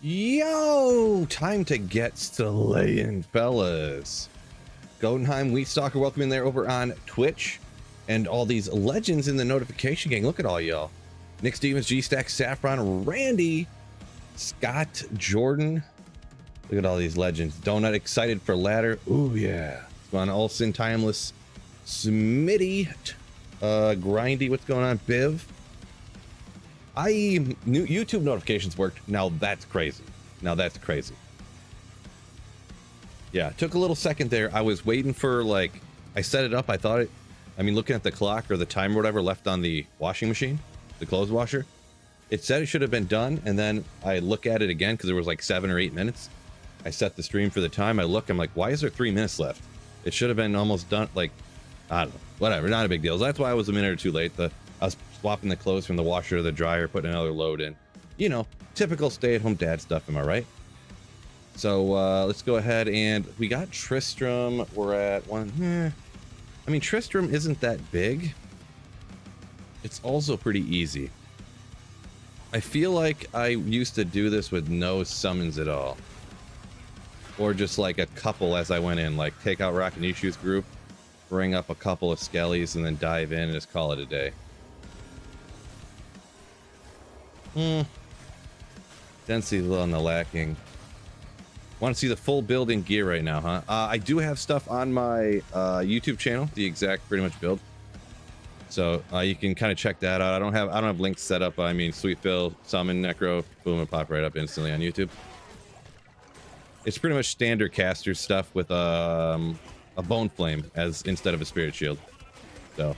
Yo, time to get slaying, fellas. Gotenheim, Wheatstalker, welcome in there over on Twitch. And all these legends in the notification gang. Look at all y'all. Nick Stevens, G-Stack, Saffron, Randy, Scott, Jordan. Look at all these legends. Donut, excited for ladder. Ooh, yeah. Swan Olsen, Timeless, Smitty, Grindy, what's going on? Biv. New YouTube notifications worked. Now that's crazy. Now that's crazy. Yeah, took a little second there. I was waiting for, like, I set it up. I thought it, I mean, looking at the clock or the time or whatever left on the washing machine, the clothes washer, it said it should have been done. And then I look at it again because there was like 7 or 8 minutes. I set the stream for the time. I look, I'm like, why is there 3 minutes left? It should have been almost done. Like, I don't know, whatever, not a big deal. So that's why I was a minute or two late. I was swapping the clothes from the washer to the dryer, putting another load in. You know, typical stay-at-home dad stuff, am I right? So let's go ahead, and we got Tristram. We're at one. I mean, Tristram isn't that big. It's also pretty easy. I feel like I used to do this with no summons at all. Or just like a couple as I went in, like take out Rakanishu's group, bring up a couple of skellies, and then dive in and just call it a day. Density a little on the lacking. Want to see the full building gear right now, huh? I do have stuff on my YouTube channel, the exact pretty much build. So you can kind of check that out. I don't have links set up. I mean, Sweet Bill, Summon, Necro, boom, it pop right up instantly on YouTube. It's pretty much standard caster stuff with a Bone Flame as instead of a Spirit Shield. So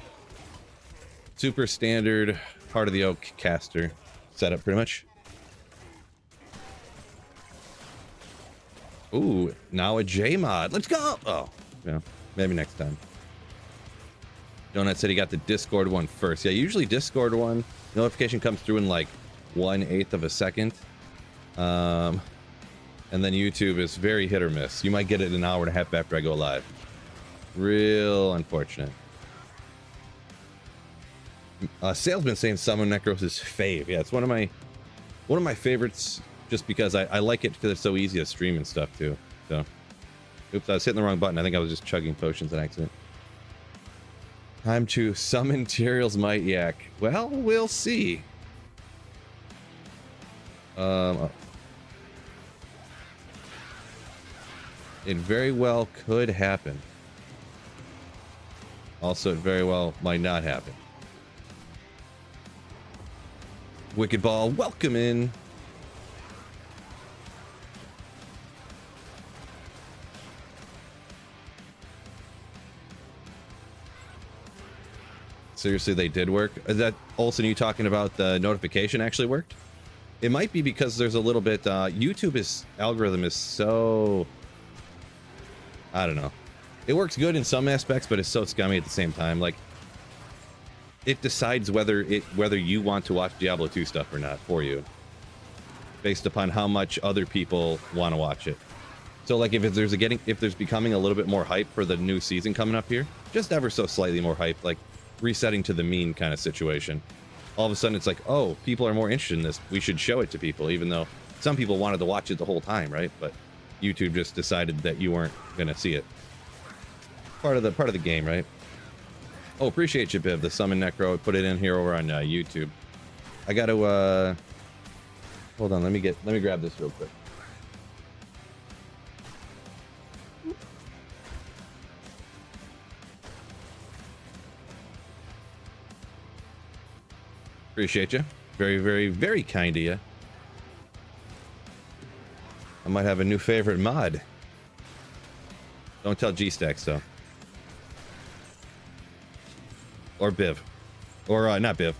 super standard Heart of the Oak caster setup, pretty much. Ooh, now a J mod. Let's go. Oh, yeah, maybe next time. Donut said he got the Discord one first. Yeah, usually Discord one notification comes through in like 1/8 of a second. And then YouTube is very hit or miss. You might get it an hour and a half after I go live. Real unfortunate. Salesman saying Summon Necros is fave. Yeah, it's one of my favorites. Just because I like it because it's so easy to stream and stuff too. So, oops, I was hitting the wrong button. I think I was just chugging potions on accident. Time to summon Materials Might Yak. Well, we'll see. Oh. It very well could happen. Also, it very well might not happen. Wicked Ball, welcome in. Seriously, they did work. Is that Olsen, you talking about the notification actually worked? It might be because there's a little bit YouTube's algorithm is so, I don't know. It works good in some aspects, but it's so scummy at the same time. Like, it decides whether you want to watch Diablo 2 stuff or not for you, based upon how much other people want to watch it. So like if there's becoming a little bit more hype for the new season coming up here, just ever so slightly more hype, like resetting to the mean kind of situation, all of a sudden it's like, oh, people are more interested in this, we should show it to people, even though some people wanted to watch it the whole time, right? But YouTube just decided that you weren't gonna see it. Part of the game, right? Oh, appreciate you, Biv, the Summon Necro. Put it in here over on YouTube. I got to hold on, let me grab this real quick. Appreciate you. Very, very, very kind of you. I might have a new favorite mod. Don't tell G-Stacks, though. Or Biv. Or, not Biv.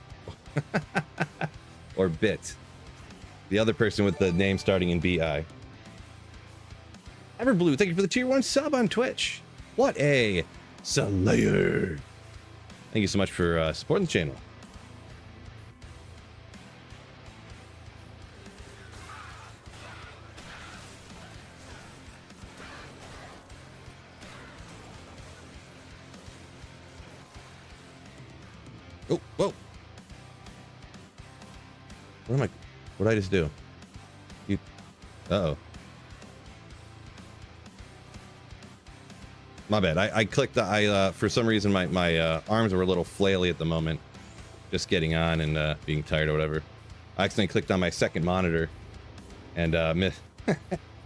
Or Bit. The other person with the name starting in B-I. Everblue, thank you for the tier 1 sub on Twitch. What a slayer. Thank you so much for supporting the channel. Oh, whoa. What did I just do? Uh-oh. My bad. I clicked the, for some reason my arms were a little flaily at the moment. Just getting on and being tired or whatever. I accidentally clicked on my second monitor and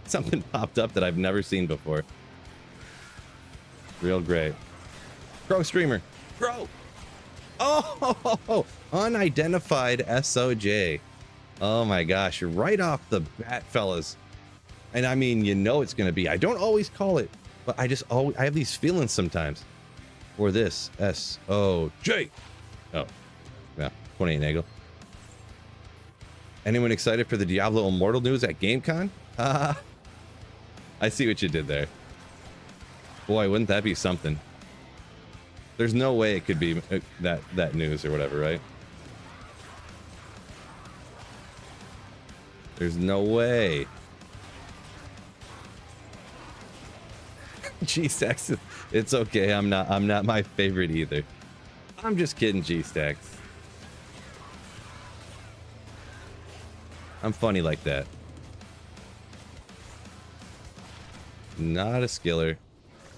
something popped up that I've never seen before. Real great. Pro streamer. Pro. Oh, unidentified SOJ. Oh my gosh, right off the bat, fellas. And I mean, you know it's gonna be. I don't always call it, but I have these feelings sometimes. For this SOJ. Oh, yeah, 28 Nagel. Anyone excited for the Diablo Immortal news at GameCon? I see what you did there. Boy, wouldn't that be something? There's no way it could be that news or whatever, right? There's no way. G-Stacks, it's okay. I'm not my favorite either. I'm just kidding, G-Stacks. I'm funny like that. Not a skiller.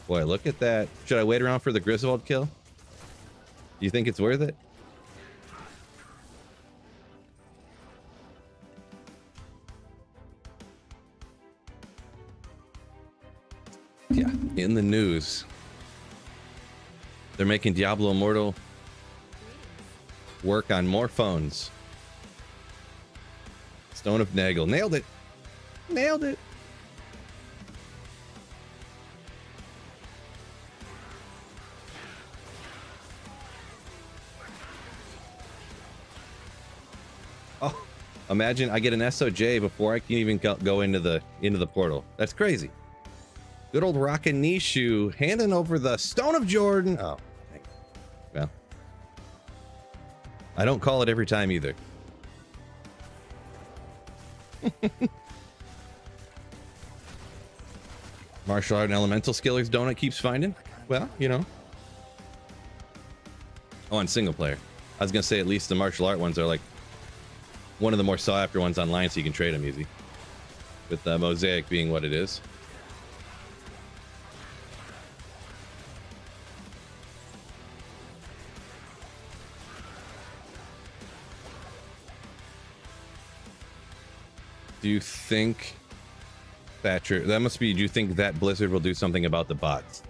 Boy, look at that. Should I wait around for the Griswold kill? Do you think it's worth it? Yeah, in the news. They're making Diablo Immortal work on more phones. Stone of Nagel. Nailed it. Nailed it. Oh, imagine I get an SOJ before I can even go into the portal. That's crazy. Good old Rockin' Nishu handing over the Stone of Jordan. Oh, well, I don't call it every time either. Martial art and elemental skillers Donut keeps finding. Well, you know. Oh, on single player. I was gonna say at least the martial art ones are like one of the more sought after ones online, so you can trade them easy. With Mosaic being what it is. Do you think, Thatcher, that must be, do you think that Blizzard will do something about the bots?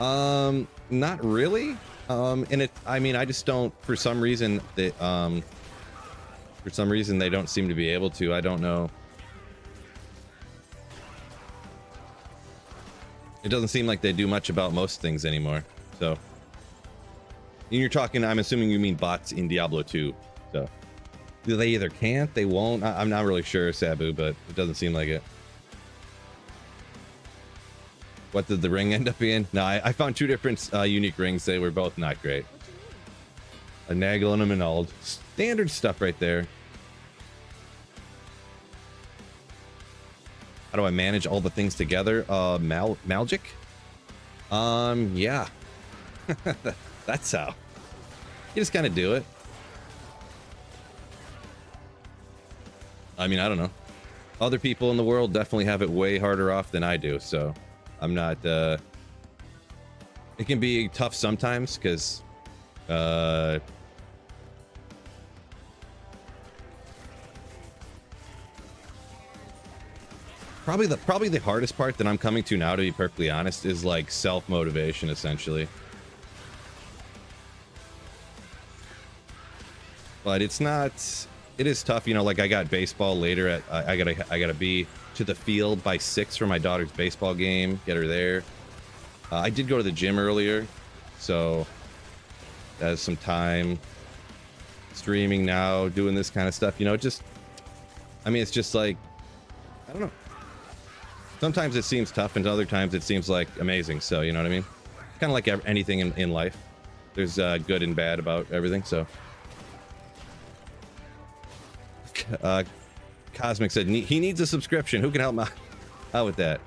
Not really. And I mean, I just don't, for some reason, they don't seem to be able to. I don't know. It doesn't seem like they do much about most things anymore. So, and you're talking, I'm assuming you mean bots in Diablo 2. So. They either can't, they won't. I'm not really sure, Sabu, but it doesn't seem like it. What did the ring end up being? No, I found two different unique rings. They were both not great. A Nagel and a Minald. Standard stuff right there. How do I manage all the things together? Magic? Yeah. That's how. You just kind of do it. I mean, I don't know. Other people in the world definitely have it way harder off than I do, so I'm not, it can be tough sometimes, because, probably the hardest part that I'm coming to now, to be perfectly honest, is like self-motivation, essentially. But it's not... It is tough, you know, like I got baseball later at, I gotta be to the field by 6 for my daughter's baseball game, get her there. I did go to the gym earlier, so that's some time streaming now, doing this kind of stuff, you know, just, I mean, it's just like, I don't know. Sometimes it seems tough and other times it seems like amazing, so, you know what I mean? Kind of like anything in life. There's good and bad about everything, so. Cosmic said he needs a subscription. Who can help out with that?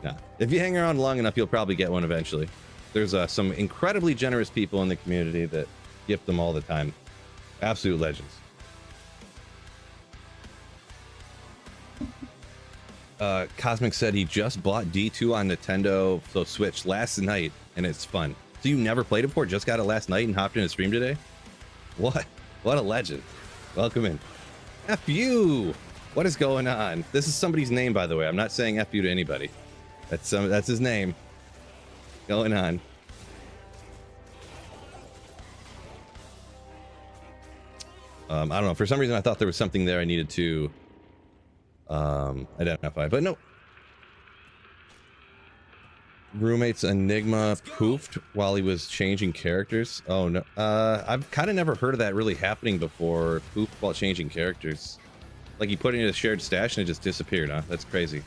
Nah. If you hang around long enough, you'll probably get one eventually. There's some incredibly generous people in the community that gift them all the time. Absolute legends. Cosmic said he just bought D2 on Nintendo, so Switch last night, and it's fun. So you never played it before, just got it last night and hopped in a stream today? What a legend. Welcome in. F you. What is going on? This is somebody's name, by the way. I'm not saying F you to anybody. That's his name. Going on. I don't know. For some reason, I thought there was something there I needed to identify, but no. Roommate's Enigma poofed while he was changing characters. Oh no. I've kind of never heard of that really happening before. Poofed while changing characters. Like he put it in a shared stash and it just disappeared, huh? That's crazy.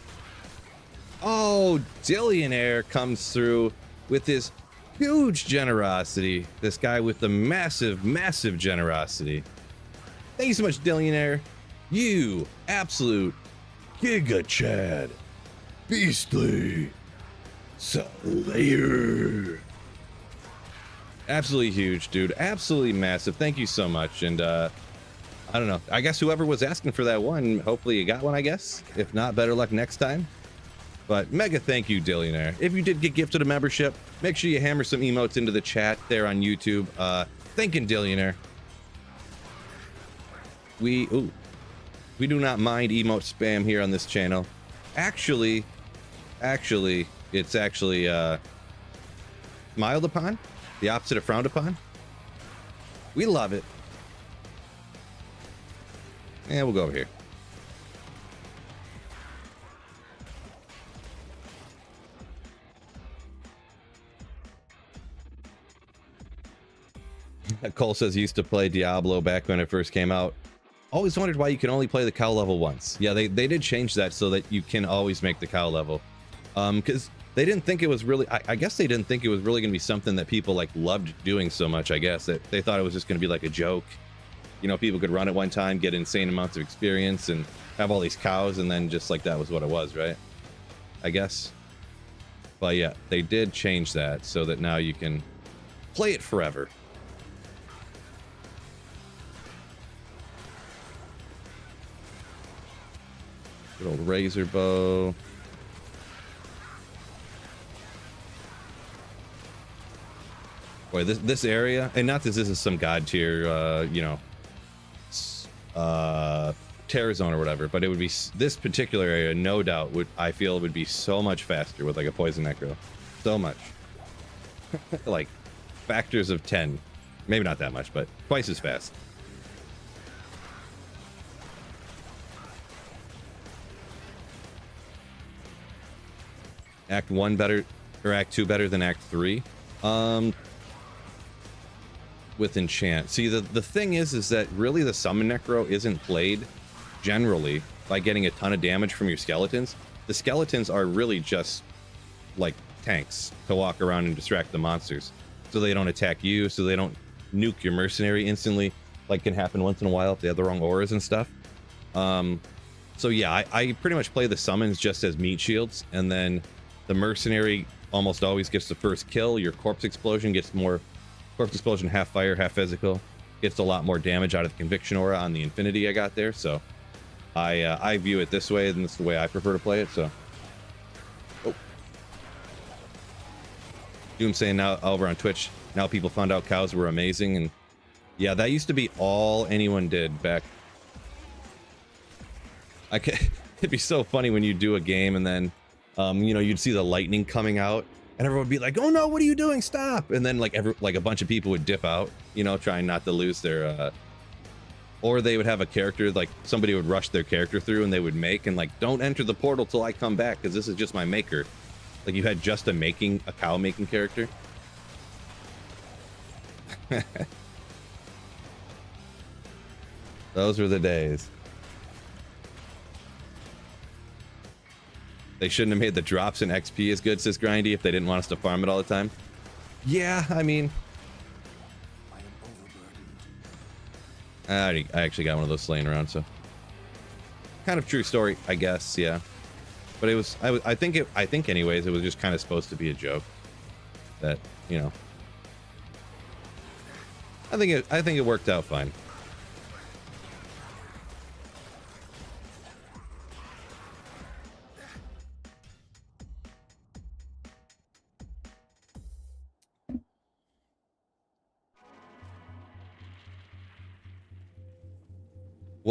Oh, Dillionaire comes through with his huge generosity. This guy with the massive, massive generosity. Thank you so much, Dillionaire. You absolute Giga Chad. Beastly. Slayer. Absolutely huge, dude. Absolutely massive. Thank you so much. And I don't know. I guess whoever was asking for that one, hopefully you got one, I guess. If not, better luck next time. But mega thank you, Dillionaire. If you did get gifted a membership, make sure you hammer some emotes into the chat there on YouTube. Thanking Dillionaire. We do not mind emote spam here on this channel. Actually, it's actually smiled upon, the opposite of frowned upon. We love it. And we'll go over here. Cole says he used to play Diablo back when it first came out. Always wondered why you can only play the cow level once. Yeah, they did change that so that you can always make the cow level. Because they didn't think it was really, I guess they didn't think it was really going to be something that people like loved doing so much, I guess. That they thought it was just going to be like a joke. You know, people could run it one time, get insane amounts of experience, and have all these cows, and then just like that was what it was, right? I guess. But yeah, they did change that so that now you can play it forever. Good old razor bow. Boy, this area, and not that this is some god tier, you know, terror zone or whatever, but it would be this particular area, no doubt, I feel would be so much faster with like a poison necro, so much, like factors of 10, maybe not that much, but twice as fast. Act 1 better, or Act 2 better than Act 3? With enchant. See, the thing is that really the summon necro isn't played generally by getting a ton of damage from your skeletons. The skeletons are really just like tanks to walk around and distract the monsters, so they don't attack you, so they don't nuke your mercenary instantly, like can happen once in a while if they have the wrong auras and stuff. So yeah, I pretty much play the summons just as meat shields, and then the mercenary almost always gets the first kill. Your corpse explosion gets more. Corpse explosion, half fire, half physical, gets a lot more damage out of the conviction aura on the infinity I got there. So I view it this way, and this is the way I prefer to play it. So, oh. Doom saying now over on Twitch, now people found out cows were amazing, and yeah, that used to be all anyone did back. It'd be so funny when you do a game and then, you know, you'd see the lightning coming out. And everyone would be like, "Oh no, what are you doing? Stop!" And then like a bunch of people would dip out, you know, trying not to lose their, or they would have a character, like somebody would rush their character through and they would make, and like, "Don't enter the portal till I come back because this is just my maker." Like you had just a cow making character. Those were the days. They shouldn't have made the drops in XP as good, says Grindy, if they didn't want us to farm it all the time. Yeah, I mean, I actually got one of those laying around, so kind of true story, I guess. Yeah, but it was, I think anyways, it was just kind of supposed to be a joke that, you know, I think it worked out fine.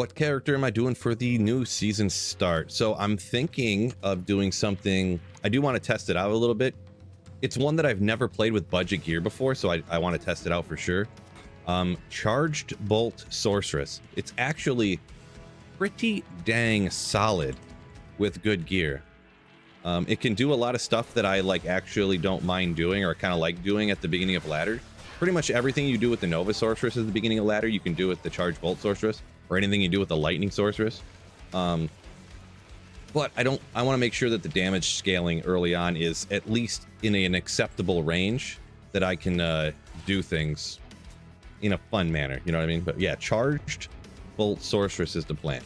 What character am I doing for the new season start? So I'm thinking of doing something. I do want to test it out a little bit. It's one that I've never played with budget gear before, so I want to test it out for sure. Charged Bolt Sorceress. It's actually pretty dang solid with good gear. It can do a lot of stuff that I like actually don't mind doing or kind of like doing at the beginning of ladder. Pretty much everything you do with the Nova Sorceress at the beginning of ladder, you can do with the Charged Bolt Sorceress, or anything you do with the Lightning Sorceress. But I want to make sure that the damage scaling early on is at least in an acceptable range that I can do things in a fun manner. You know what I mean? But yeah, Charged Bolt Sorceress is the plan.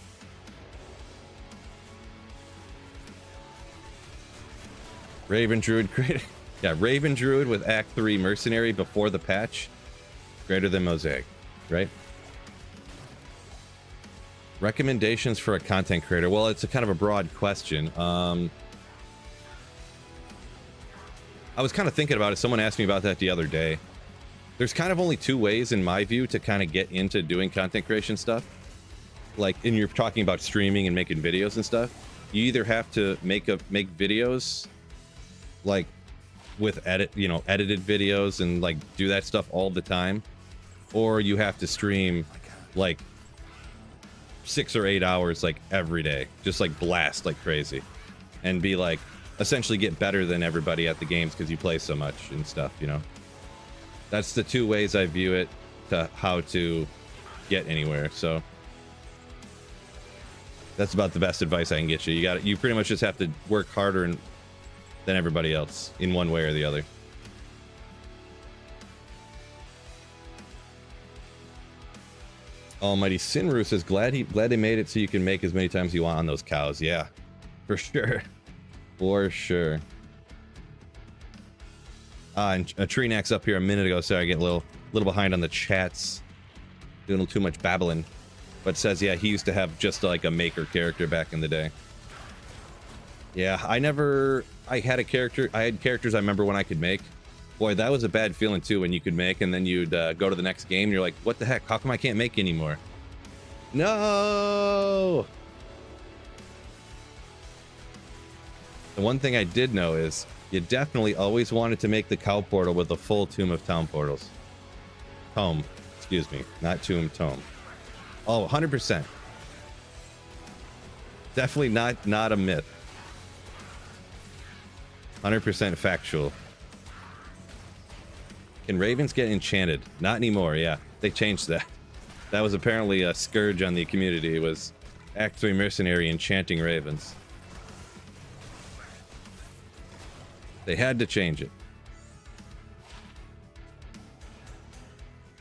Raven Druid, great. Yeah, Raven Druid with Act 3 Mercenary before the patch. Greater than Mosaic, right? Recommendations for a content creator. Well, it's a kind of a broad question. I was kind of thinking about it. Someone asked me about that the other day. There's kind of only two ways, in my view, to kind of get into doing content creation stuff. Like, and you're talking about streaming and making videos and stuff. You either have to make videos like with edited videos and like do that stuff all the time, or you have to stream like 6 or 8 hours like every day, just like blast like crazy, and be like essentially get better than everybody at the games because you play so much and stuff, you know. That's the two ways I view it to how to get anywhere. So that's about the best advice I can get you. You pretty much just have to work harder than everybody else in one way or the other. Almighty Sinru says, glad they made it so you can make as many times you want on those cows. Yeah, for sure. For sure. And a Treenax up here a minute ago. Sorry, I get a little behind on the chats. Doing a little too much babbling. But says, yeah, he used to have just like a maker character back in the day. Yeah, I had characters I remember when I could make. Boy, that was a bad feeling too, when you could make and then you'd go to the next game and you're like, what the heck? How come I can't make anymore? No! The one thing I did know is you definitely always wanted to make the cow portal with a full Tomb of Town portals. Tome, excuse me, not tomb, tome. Oh, 100%. Definitely not a myth. 100% factual. Can ravens get enchanted? Not anymore. Yeah, they changed that. That was apparently a scourge on the community. It was Act 3 Mercenary enchanting ravens. They had to change it.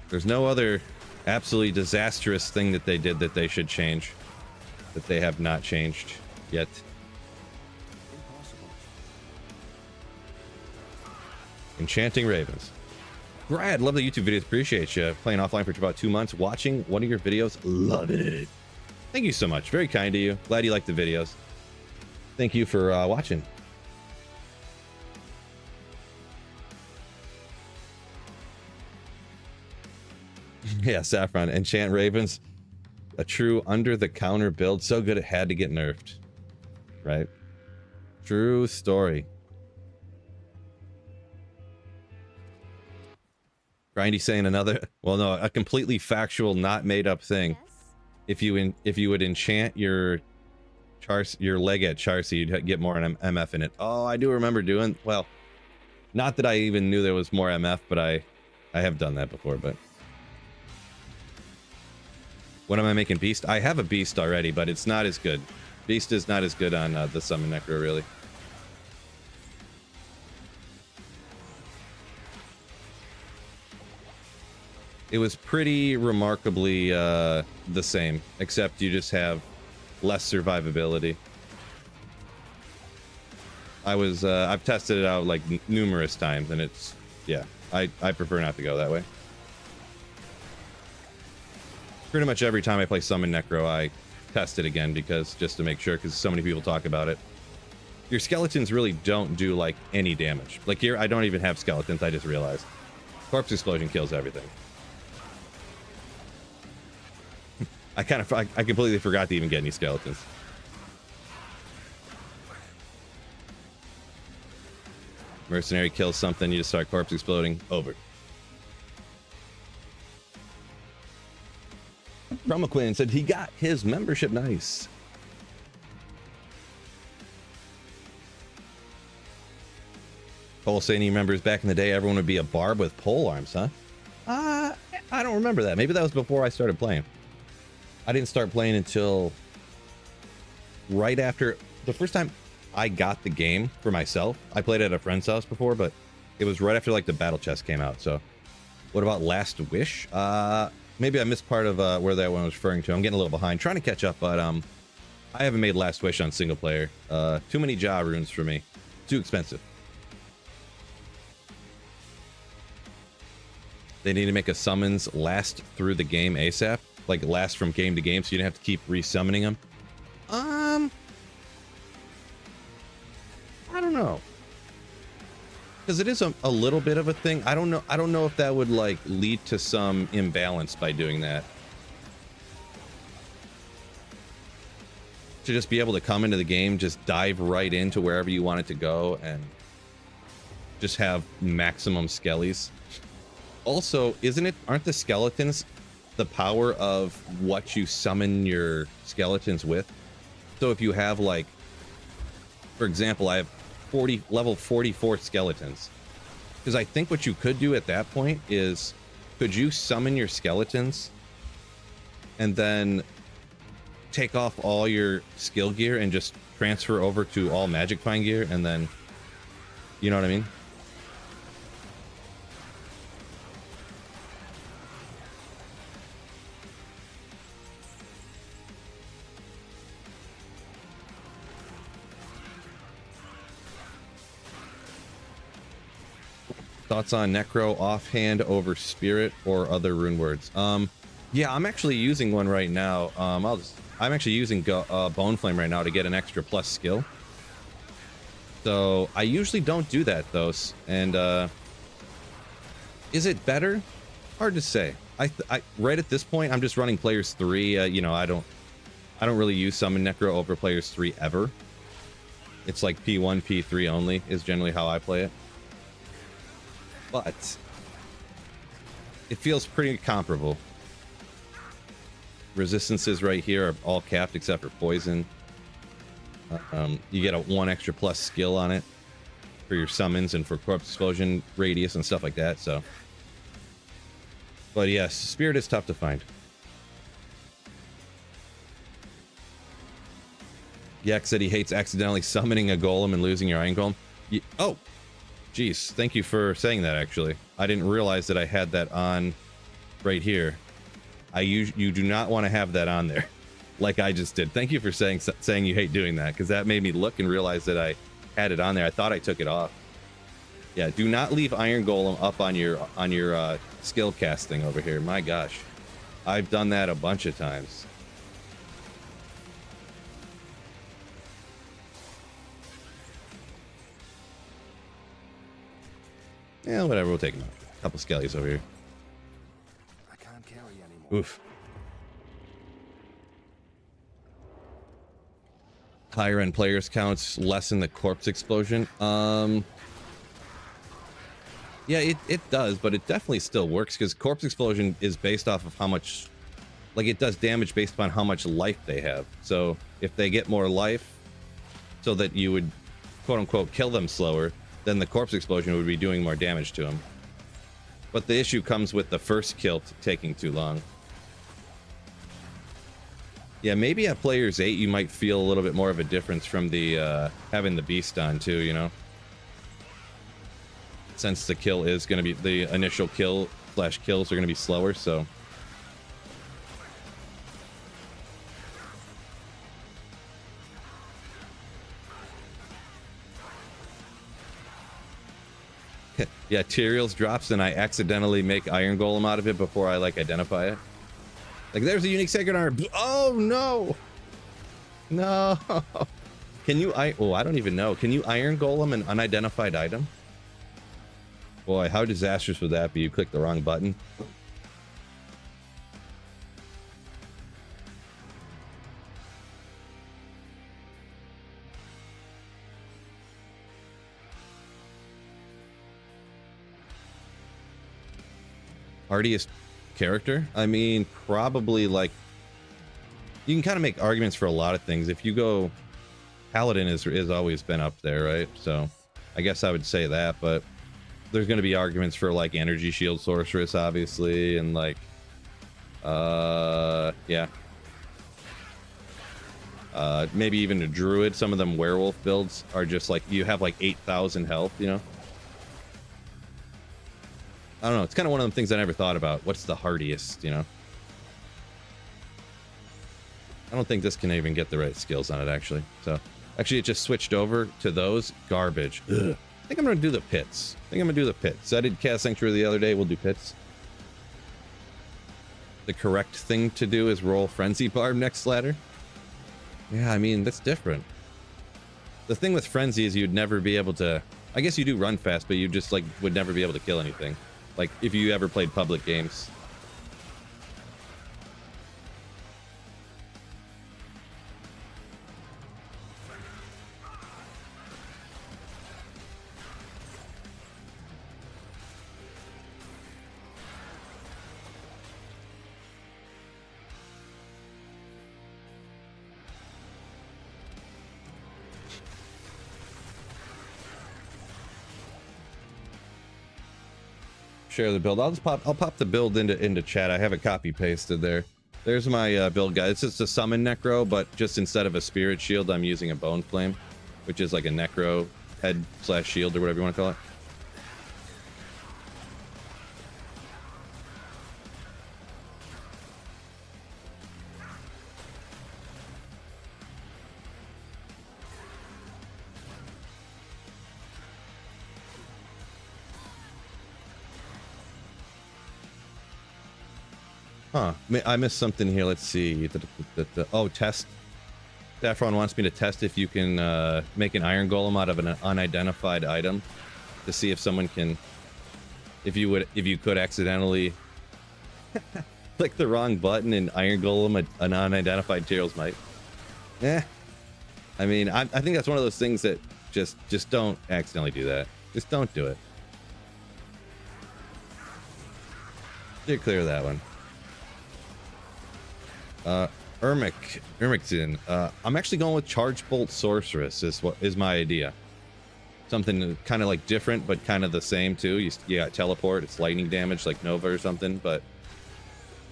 There's no other absolutely disastrous thing that they did that they should change, that they have not changed yet. Enchanting ravens. Brad, love the YouTube videos. Appreciate you playing offline for about 2 months. Watching one of your videos. Love it. Thank you so much. Very kind of you. Glad you like the videos. Thank you for watching. Yeah, Saffron. Enchant ravens. A true under-the-counter build. So good it had to get nerfed. Right? True story. Grindy saying another, well, no, a completely factual, not made up thing. Yes. If you would enchant your leg at Charcy, you'd get more MF in it. Oh, I do remember doing, well, not that I even knew there was more MF, but I have done that before. But what am I making? Beast? I have a Beast already, but it's not as good. Beast is not as good on the Summon Necro, really. It was pretty remarkably the same, except you just have less survivability. I've tested it out like numerous times, and it's, yeah, I prefer not to go that way. Pretty much every time I play Summon Necro, I test it again, because just to make sure, because so many people talk about it. Your skeletons really don't do like any damage. Like here, I don't even have skeletons, I just realized. Corpse Explosion kills everything. I completely forgot to even get any skeletons. Mercenary kills something, you just start corpse exploding. Over. Chroma Quinn said he got his membership. Nice. Cole saying he remembers back in the day everyone would be a barb with pole arms, huh? I don't remember that. Maybe that was before I started playing. I didn't start playing until right after the first time I got the game for myself. I played at a friend's house before, but it was right after like the battle chest came out. So what about Last Wish? Maybe I missed part of where that one was referring to. I'm getting a little behind, trying to catch up, but I haven't made Last Wish on single player. Too many Ja runes for me. Too expensive. They need to make a summons last through the game ASAP, like last from game to game, so you don't have to keep resummoning them. I don't know, because it is a little bit of a thing. I don't know if that would like lead to some imbalance by doing that. To just be able to come into the game, just dive right into wherever you want it to go, and just have maximum skellies. Also, aren't the skeletons the power of what you summon your skeletons with? So if you have like, for example, I have level 44 skeletons. Because I think what you could do at that point is, could you summon your skeletons and then take off all your skill gear and just transfer over to all magic find gear, and then, you know what I mean? Thoughts on Necro offhand over Spirit or other rune words? Yeah, I'm actually using one right now. I'm actually using Bone Flame right now to get an extra plus skill. So I usually don't do that though. And is it better? Hard to say. I right at this point I'm just running players 3. You know, I don't really use Summon Necro over players 3 ever. It's like P1, P3 only is generally how I play it. But it feels pretty comparable. Resistances right here are all capped except for poison. You get a 1 extra plus skill on it for your summons and for corpse explosion radius and stuff like that. So, but yes, Spirit is tough to find. Yak said he hates accidentally summoning a golem and losing your iron golem. Oh, geez, thank you for saying that. Actually, I didn't realize that I had that on right here. You do not want to have that on there, like I just did. Thank you for saying you hate doing that, because that made me look and realize that I had it on there. I thought I took it off. Yeah, do not leave Iron Golem up on your skill casting over here. My gosh, I've done that a bunch of times. Yeah, whatever. We'll take them out. A couple skellies over here. I can't carry anymore. Oof. Higher end players counts lessen the corpse explosion. Yeah, it does, but it definitely still works, because corpse explosion is based off of how much, like, it does damage based upon how much life they have. So if they get more life, so that you would quote unquote kill them slower, then the corpse explosion would be doing more damage to them. But the issue comes with the first kill taking too long. Yeah, maybe at players 8 you might feel a little bit more of a difference from the having the beast on too, you know, since the kill is going to be, the initial kill / kills are going to be slower. So yeah, Tyrael's drops and I accidentally make Iron Golem out of it before I like identify it. Like, there's a unique sacred arm. Oh no, no. Can you oh, I don't even know. Can you Iron Golem an unidentified item? Boy, how disastrous would that be? You click the wrong button. Hardiest character? I mean, probably like, you can kind of make arguments for a lot of things. If you go, Paladin is always been up there, right? So I guess I would say that, but there's going to be arguments for like energy shield sorceress, obviously, and like, yeah. Maybe even a druid. Some of them werewolf builds are just like, you have like 8,000 health, you know? I don't know. It's kind of one of them things I never thought about. What's the hardiest, you know? I don't think this can even get the right skills on it, actually. So, actually, it just switched over to those. Garbage. Ugh. I think I'm going to do the pits. I think I'm going to do the pits. I did Cast Sanctuary the other day. We'll do pits. The correct thing to do is roll Frenzy Barb next ladder. Yeah, I mean, that's different. The thing with Frenzy is you'd never be able to... I guess you do run fast, but you just, like, would never be able to kill anything. Like, if you ever played public games. Share the build. I'll pop the build into chat. I have it copy pasted there. There's my build guide. It's just a summon Necro, but just instead of a spirit shield, I'm using a bone flame, which is like a Necro head / shield or whatever you want to call it. Huh. I missed something here. Let's see. Oh, test. Saffron wants me to test if you can make an iron golem out of an unidentified item to see if someone can, if you could accidentally click the wrong button and iron golem an unidentified Tyrell's Might. I mean, I think that's one of those things that just don't accidentally do that. Just don't do it. Steer clear of that one. Ermicton. I'm actually going with Charge Bolt Sorceress is my idea. Something kind of like different, but kind of the same too. You got teleport. It's lightning damage like Nova or something. But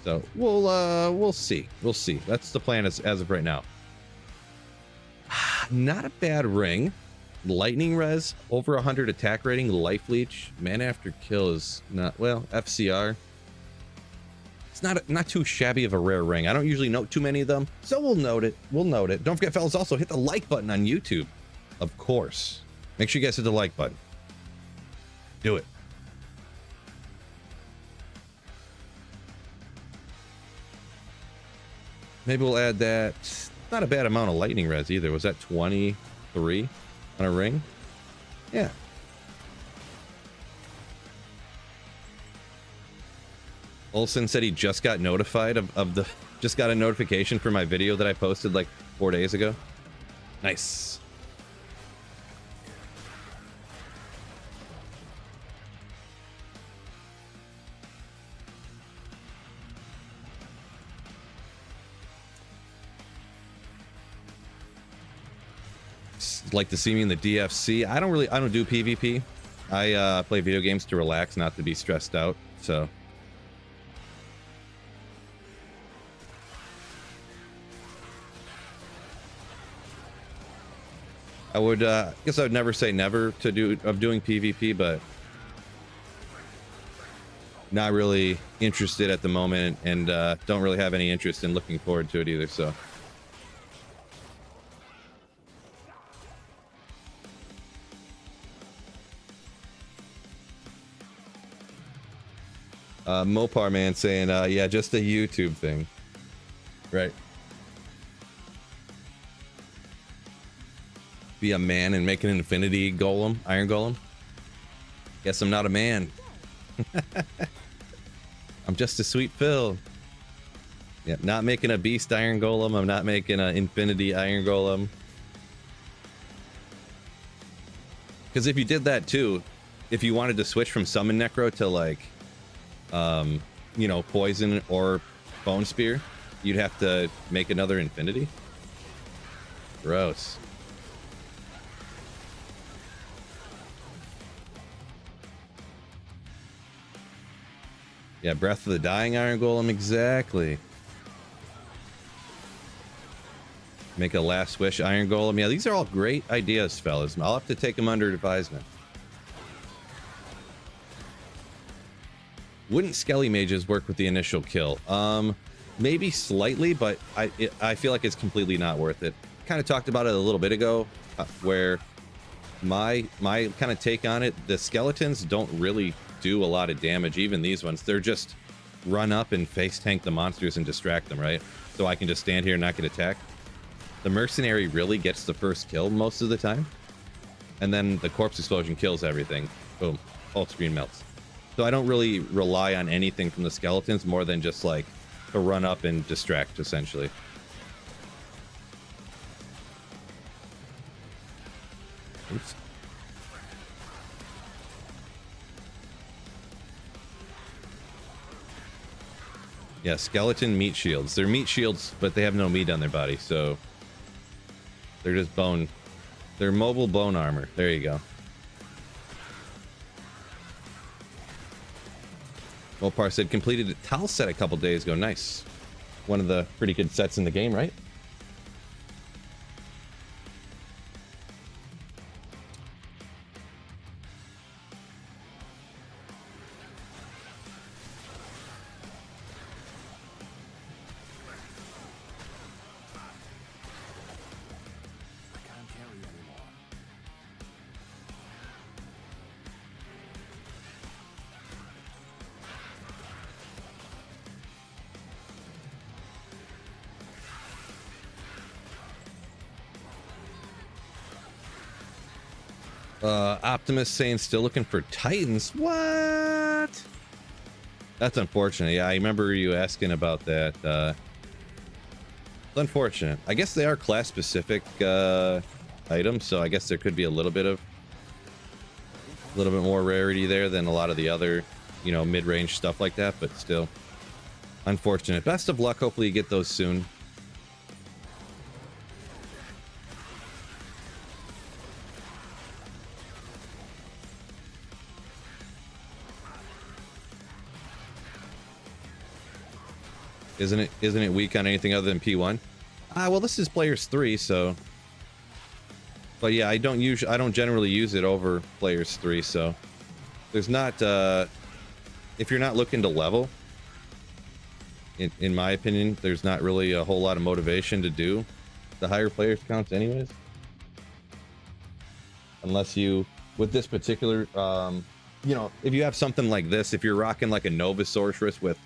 so we'll see. We'll see. That's the plan as of right now. Not a bad ring. Lightning res, over 100 attack rating, life leech, mana after kill is not, well, FCR. It's not too shabby of a rare ring. I don't usually note too many of them, so we'll note it. We'll note it. Don't forget, fellas, also hit the like button on YouTube. Of course. Make sure you guys hit the like button. Do it. Maybe we'll add that. Not a bad amount of lightning res either. Was that 23 on a ring? Yeah. Olsen said he just got notified just got a notification for my video that I posted like 4 days ago. Nice. Like to see me in the DFC. I don't do PvP. I play video games to relax, not to be stressed out. So I would guess I would never say never doing PvP, but not really interested at the moment, and don't really have any interest in looking forward to it either. So Mopar man saying, yeah, just a YouTube thing. Right. Be a man and make an infinity golem, iron golem. Guess I'm not a man. I'm just a sweet Phil. Yeah, not making a beast iron golem. I'm not making an infinity iron golem. Because if you did that too, if you wanted to switch from summon Necro to like you know, poison or bone spear, you'd have to make another infinity. Gross. Yeah, Breath of the Dying Iron Golem, exactly. Make a Last Wish Iron Golem. Yeah, these are all great ideas, fellas. I'll have to take them under advisement. Wouldn't Skelly Mages work with the initial kill? Maybe slightly, but I feel like it's completely not worth it. Kind of talked about it a little bit ago, where my kind of take on it, the skeletons don't really do a lot of damage. Even these ones, they're just run up and face tank the monsters and distract them, right? So I can just stand here and not get attacked. The mercenary really gets the first kill most of the time, and then the corpse explosion kills everything. Boom, whole screen melts. So I don't really rely on anything from the skeletons more than just like to run up and distract, essentially. Oops. Yeah, skeleton meat shields. They're meat shields, but they have no meat on their body, so they're just bone. They're mobile bone armor. There you go. Mopar said completed a towel set a couple days ago. Nice. One of the pretty good sets in the game, right? Optimus saying still looking for Titans. What? That's unfortunate. Yeah, I remember you asking about that. It's unfortunate. I guess they are class specific items, so I guess there could be a little bit more rarity there than a lot of the other, you know, mid-range stuff like that, but still unfortunate. Best of luck. Hopefully you get those soon. Isn't it weak on anything other than P1? Well, this is players 3, so. But yeah, I don't generally use it over players 3, so there's not if you're not looking to level, in my opinion, there's not really a whole lot of motivation to do the higher players counts anyways. Unless you, with this particular you know, if you have something like this, if you're rocking like a Nova Sorceress with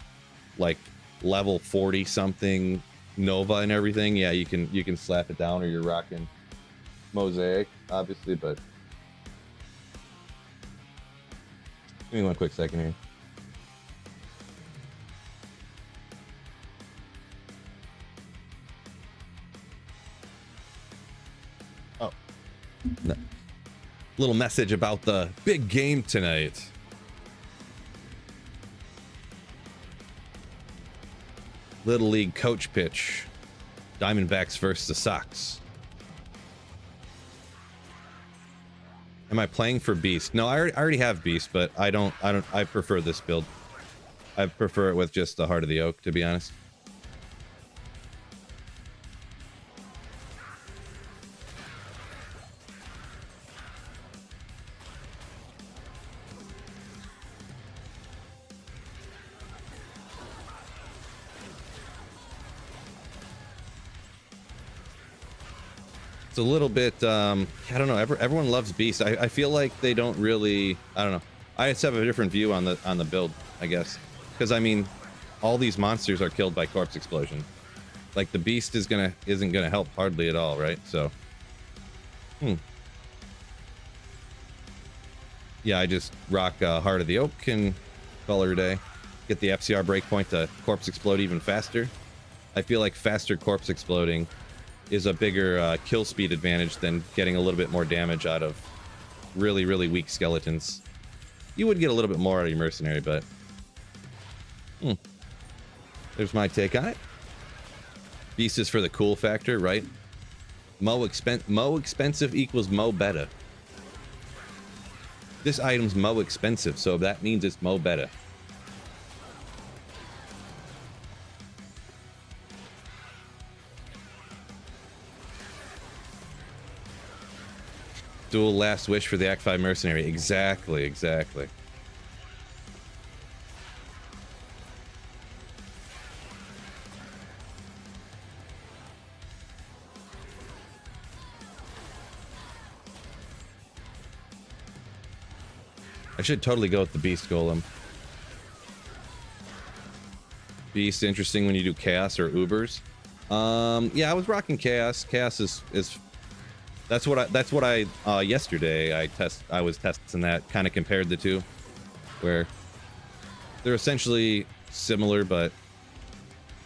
like level 40 something Nova and everything, yeah, you can slap it down, or you're rocking Mosaic, obviously. But give me one quick second here. Oh, no. Little message about the big game tonight. Little League coach pitch. Diamondbacks versus the Sox. Am I playing for Beast? No, I already have Beast, but I prefer this build. I prefer it with just the Heart of the Oak, to be honest. It's a little bit, I don't know. Everyone loves Beast. I feel like they don't really. I don't know. I just have a different view on the build, I guess, because I mean, all these monsters are killed by corpse explosion. Like the Beast isn't gonna help hardly at all, right? So, yeah, I just rock Heart of the Oak and call her a day. Get the FCR breakpoint to corpse explode even faster. I feel like faster corpse exploding is a bigger kill speed advantage than getting a little bit more damage out of really, really weak skeletons. You would get a little bit more out of your mercenary, but There's my take on it. Beast is for the cool factor, right? Mo expensive equals Mo beta. This item's Mo expensive, so that means it's Mo beta. Dual last wish for the Act 5 mercenary. Exactly, exactly. I should totally go with the Beast Golem. Beast, interesting when you do Chaos or Ubers. Yeah, I was rocking Chaos. Chaos is that's what I yesterday I was testing that, kind of compared the two, where they're essentially similar, but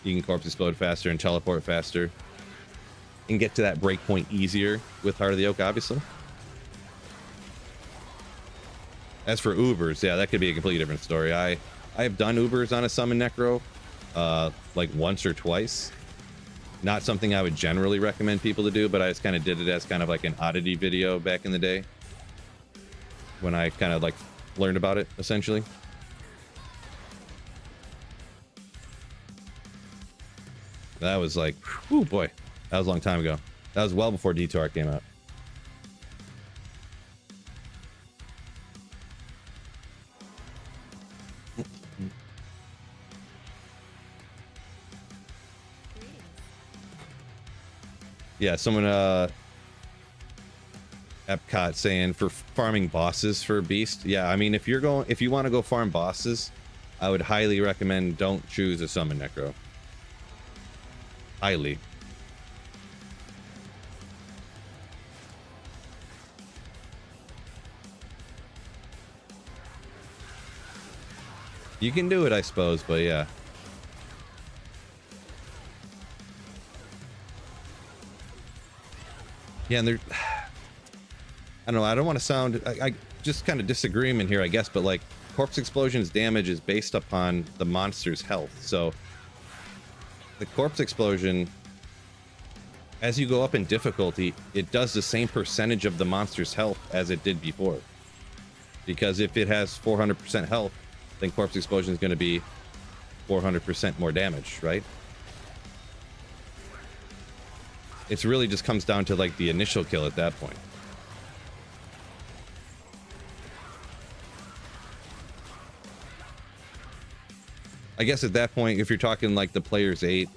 you can corpse explode faster and teleport faster and get to that breakpoint easier with Heart of the Oak, obviously. As for Ubers, yeah, that could be a completely different story. I have done Ubers on a summon Necro, like once or twice. Not something I would generally recommend people to do, but I just kind of did it as kind of like an oddity video back in the day when I kind of like learned about it, essentially. That was like, oh boy, that was a long time ago. That was well before Detour came out. Yeah, someone Epcot saying for farming bosses for Beast. Yeah, I mean if you want to go farm bosses, I would highly recommend don't choose a summon Necro. Highly. You can do it, I suppose, but yeah. Yeah, and there, I don't know, I don't want to sound, I just kind of disagreement here, I guess, but like Corpse Explosion's damage is based upon the monster's health. So the Corpse Explosion, as you go up in difficulty, it does the same percentage of the monster's health as it did before. Because if it has 400% health, then Corpse Explosion is going to be 400% more damage, right? It really just comes down to like the initial kill at that point. I guess at that point, if you're talking like the player's 8,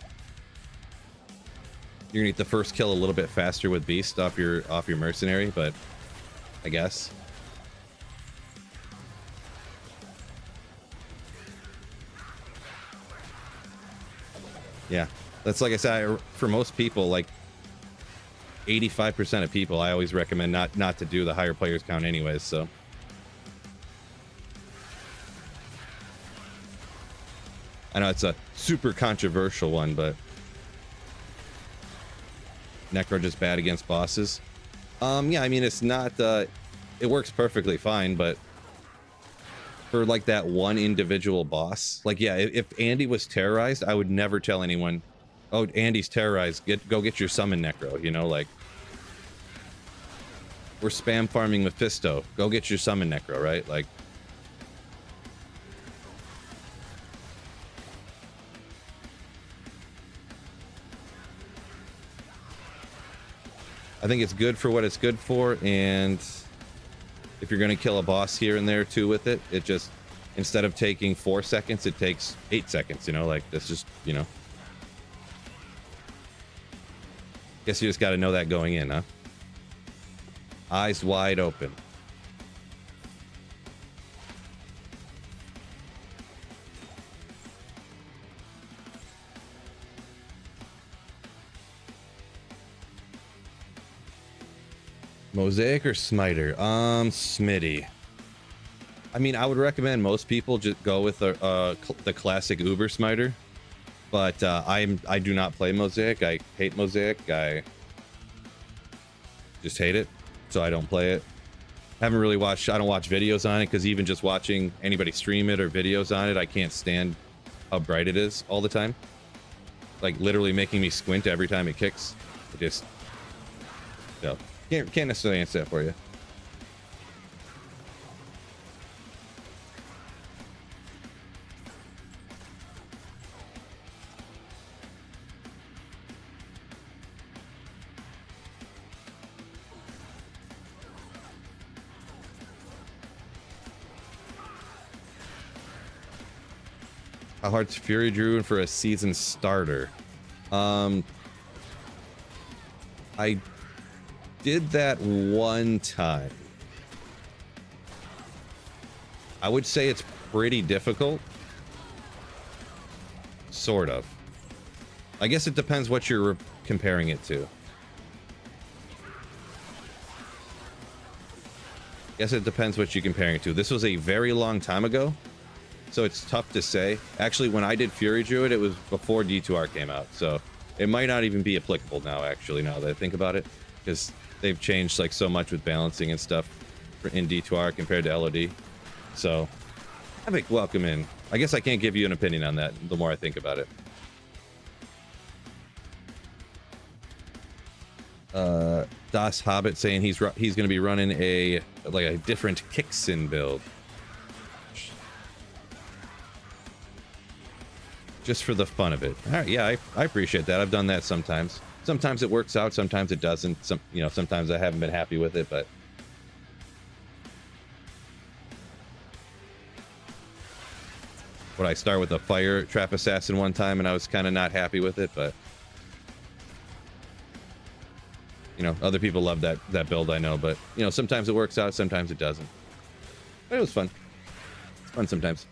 you're gonna get the first kill a little bit faster with Beast off your mercenary, but I guess. Yeah, that's like I said, for most people, like 85% of people, I always recommend not to do the higher players count anyways, so. I know it's a super controversial one, but Necro just bad against bosses. Yeah, I mean, it's not, it works perfectly fine, but for like that one individual boss, like, yeah, if Andy was terrorized, I would never tell anyone, oh, Andy's terrorized, go get your summon Necro, you know, like, we're spam farming Mephisto, go get your summon Necro, right? Like, I think it's good for what it's good for, and if you're going to kill a boss here and there too with it, it just, instead of taking 4 seconds, it takes 8 seconds, you know, like, that's just, you know. Guess you just got to know that going in, huh? Eyes wide open. Mosaic or Smiter? Smitty. I mean, I would recommend most people just go with the classic Uber Smiter, but I do not play Mosaic. I hate Mosaic. I just hate it, so I don't play it. I don't watch videos on it, because even just watching anybody stream it or videos on it, I can't stand how bright it is all the time. Like literally making me squint every time it kicks. It just, no, can't necessarily answer that for you. How hard's Fury Druid for a season starter? I did that one time. I would say it's pretty difficult. Sort of. I guess it depends what you're comparing it to. Guess it depends what you're comparing it to. This was a very long time ago, so it's tough to say. Actually, when I did Fury Druid, it was before D2R came out, so it might not even be applicable now, actually, now that I think about it, because they've changed like so much with balancing and stuff in D2R compared to LOD. So, Epic, welcome in. I guess I can't give you an opinion on that the more I think about it. Das Hobbit saying he's going to be running a different Kixin build. Just for the fun of it. All right, yeah, I appreciate that. I've done that sometimes. Sometimes it works out, sometimes it doesn't. Sometimes I haven't been happy with it, but would I start with a fire trap assassin one time and I was kind of not happy with it, but other people love that build, I know, but sometimes it works out, sometimes it doesn't. But it was fun. It's fun sometimes.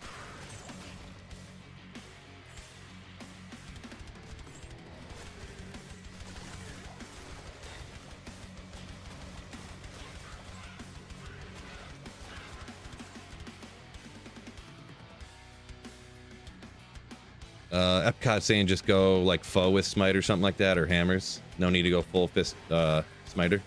Epcot saying just go like foe with smite or something like that, or hammers. No need to go full fist smiter.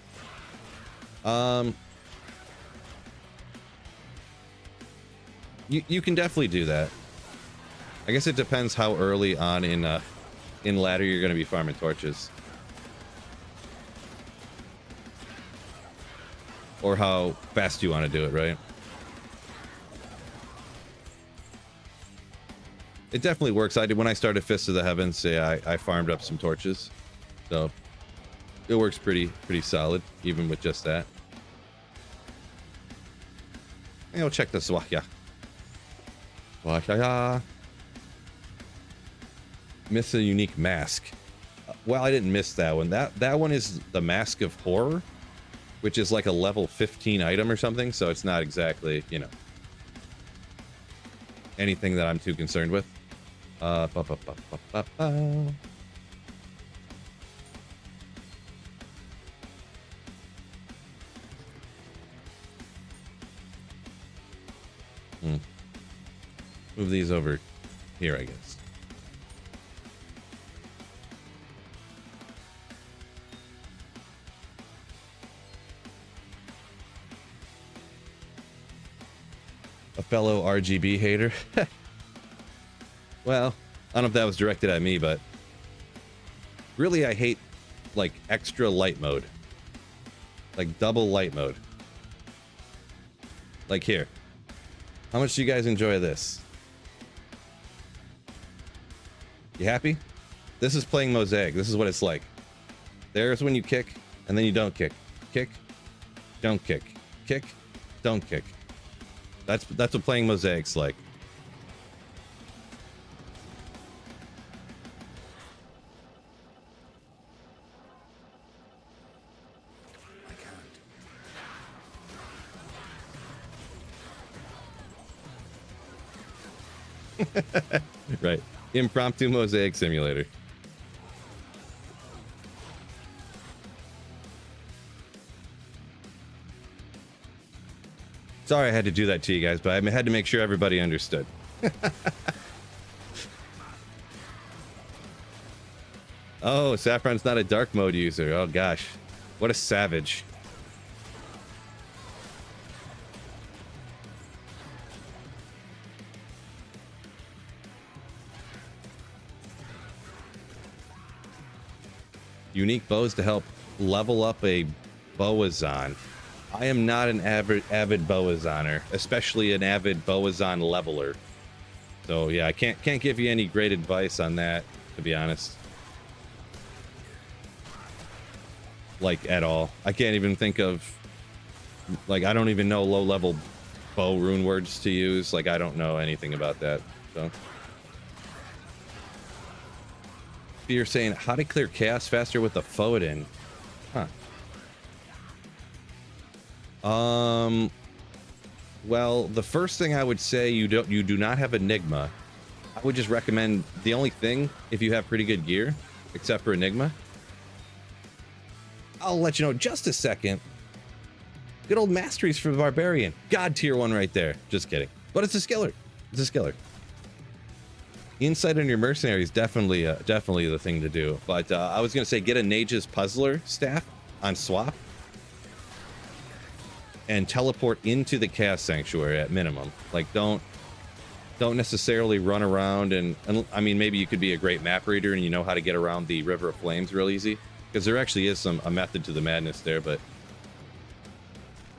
You can definitely do that. I guess it depends how early on in ladder you're going to be farming torches, or how fast you want to do it, right? It definitely works. I did when I started Fist of the Heavens. Yeah, I farmed up some torches, so it works pretty solid, even with just that. And we'll check the Swahya. Swahya. Miss a unique mask. Well, I didn't miss that one. That one is the Mask of Horror, which is like a level 15 item or something. So it's not exactly anything that I'm too concerned with. Move these over here, I guess. A fellow RGB hater. Well, I don't know if that was directed at me, but really I hate like extra light mode. Like double light mode. Like here. How much do you guys enjoy this? You happy? This is playing Mosaic. This is what it's like. There's when you kick, and then you don't kick. Kick, don't kick. Kick, don't kick. That's what playing Mosaic's like. Right. Impromptu Mosaic Simulator. Sorry I had to do that to you guys, but I had to make sure everybody understood. Oh, Saffron's not a dark mode user. Oh gosh. What a savage. unique bows to help level up a Boazon. I am not an avid Boazoner, especially an avid Boazon leveler. So yeah, I can't give you any great advice on that, to be honest. Like, at all. I can't even think of, like, I don't even know low-level bow rune words to use. Like, I don't know anything about that, so. You're saying how to clear chaos faster with the Foden. Huh. Well, the first thing I would say, you do not have Enigma. I would just recommend the only thing, if you have pretty good gear, except for Enigma. I'll let you know in just a second. Good old masteries for the Barbarian. God tier 1 right there. Just kidding. But it's a skiller. It's a skiller. Insight on your mercenary is definitely the thing to do. But I was going to say, get a Nage's Puzzler staff on swap. And teleport into the Chaos Sanctuary at minimum. Like, don't necessarily run around and I mean, maybe you could be a great map reader and you know how to get around the River of Flames real easy. Because there actually is a method to the madness there, but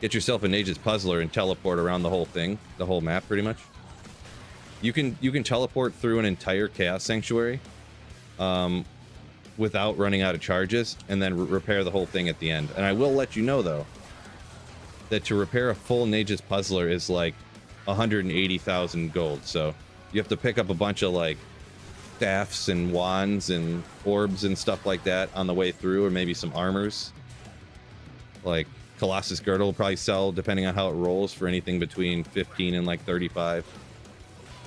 get yourself a Nage's Puzzler and teleport around the whole thing, the whole map pretty much. You can teleport through an entire Chaos Sanctuary without running out of charges, and then repair the whole thing at the end. And I will let you know though that to repair a full Nage's Puzzler is like 180,000 gold. So you have to pick up a bunch of like staffs and wands and orbs and stuff like that on the way through, or maybe some armors. Like Colossus Girdle will probably sell, depending on how it rolls, for anything between 15 and like 35,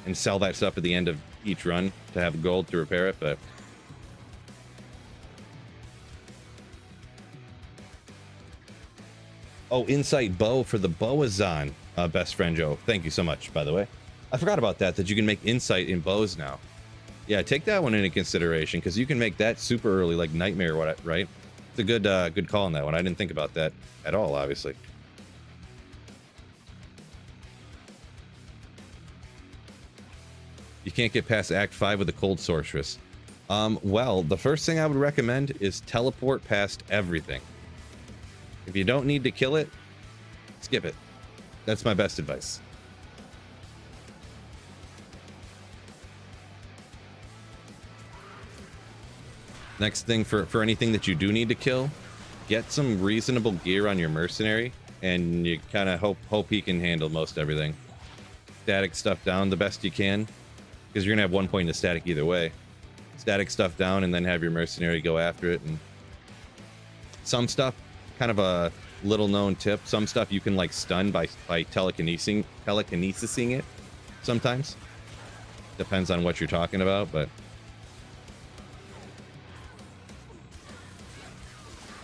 and sell that stuff at the end of each run to have gold to repair it. But oh, Insight Bow for the Boazon, best friend Joe. Thank you so much, by the way. I forgot about that you can make Insight in bows now. Yeah, take that one into consideration, because you can make that super early, like Nightmare, right? It's a good call on that one. I didn't think about that at all, obviously. You can't get past Act 5 with a Cold Sorceress. Well, the first thing I would recommend is teleport past everything. If you don't need to kill it, skip it. That's my best advice. Next thing, for anything that you do need to kill, get some reasonable gear on your mercenary, and you kind of hope he can handle most everything. Static stuff down the best you can, because you're gonna have 1 point of static either way. Static stuff down, and then have your mercenary go after it. And some stuff, kind of a little known tip, some stuff you can like stun by telekinesing it sometimes. Depends on what you're talking about, but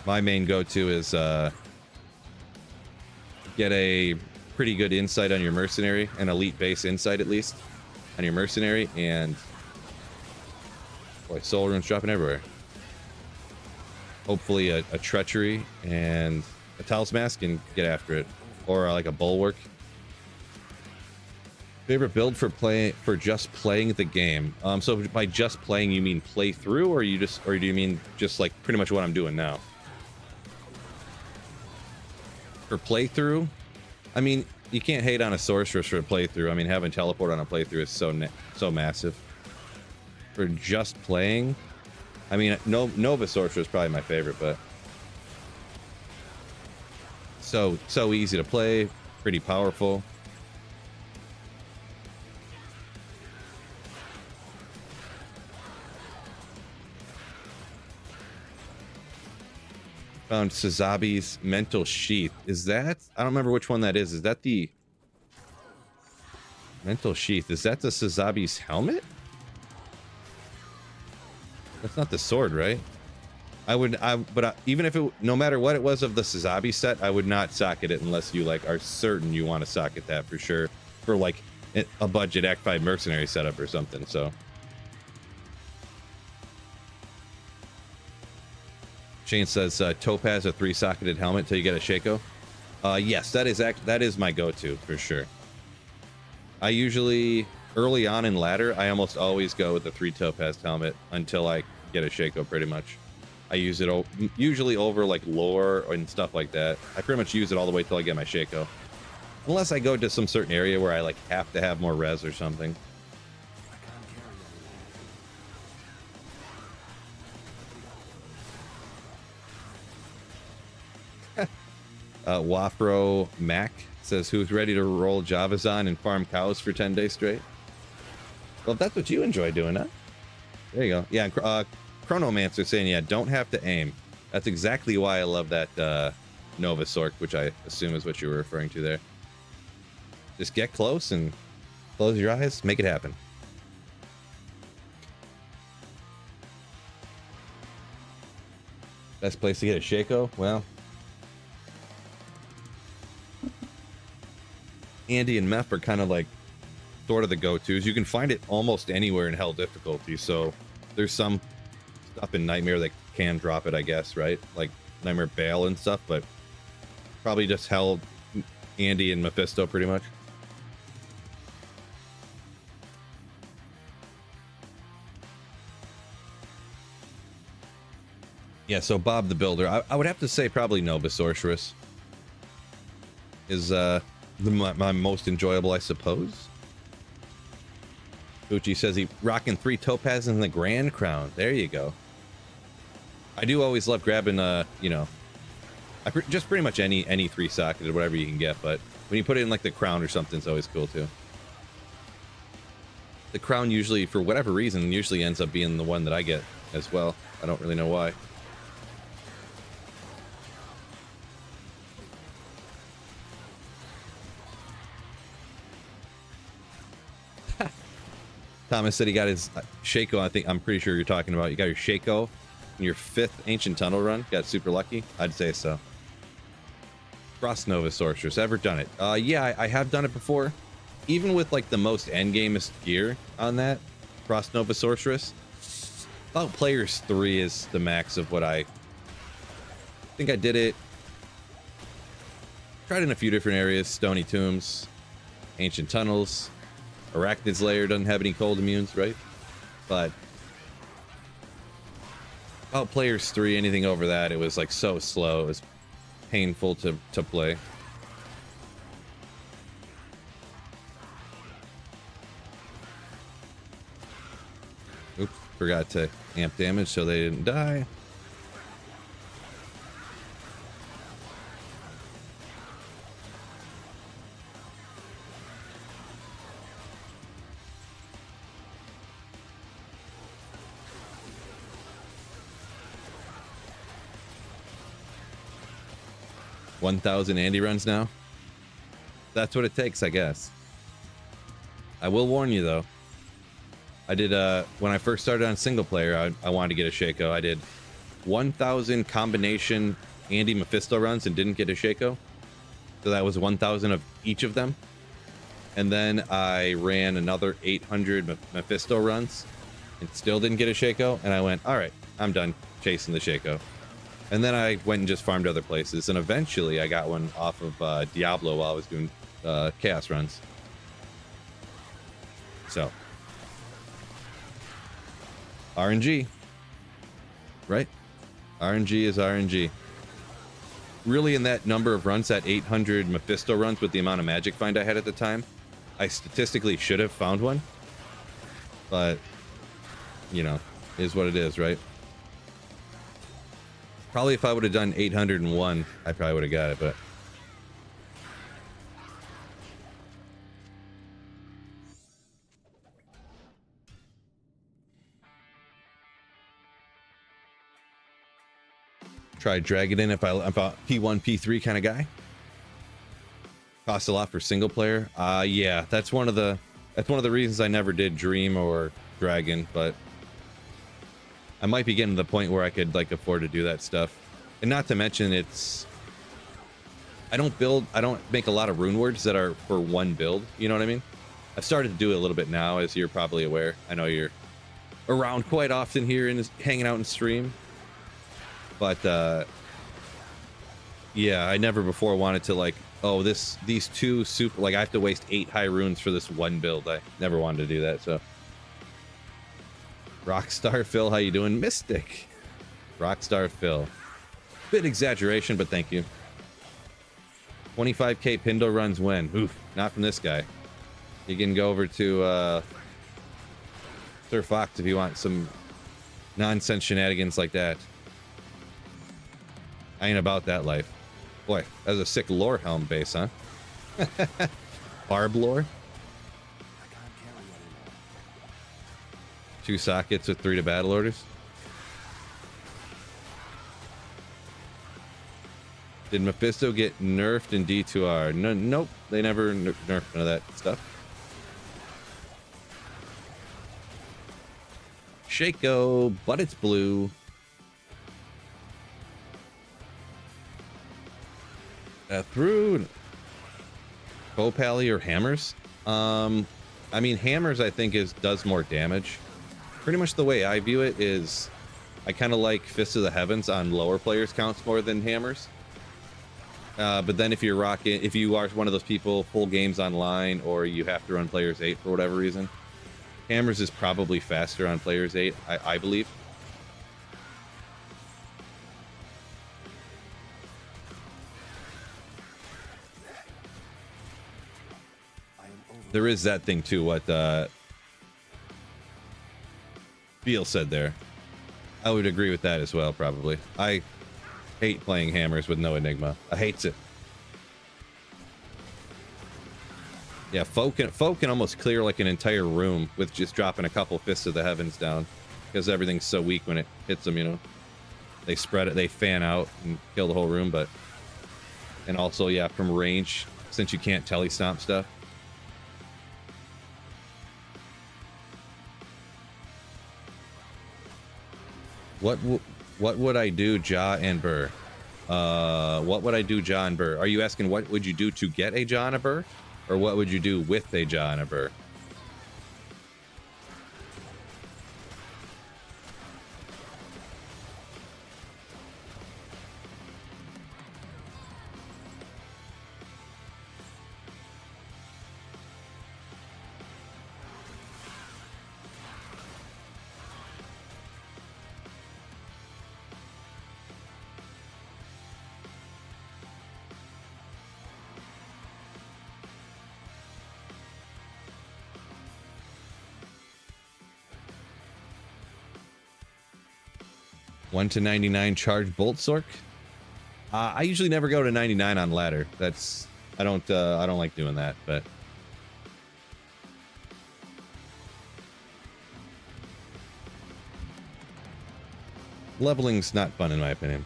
my main go-to is get a pretty good insight on your mercenary, an elite base insight at least on your mercenary, and boy, soul runes dropping everywhere. Hopefully a treachery and a talisman can get after it, or like a bulwark. Favorite build for just playing the game. So by just playing, you mean play through, or do you mean just like pretty much what I'm doing now? For playthrough, I mean, you can't hate on a sorceress for a playthrough. I mean, having teleport on a playthrough is so massive. For just playing, I mean, Nova Sorcerer is probably my favorite, but so easy to play, pretty powerful. Found Sazabi's Mental Sheath. Is that, I don't remember which one that is. Is that the Mental Sheath? Is that the Sazabi's helmet? That's not the sword, right? But even if it, no matter what it was of the Sazabi set, I would not socket it unless you like are certain you want to socket that for sure, for like a budget Act 5 mercenary setup or something. So Shane says Topaz a 3-socketed helmet till you get a Shaco. Yes, that is my go-to for sure. I usually, early on in ladder, I almost always go with the 3 Topaz helmet until I get a Shaco pretty much. I use it usually over like lore and stuff like that. I pretty much use it all the way till I get my Shaco. Unless I go to some certain area where I like have to have more res or something. I can't carry anymore. Wafro Mac says, who's ready to roll Javazon and farm cows for 10 days straight? Well, if that's what you enjoy doing, huh? There you go. Yeah, Chronomancer saying, yeah, don't have to aim. That's exactly why I love that Nova Sork, which I assume is what you were referring to there. Just get close and close your eyes, make it happen. Best place to get a Shaco? Well, Andy and Meph are kind of like sort of the go-tos. You can find it almost anywhere in Hell difficulty, so there's some stuff in Nightmare that can drop it, I guess, right? Like Nightmare Bale and stuff, but probably just Hell, Andy and Mephisto pretty much. Yeah, so Bob the Builder, I would have to say probably Nova Sorceress is my most enjoyable, I suppose. Gucci says he rocking 3 topazes and the Grand Crown. There you go. I do always love grabbing, you know, just pretty much any 3-socketed, whatever you can get. But when you put it in like the Crown or something, it's always cool too. The Crown usually, for whatever reason, usually ends up being the one that I get as well. I don't really know why. Thomas said he got his Shaco. I'm pretty sure you're talking about. You got your Shaco in your 5th Ancient Tunnel run. Got super lucky. I'd say so. Frost Nova Sorceress. Ever done it? Yeah, I have done it before. Even with like the most endgameist gear on that Frost Nova Sorceress, about players 3 is the max of what I think. I did it. Tried in a few different areas. Stony Tombs, Ancient Tunnels. Arachnid's Lair doesn't have any cold immunes, right? But about players 3, anything over that, it was like so slow. It was painful to play. Oops, forgot to amp damage so they didn't die. $1,000 Andy runs now. That's what it takes, I guess. I will warn you though. I did when I first started on single player, I wanted to get a Shaco. I did 1,000 combination Andy Mephisto runs and didn't get a Shaco. So that was 1,000 of each of them. And then I ran another 800 Mephisto runs and still didn't get a Shaco. And I went, all right, I'm done chasing the Shaco. And then I went and just farmed other places. And eventually I got one off of Diablo while I was doing chaos runs. So RNG, right? RNG is RNG. Really, in that number of runs, that 800 Mephisto runs with the amount of magic find I had at the time, I statistically should have found one. But, you know, is what it is, right? Probably if I would have done 801, I probably would have got it, but... Try drag it in if I'm a P1, P3 kind of guy. Costs a lot for single player. Yeah, that's one of the reasons I never did Dream or Dragon, but I might be getting to the point where I could like afford to do that stuff. And not to mention I don't make a lot of rune words that are for one build, you know what I mean? I've started to do it a little bit now, as you're probably aware. I know you're around quite often here and hanging out in stream. But yeah, I never before wanted to like, oh, these two super, like I have to waste 8 high runes for this one build. I never wanted to do that. So Rockstar Phil, how you doing? Mystic, Rockstar Phil. Bit exaggeration, but thank you. 25k Pindo runs when? Oof, not from this guy. You can go over to Sir Fox if you want some nonsense shenanigans like that. I ain't about that life. Boy, that was a sick lore helm base, huh? Barb lore? 2 sockets with 3 to battle orders. Did Mephisto get nerfed in D2R? No, nope, they never nerfed none of that stuff. Shaco, but it's blue. Through Bopally or hammers? I mean, hammers I think does more damage. Pretty much the way I view it is I kind of like Fist of the Heavens on lower players counts more than hammers. But then if you are one of those people full games online or you have to run players 8 for whatever reason, hammers is probably faster on players 8, I believe. There is that thing too, what Beal said there. I would agree with that as well, probably. I hate playing hammers with no Enigma. I hates it. Yeah, folk can almost clear like an entire room with just dropping a couple Fists of the Heavens down, because everything's so weak when it hits them, you know. They spread it, they fan out and kill the whole room, but... And also, yeah, from range, since you can't telestomp stuff. What would I do, Ja and Burr? What would I do, Ja and Burr? Are you asking what would you do to get a Ja and a Burr? Or what would you do with a Ja and a Burr? One to 99 charge bolt sork. I usually never go to 99 on ladder. That's I don't like doing that, but leveling's not fun in my opinion.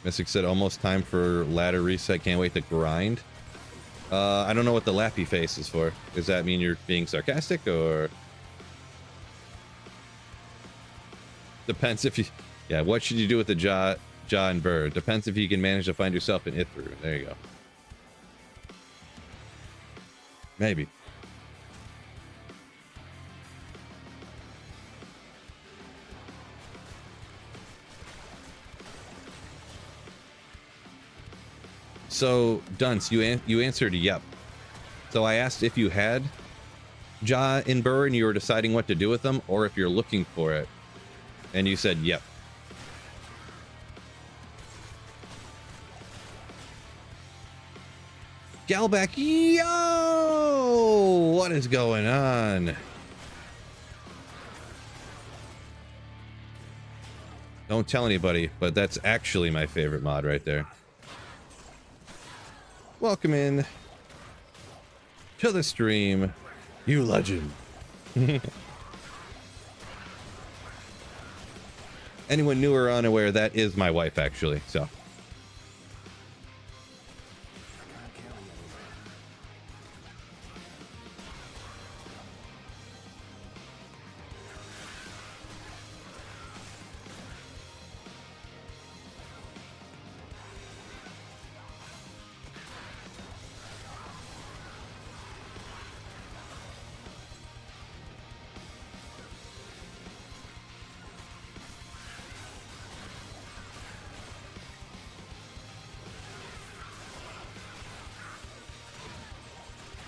Mystic said almost time for ladder reset. Can't wait to grind. I don't know what the lappy face is for. Does that mean you're being sarcastic or? Depends if you... Yeah, what should you do with the Ja and Burr? Depends if you can manage to find yourself in Ithru. There you go. Maybe. So, Dunce, you answered yep. So I asked if you had Ja and Burr and you were deciding what to do with them, or if you're looking for it. And you said, yep. Galback, yo! What is going on? Don't tell anybody, but that's actually my favorite mod right there. Welcome in to the stream, you legend. Anyone new or unaware, that is my wife, actually, so.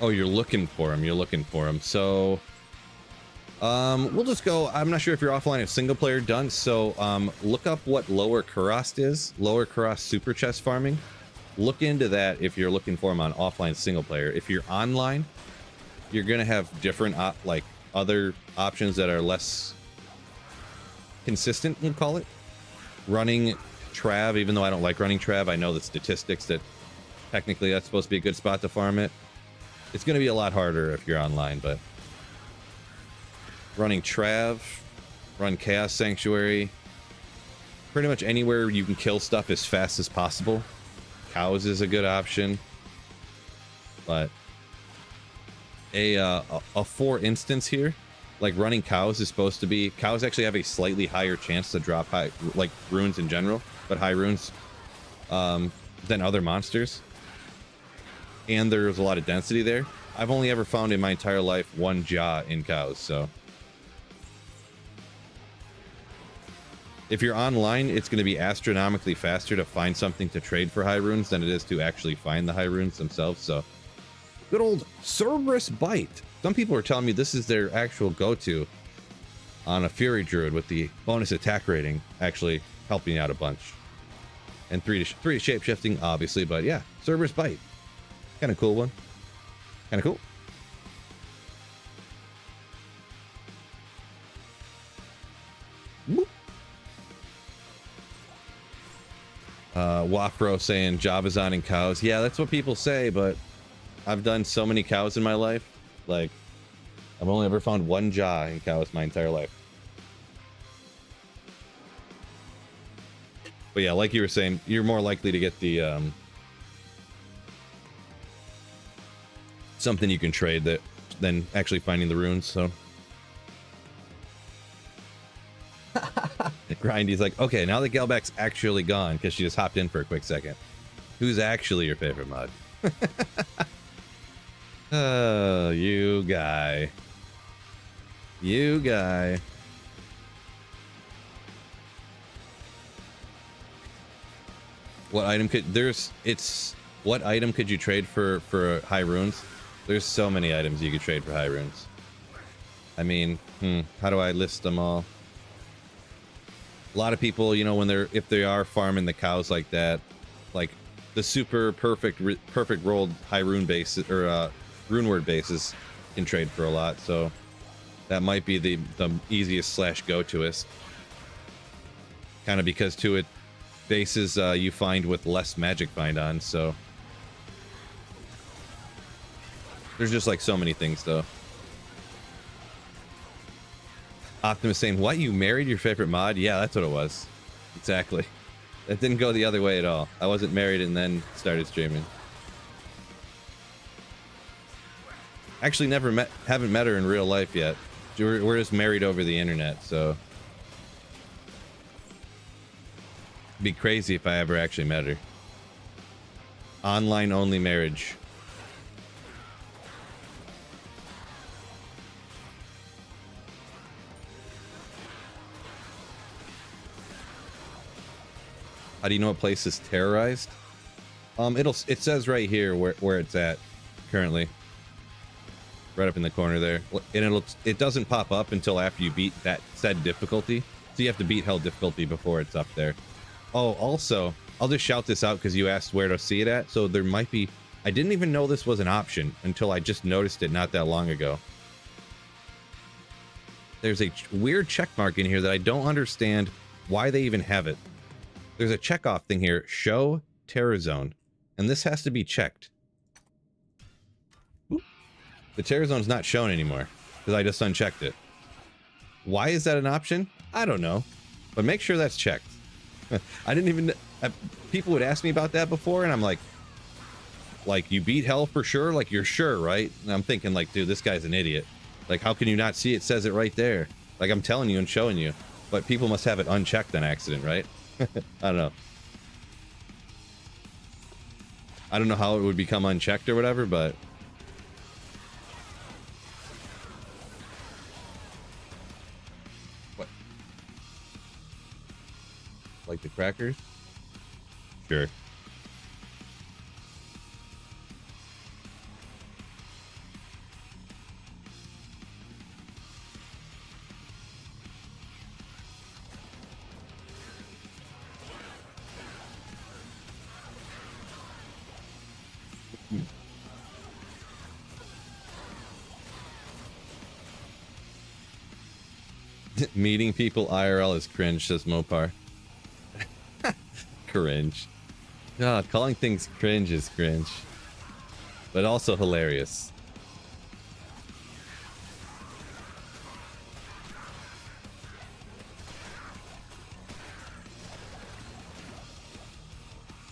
Oh, you're looking for him. You're looking for him. So We'll just go. I'm not sure if you're offline if single player done. So look up what Lower Kurast is. Lower Kurast super chest farming. Look into that if you're looking for them on offline single player. If you're online, you're gonna have different like other options that are less consistent, we'll call it. Running Trav, even though I don't like running Trav, I know the statistics that technically that's supposed to be a good spot to farm it. It's gonna be a lot harder if you're online, but running Trav, run Chaos Sanctuary, pretty much anywhere you can kill stuff as fast as possible. Cows is a good option, but a for instance here, like running cows is supposed to be, cows actually have a slightly higher chance to drop high, like runes in general, but high runes than other monsters, and there's a lot of density there. I've only ever found in my entire life one jaw in cows, so if you're online, it's going to be astronomically faster to find something to trade for high runes than it is to actually find the high runes themselves. So good old Cerberus Bite. Some people are telling me this is their actual go-to on a Fury Druid with the bonus attack rating actually helping out a bunch. And 3 to shape-shifting, obviously, but yeah, Cerberus Bite. Kind of cool one. Kind of cool. Boop. Wafro saying Java's on in cows. Yeah, that's what people say, but I've done so many cows in my life. Like, I've only ever found one jaw in cows my entire life. But yeah, like you were saying, you're more likely to get the something you can trade that than actually finding the runes. So Grindy's like, okay, now that Galback's actually gone because she just hopped in for a quick second. Who's actually your favorite mod? Oh, you guy. You guy. What item could what item could you trade for high runes? There's so many items you could trade for high runes. I mean, how do I list them all? A lot of people, you know, if they are farming the cows like that, like the super perfect rolled high rune bases or rune word bases can trade for a lot. So that might be the easiest / go-toist. Kind of because to it bases you find with less magic find on, so there's just like so many things though. Optimus saying, what, you married your favorite mod? Yeah, that's what it was. Exactly. That didn't go the other way at all. I wasn't married and then started streaming. Actually haven't met her in real life yet. We're just married over the internet, so it'd be crazy if I ever actually met her. Online only marriage. How do you know what place is terrorized? It says right here where it's at currently. Right up in the corner there. And it doesn't pop up until after you beat that said difficulty. So you have to beat hell difficulty before it's up there. Oh, also, I'll just shout this out because you asked where to see it at. So there might be, I didn't even know this was an option until I just noticed it not that long ago. There's a weird check mark in here that I don't understand why they even have it. There's a checkoff thing here, show terror zone, and this has to be checked. Oop. The terror zone's not shown anymore because I just unchecked it. Why is that an option? I don't know, but make sure that's checked. I didn't even, people would ask me about that before, and I'm like you beat hell for sure? Like, you're sure, right? And I'm thinking like, dude, this guy's an idiot. Like, how can you not see it? Says it right there. Like, I'm telling you and showing you, but people must have it unchecked on accident, right? I don't know. I don't know how it would become unchecked or whatever, but what? Like the crackers? Sure. Meeting people IRL is cringe, says Mopar. Cringe. God, calling things cringe is cringe. But also hilarious.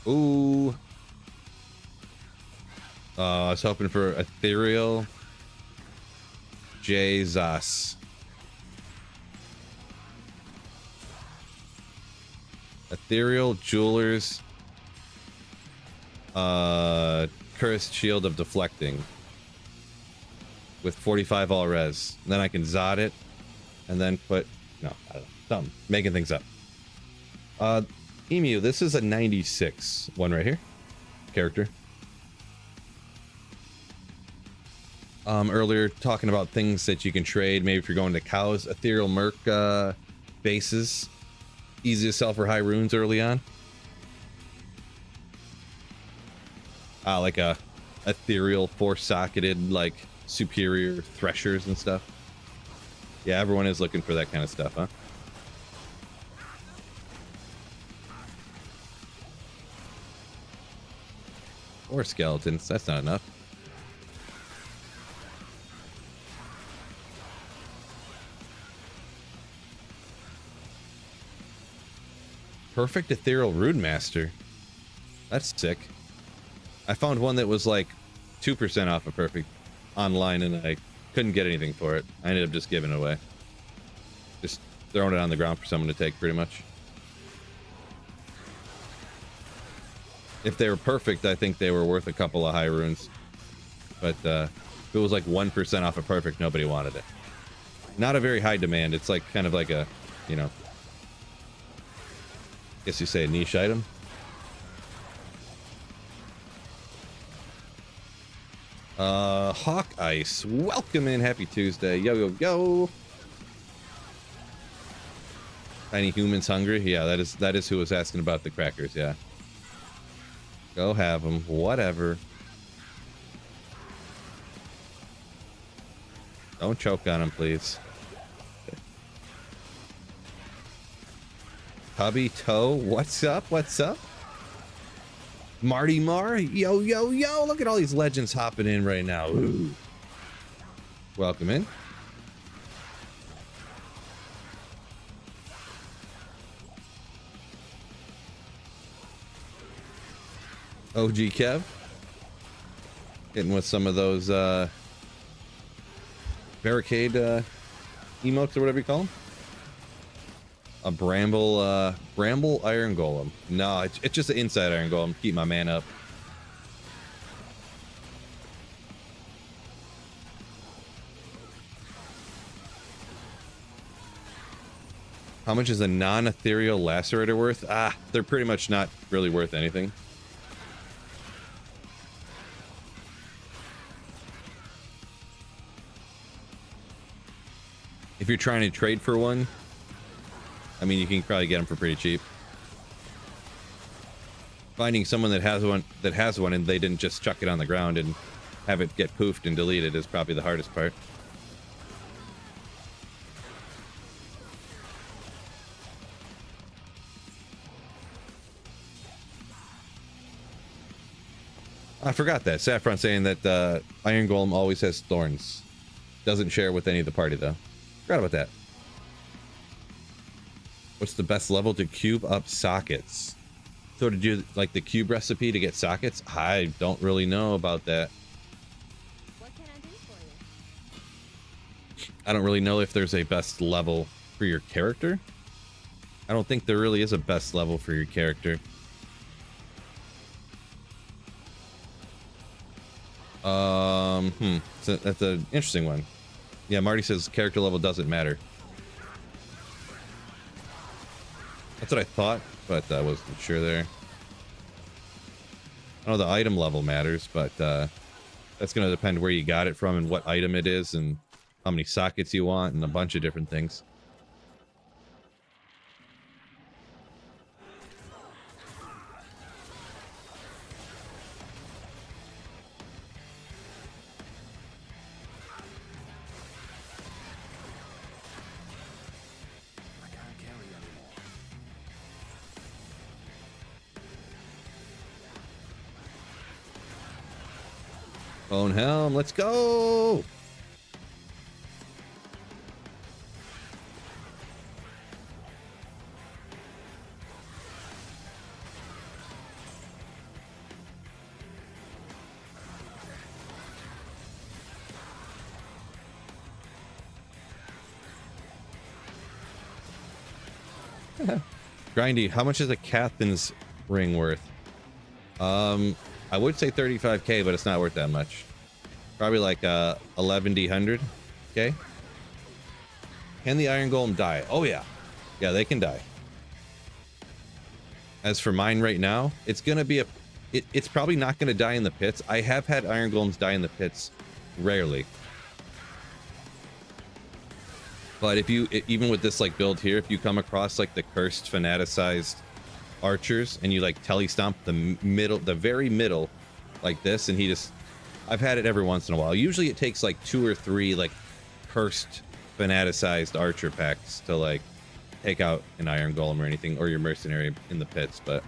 Ooh. I was hoping for ethereal. Jesus. Ethereal Jewelers. Cursed Shield of Deflecting. With 45 all res. And then I can Zod it. And then put... No, I don't know. Something. Making things up. Emu, this is a 96 one right here. Character. Earlier talking about things that you can trade. Maybe if you're going to cows, ethereal merc bases. Easy to sell for high runes early on. Like a ethereal four-socketed, like superior threshers and stuff. Yeah, everyone is looking for that kind of stuff, huh? Or skeletons, that's not enough. Perfect Ethereal Rune Master. That's sick. I found one that was like 2% off of Perfect online and I couldn't get anything for it. I ended up just giving it away. Just throwing it on the ground for someone to take, pretty much. If they were perfect, I think they were worth a couple of high runes. But if it was like 1% off of Perfect, nobody wanted it. Not a very high demand. It's like kind of like a, you know, guess you say a niche item. Hawk Ice, welcome in, happy Tuesday. Yo, yo, yo. Tiny humans hungry? Yeah, that is who was asking about the crackers, yeah. Go have them, whatever. Don't choke on them, please. Hubby Toe, what's up? What's up? Marty Mar, yo, yo, yo. Look at all these legends hopping in right now. Ooh. Welcome in. OG Kev. Getting with some of those barricade emotes or whatever you call them. A bramble iron golem. No, it's just an inside iron golem. Keep my man up. How much is a non-ethereal lacerator worth? Ah, they're pretty much not really worth anything. If you're trying to trade for one, I mean, you can probably get them for pretty cheap. Finding someone that has one and they didn't just chuck it on the ground and have it get poofed and deleted is probably the hardest part. I forgot that. Saffron saying that Iron Golem always has thorns. Doesn't share with any of the party, though. Forgot about that. What's the best level to cube up sockets? So to do like the cube recipe to get sockets? I don't really know about that. What can I do for you? I don't really know if there's a best level for your character. I don't think there really is a best level for your character. So that's an interesting one. Yeah, Marty says character level doesn't matter. That's what I thought, but I wasn't sure there. I know the item level matters, but that's going to depend where you got it from and what item it is and how many sockets you want and a bunch of different things. Bone helm, let's go. Grindy, how much is a Cathin's ring worth? I would say 35k, but it's not worth that much. Probably like 1100. Okay. Can the Iron Golem die? Oh yeah. Yeah, they can die. As for mine right now, it's gonna be it's probably not gonna die in the pits. I have had Iron Golems die in the pits, rarely. But if you, even with this like build here, if you come across like the cursed fanaticized archers and you like telly stomp the middle, the very middle, like this, and he just, I've had it every once in a while. Usually it takes like 2 or 3 like cursed fanaticized archer packs to like take out an Iron Golem or anything, or your mercenary in the pits. But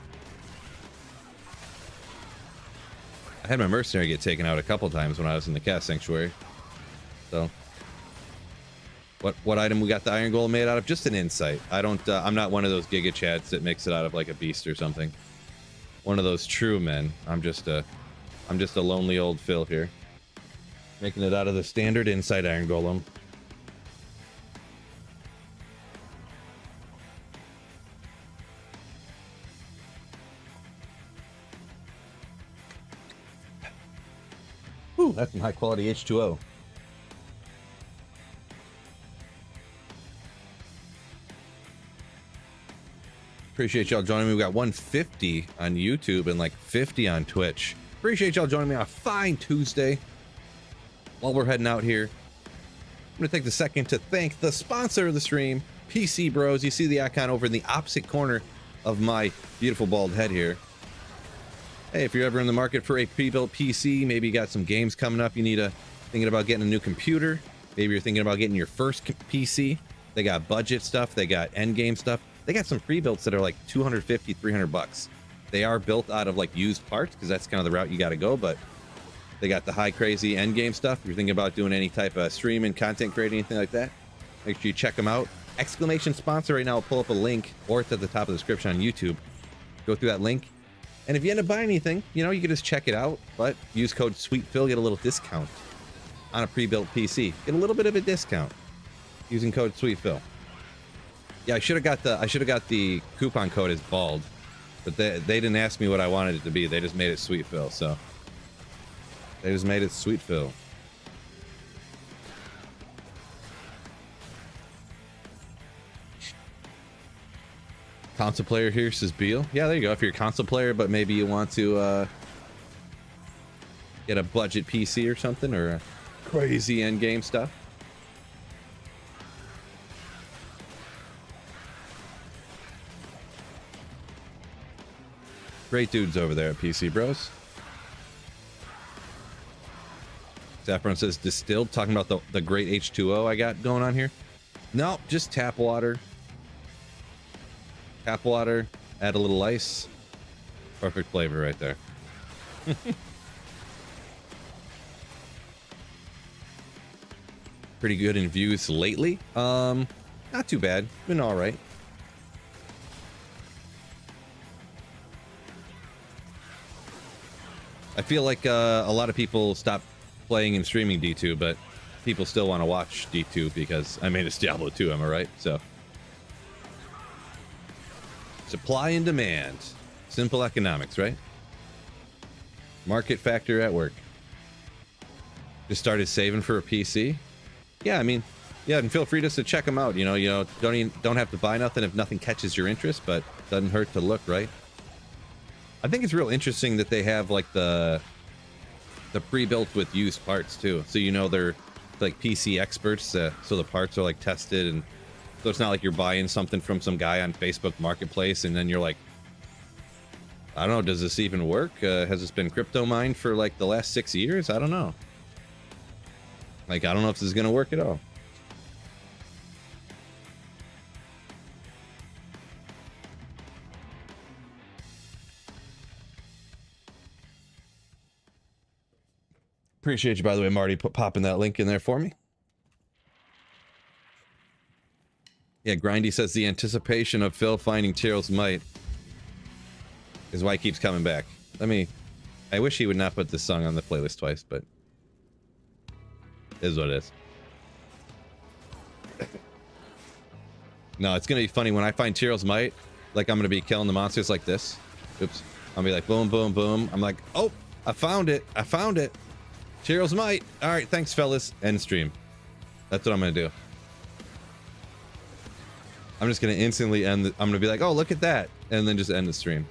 I had my mercenary get taken out a couple times when I was in the Cast Sanctuary. So what item we got the Iron Golem made out of? Just an insight. I don't I'm not one of those Giga Chads that makes it out of like a beast or something. One of those true men. I'm just a lonely old Phil here, making it out of the standard Insight Iron Golem. Ooh, that's some high quality H2O. Appreciate y'all joining me. We got 150 on YouTube and like 50 on Twitch. Appreciate y'all joining me on a fine Tuesday. While we're heading out here, I'm going to take the second to thank the sponsor of the stream, PC Bros. You see the icon over in the opposite corner of my beautiful bald head here. Hey, if you're ever in the market for a pre-built PC, maybe you got some games coming up, you need thinking about getting a new computer, maybe you're thinking about getting your first PC, they got budget stuff, they got end game stuff. They got some pre-builts that are like 250, 300 bucks. They are built out of like used parts because that's kind of the route you got to go, but they got the high crazy end game stuff. If you're thinking about doing any type of streaming, content creating, anything like that, make sure you check them out. Exclamation sponsor right now. I'll pull up a link, or it's at the top of the description on YouTube. Go through that link. And if you end up buying anything, you know, you can just check it out, but use code SweetPhil, get a little discount on a pre-built PC. Get a little bit of a discount using code SweetPhil. Yeah, I should have got the coupon code as bald, but they didn't ask me what I wanted it to be. They just made it SweetPhil, so they just made it SweetPhil. Console player here, says Beal. Yeah, there you go. If you're a console player, but maybe you want to get a budget PC or something, or a crazy end game stuff. Great dudes over there at PC Bros. Saffron says distilled, talking about the great H2O I got going on here. No, just tap water. Tap water, add a little ice. Perfect flavor right there. Pretty good in views lately. Not too bad. Been all right. I feel like a lot of people stopped playing and streaming D2, but people still want to watch D2 because I made it's Diablo 2, am I right? So supply and demand. Simple economics, right? Market factor at work. Just started saving for a PC. Yeah, I mean, yeah, and feel free just to check them out. You know, don't have to buy nothing if nothing catches your interest, but doesn't hurt to look, right? I think it's real interesting that they have like the pre-built with used parts too. So you know they're like PC experts, so the parts are like tested, and so it's not like you're buying something from some guy on Facebook Marketplace and then you're like, I don't know, does this even work? Has this been crypto mined for like the last 6 years? I don't know. Like, I don't know if this is gonna work at all. Appreciate you, by the way, Marty, popping that link in there for me. Yeah, Grindy says the anticipation of Phil finding Tyrell's might is why he keeps coming back. I wish he would not put this song on the playlist twice, but it is what it is. No, it's gonna be funny when I find Tyrell's might. Like, I'm gonna be killing the monsters like this. Oops. I'll be like, boom, boom, boom. I'm like, oh, I found it. I found it. Tyrell's might. All right, thanks, fellas. End stream. That's what I'm gonna do. I'm just gonna instantly end. I'm gonna be like, oh, look at that, and then just end the stream.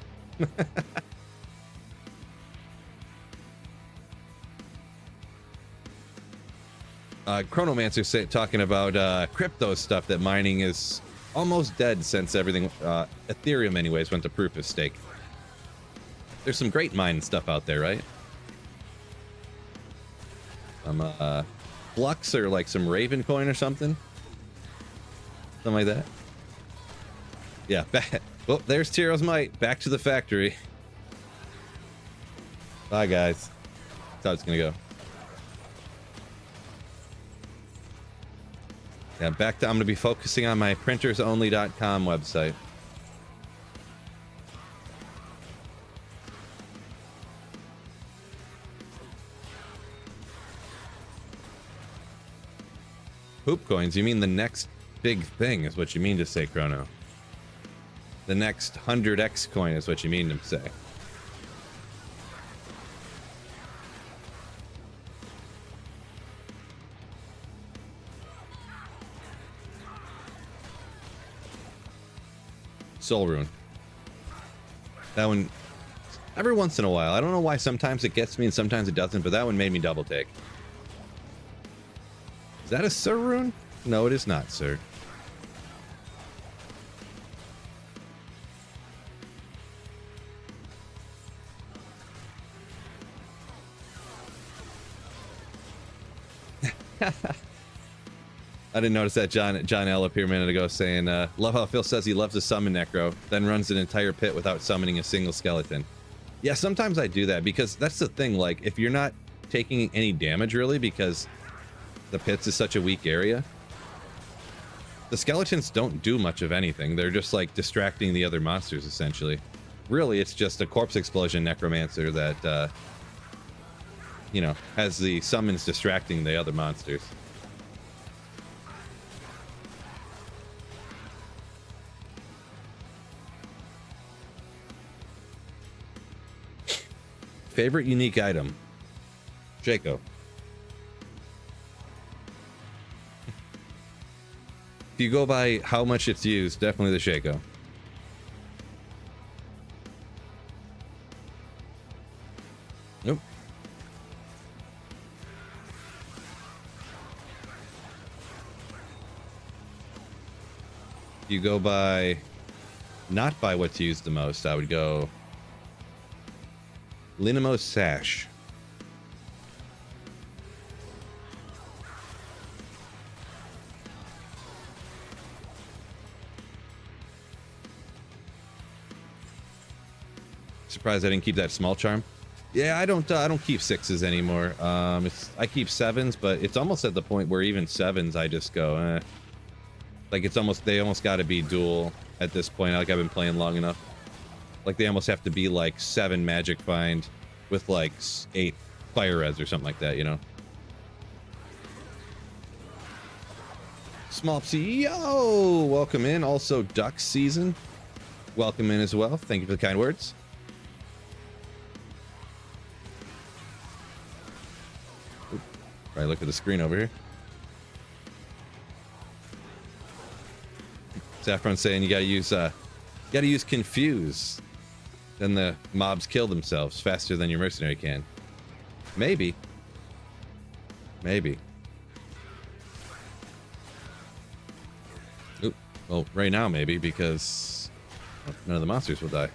Chronomancer talking about crypto stuff, that mining is almost dead since everything, Ethereum anyways, went to proof of stake. There's some great mine stuff out there, right? Some Flux or like some Raven coin or something. Something like that. Yeah, well, there's Tyrell's might. Back to the factory. Bye, guys. That's how it's gonna go. Yeah, back to, I'm gonna be focusing on my printersonly.com website. Poop coins? You mean the next big thing is what you mean to say, Chrono. The next 100x coin is what you mean to say. Soul Rune. That one, every once in a while. I don't know why sometimes it gets me and sometimes it doesn't, but that one made me double take. Is that a Sir Rune? No, it is not, sir. I didn't notice that John L up here a minute ago saying, love how Phil says he loves to summon Necro, then runs an entire pit without summoning a single skeleton. Yeah, sometimes I do that because that's the thing, like, if you're not taking any damage really because the pits is such a weak area, the skeletons don't do much of anything. They're just like distracting the other monsters essentially. Really, it's just a corpse explosion necromancer that, you know, has the summons distracting the other monsters. Favorite unique item? Jaco. If you go by how much it's used, definitely the Shaco. Nope. You go by, not by what's used the most, I would go Linamos Sash. Surprised I didn't keep that small charm. Yeah, I don't keep 6s anymore. I keep 7s, but it's almost at the point where even 7s I just go, eh. Like they almost got to be dual at this point. Like I've been playing long enough. Like they almost have to be like 7 magic find with like 8 fire res or something like that, you know. Small CEO, welcome in. Also duck season, welcome in as well. Thank you for the kind words. Right, look at the screen over here. Saffron saying you gotta use confuse. Then the mobs kill themselves faster than your mercenary can. Maybe. Maybe. Oop. Well, right now maybe, because none of the monsters will die.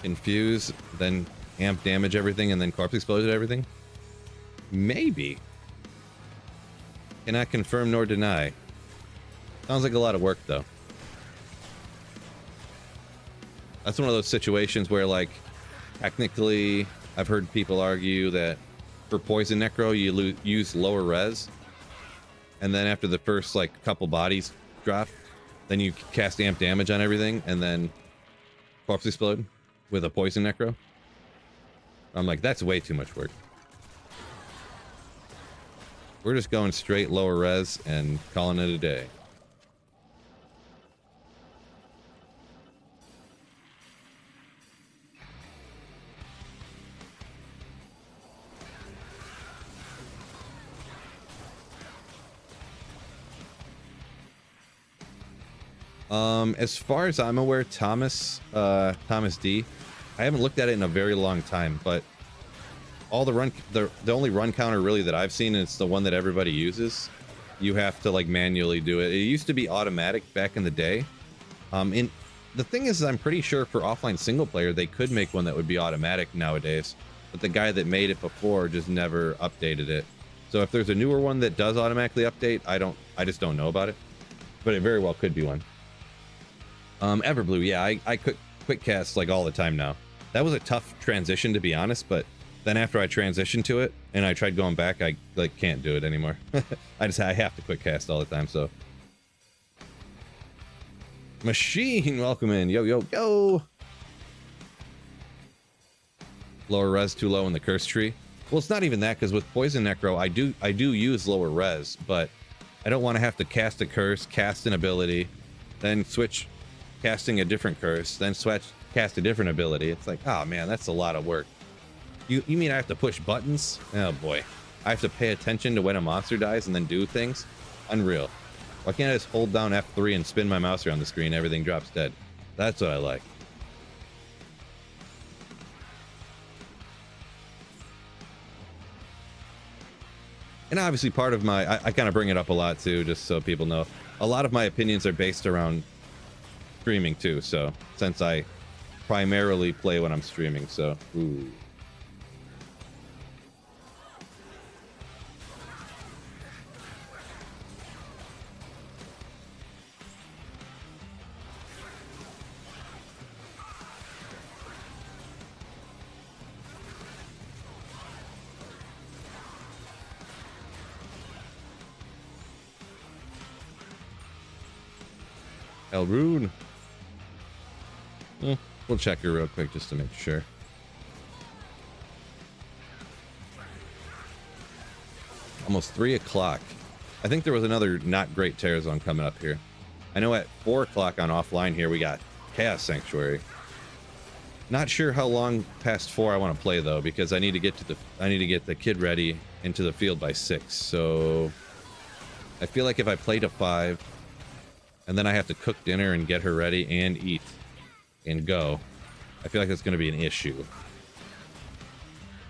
Confuse, then amp damage everything, and then corpse explode everything? Maybe. Cannot confirm nor deny. Sounds like a lot of work, though. That's one of those situations where, like, technically, I've heard people argue that for poison necro, you use lower res, and then after the first like couple bodies drop, then you cast amp damage on everything, and then corpse explode with a poison necro. I'm like, that's way too much work. We're just going straight lower res and calling it a day. As far as I'm aware, Thomas D, I haven't looked at it in a very long time, but all the only run counter really that I've seen, and it's the one that everybody uses, you have to like manually do it. It used to be automatic back in the day. The thing is, I'm pretty sure for offline single player, they could make one that would be automatic nowadays, but the guy that made it before just never updated it. So if there's a newer one that does automatically update, I just don't know about it, but it very well could be one. Everblue, yeah, I quick cast like all the time now. That was a tough transition, to be honest, but then after I transitioned to it and I tried going back, I like can't do it anymore. I have to quick cast all the time. So Machine, welcome in. Yo. Lower res too low in the curse tree. Well, it's not even that, because with poison necro, I do use lower res, but I don't want to have to cast a curse, cast an ability, then switch casting a different curse, then switch cast a different ability. It's like, oh man, that's a lot of work. You mean I have to push buttons? Oh boy, I have to pay attention to when a monster dies and then do things? Unreal. Why can't I just hold down F3 and spin my mouse around the screen, everything drops dead? That's what I like. And obviously part of my, I kind of bring it up a lot too, just so people know, a lot of my opinions are based around streaming too, so since I primarily play when I'm streaming, so ooh. Elrune. We'll check her real quick just to make sure. Almost 3 o'clock. I think there was another not great Terror Zone coming up here. I know at 4 o'clock on offline here we got Chaos Sanctuary. Not sure how long past 4 I want to play though, because I need to get the kid ready into the field by 6. So I feel like if I play to 5 and then I have to cook dinner and get her ready and eat and go, I feel like that's going to be an issue.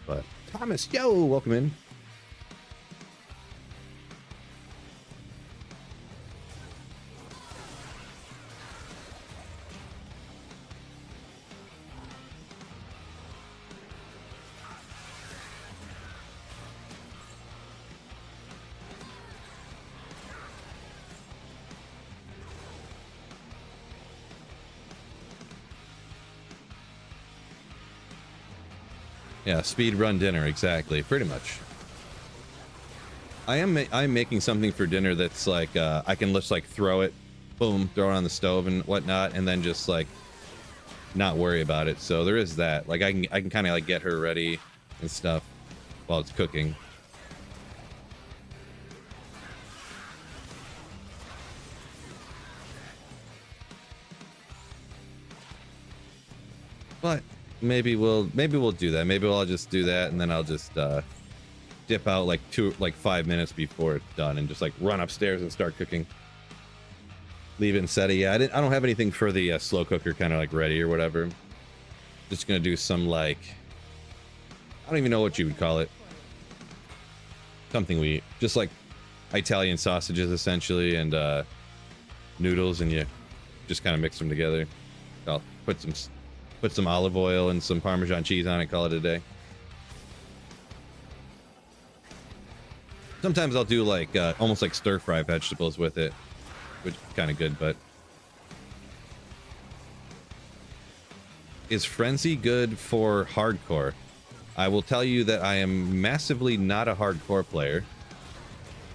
But Thomas, yo, welcome in. Yeah, speed run dinner, exactly, pretty much. I'm making something for dinner that's like I can just like throw it, boom, throw it on the stove and whatnot, and then just like not worry about it. So there is that. Like I can kind of like get her ready and stuff while it's cooking. But maybe we'll do that. Maybe I'll just do that, and then I'll just dip out like 5 minutes before it's done, and just like run upstairs and start cooking. Leave it and set it. Yeah, I don't have anything for the slow cooker kind of like ready or whatever. Just gonna do some like, I don't even know what you would call it. Something we eat, just like Italian sausages essentially, and noodles, and you just kind of mix them together. I'll put some olive oil and some Parmesan cheese on it, call it a day. Sometimes I'll do like almost like stir fry vegetables with it, which is kind of good, but Is Frenzy good for hardcore? I will tell you that I am massively not a hardcore player.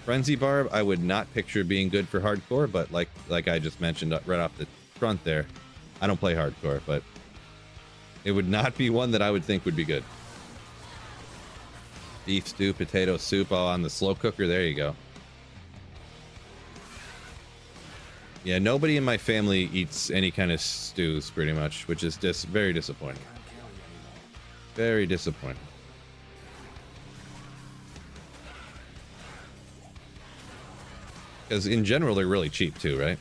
Frenzy Barb, I would not picture being good for hardcore, but like I just mentioned right off the front there, I don't play hardcore, but it would not be one that I would think would be good. Beef stew, potato soup, oh, on the slow cooker, there you go. Yeah, nobody in my family eats any kind of stews, pretty much, which is just very disappointing. Very disappointing. Because in general, they're really cheap too, right?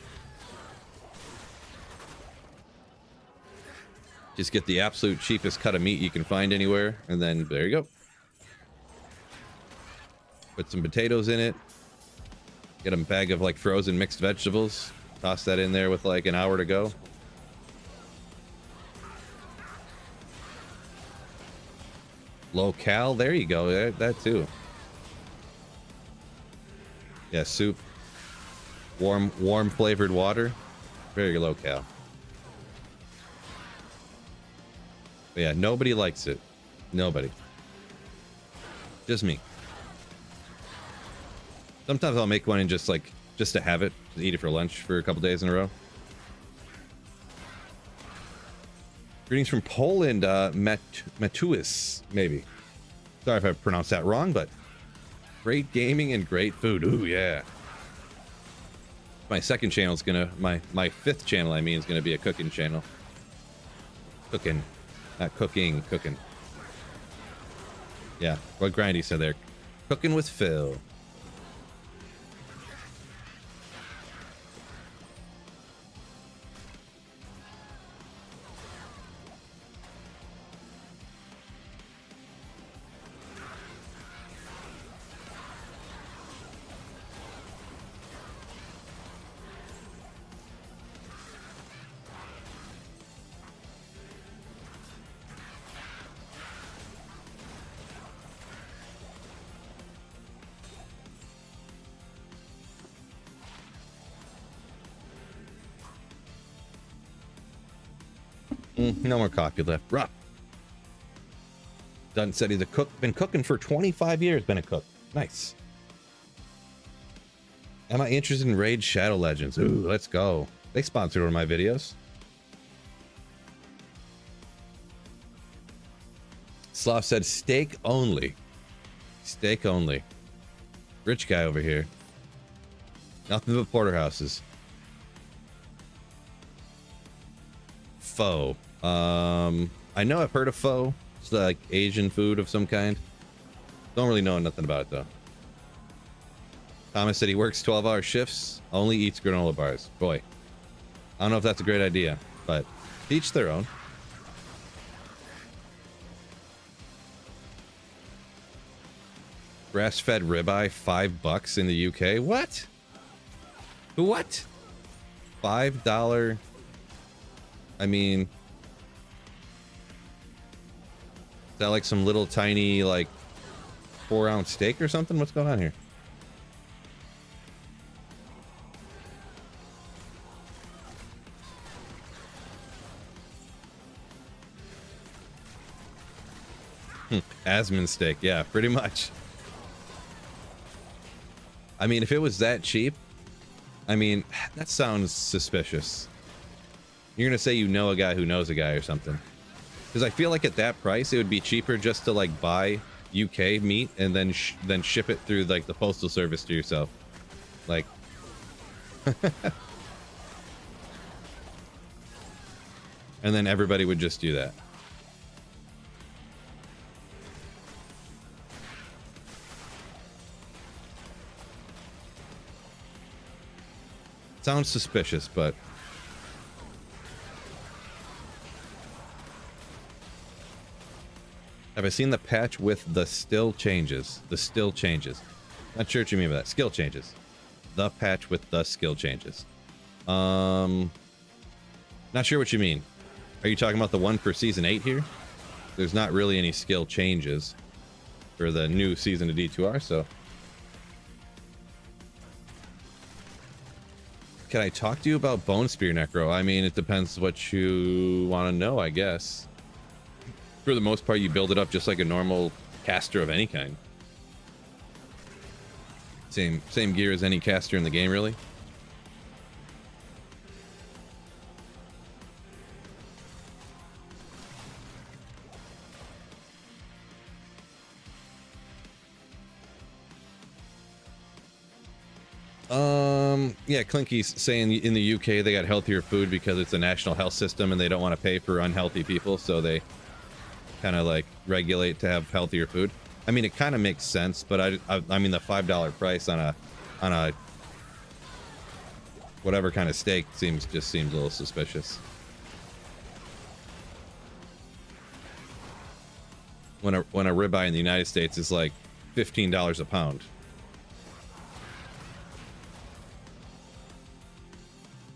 Just get the absolute cheapest cut of meat you can find anywhere, and then there you go. Put some potatoes in it. Get a bag of like frozen mixed vegetables. Toss that in there with like an hour to go. Low cal, there you go. That too. Yeah, soup. Warm flavored water. Very low cal. But yeah, nobody likes it. Nobody. Just me. Sometimes I'll make one and just to have it, just eat it for lunch for a couple days in a row. Greetings from Poland, Matuis, maybe. Sorry if I pronounced that wrong, but great gaming and great food. Ooh, yeah. My second channel is gonna, my fifth channel, I mean, is gonna be a cooking channel. Cooking, not cooking, cooking. Yeah, what Grindy said there. Cooking with Phil. No more coffee left. Rough. Dunn said he's a cook. Been cooking for 25 years. Been a cook. Nice. Am I interested in Raid Shadow Legends? Ooh, let's go. They sponsored one of my videos. Sloth said steak only. Steak only. Rich guy over here. Nothing but porterhouses. Pho. I know I've heard of pho. It's like Asian food of some kind. Don't really know nothing about it though. Thomas said he works 12-hour shifts, only eats granola bars. Boy, I don't know if that's a great idea, but each their own. Grass-fed ribeye, $5 in the UK. What? What? $5? I mean, is that like some little tiny like 4-ounce steak or something? What's going on here? Asman steak, yeah, pretty much. I mean, if it was that cheap, I mean, that sounds suspicious. You're gonna say you know a guy who knows a guy or something. Because I feel like at that price, it would be cheaper just to like buy UK meat and then ship it through like the postal service to yourself. Like, and then everybody would just do that. Sounds suspicious, but have I seen the patch with the still changes? The still changes. Not sure what you mean by that. Skill changes. The patch with the skill changes. Not sure what you mean. Are you talking about the one for season 8 here? There's not really any skill changes for the new season of D2R, so Can I talk to you about Bone Spear Necro? I mean, it depends what you want to know, I guess. For the most part, you build it up just like a normal caster of any kind. Same gear as any caster in the game, really. Yeah, Clinky's saying in the UK they got healthier food because it's a national health system and they don't want to pay for unhealthy people, so they kind of like regulate to have healthier food. I mean, it kind of makes sense, but I mean the $5 price on a whatever kind of steak seems a little suspicious. When a ribeye in the United States is like $15 a pound.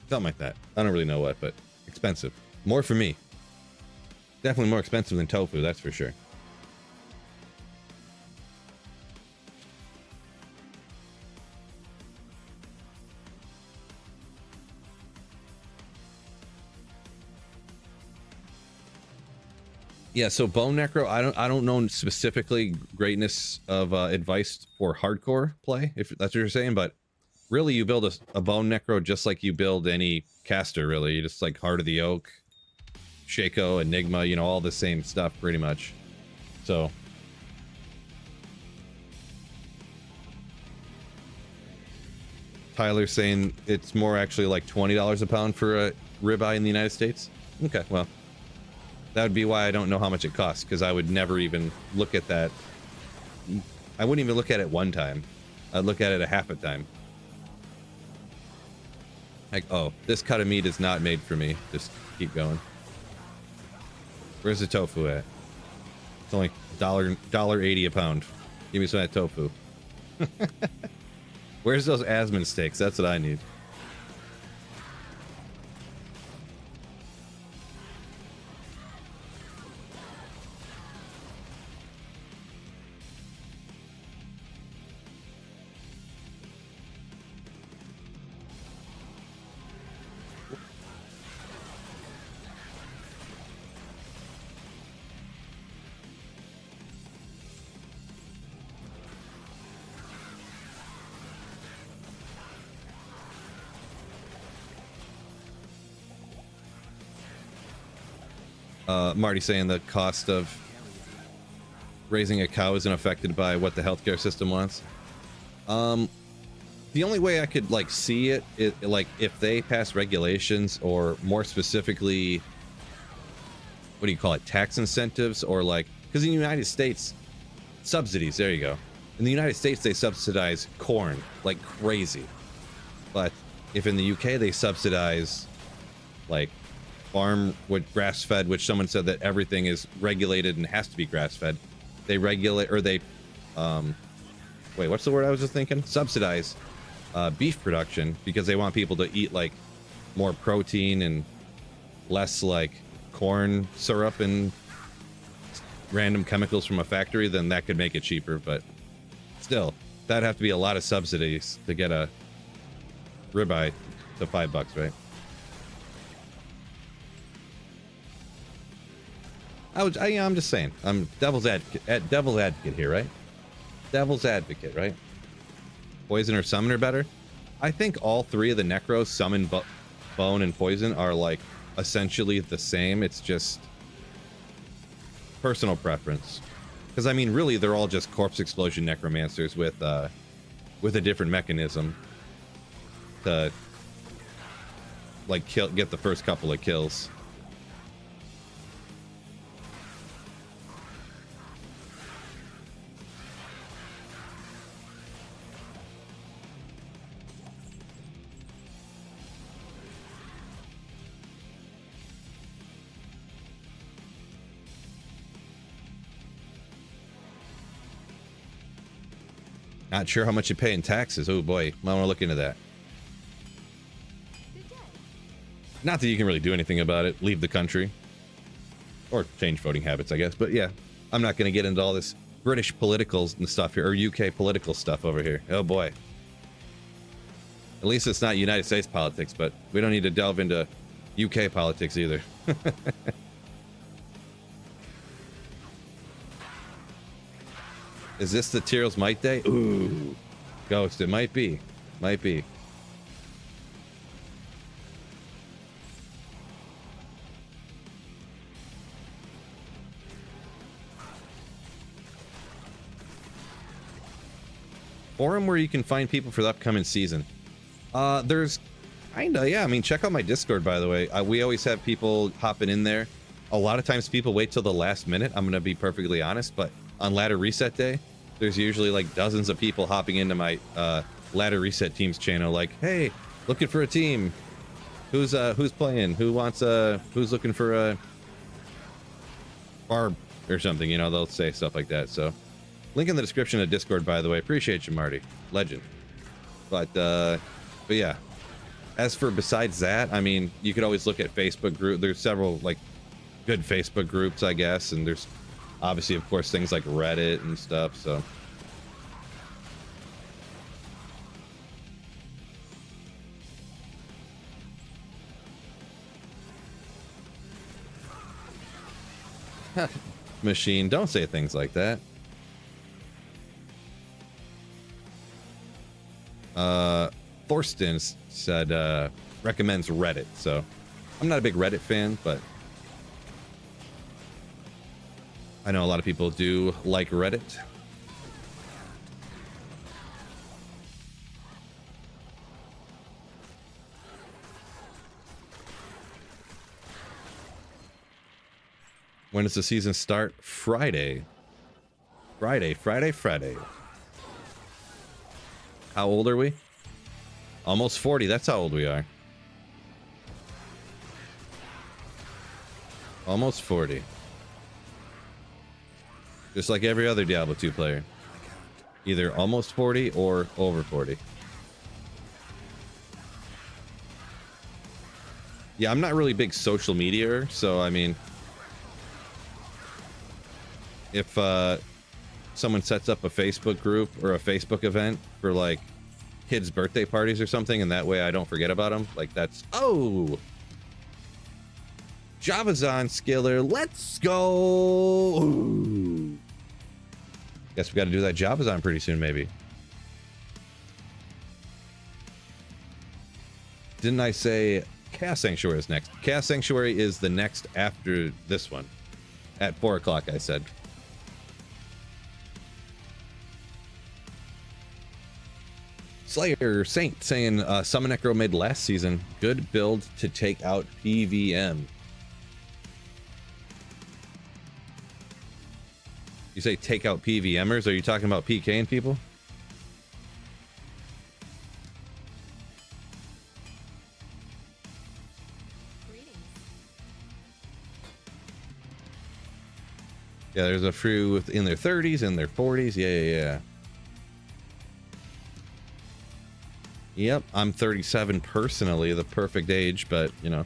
Something like that. I don't really know what, but expensive. More for me. Definitely more expensive than tofu, that's for sure. Yeah, so Bone Necro, I don't know specifically greatness of advice for hardcore play, if that's what you're saying, but really you build a Bone Necro just like you build any caster, really. You just like Heart of the Oak, Shaco, Enigma, you know, all the same stuff pretty much. So Tyler's saying it's more actually like $20 a pound for a ribeye in the United States. Okay, well, that would be why I don't know how much it costs, because I would never even look at that. I wouldn't even look at it one time. I'd look at it a half a time. Like, oh, this cut of meat is not made for me. Just keep going. Where's the tofu at? It's only $1.80 a pound. Give me some of that tofu. Where's those Asman steaks? That's what I need. Marty saying the cost of raising a cow isn't affected by what the healthcare system wants. The only way I could like see it, like if they pass regulations, or more specifically, what do you call it, tax incentives, or like, because in the United States, subsidies, there you go. In the United States, they subsidize corn like crazy. But if in the UK they subsidize like farm with grass-fed, which someone said that everything is regulated and has to be grass-fed. They regulate, or they, wait, what's the word I was just thinking? Subsidize beef production, because they want people to eat like more protein and less like corn syrup and random chemicals from a factory. Then that could make it cheaper, but still, that'd have to be a lot of subsidies to get a ribeye to $5, right? I'm just saying. I'm devil's advocate here, right? Devil's advocate, right? Poison or summon are better. I think all three of the Necros, summon, bone, and poison, are like essentially the same. It's just personal preference. Because I mean, really, they're all just corpse explosion necromancers with a different mechanism to like get the first couple of kills. Not sure how much you pay in taxes. Oh boy, I want to look into that. Not that you can really do anything about it. Leave the country. Or change voting habits, I guess. But yeah, I'm not going to get into all this British politicals and stuff here, or UK political stuff over here. Oh boy. At least it's not United States politics, but we don't need to delve into UK politics either. Is this the Tyrell's Might Day? Ooh. Ghost, it might be. Might be. Forum where you can find people for the upcoming season. There's kinda, yeah. I mean, check out my Discord, by the way. We always have people hopping in there. A lot of times people wait till the last minute. I'm gonna be perfectly honest, but on ladder reset day, there's usually like dozens of people hopping into my ladder reset teams channel. Like, hey, looking for a team. Who's playing? Who's looking for a barb or something? You know, they'll say stuff like that. So. Link in the description of Discord, by the way. Appreciate you, Marty. Legend. But yeah. As for besides that, I mean, you could always look at Facebook group. There's several like good Facebook groups, I guess, and there's obviously, of course, things like Reddit and stuff. So. Machine, don't say things like that. Thorsten said recommends Reddit, so I'm not a big Reddit fan, but I know a lot of people do like Reddit. When does the season start? Friday. Friday. How old are we? Almost 40. That's how old we are. Almost 40. Just like every other Diablo 2 player. Either almost 40 or over 40. Yeah, I'm not really big social media, so I mean, if someone sets up a Facebook group or a Facebook event for like kids' birthday parties or something, and that way I don't forget about them, like that's, oh, Javazon Skiller, let's go. Ooh. Guess we got to do that Javazon pretty soon, maybe. Didn't I say Chaos Sanctuary is next? Chaos Sanctuary is the next after this one. At 4 o'clock, I said. Slayer Saint saying Summon Necro made last season. Good build to take out PVM. You say take out PVMers? Are you talking about PKing people? Yeah, there's a few in their 30s and their 40s. Yeah. Yep, I'm 37 personally, the perfect age, but you know.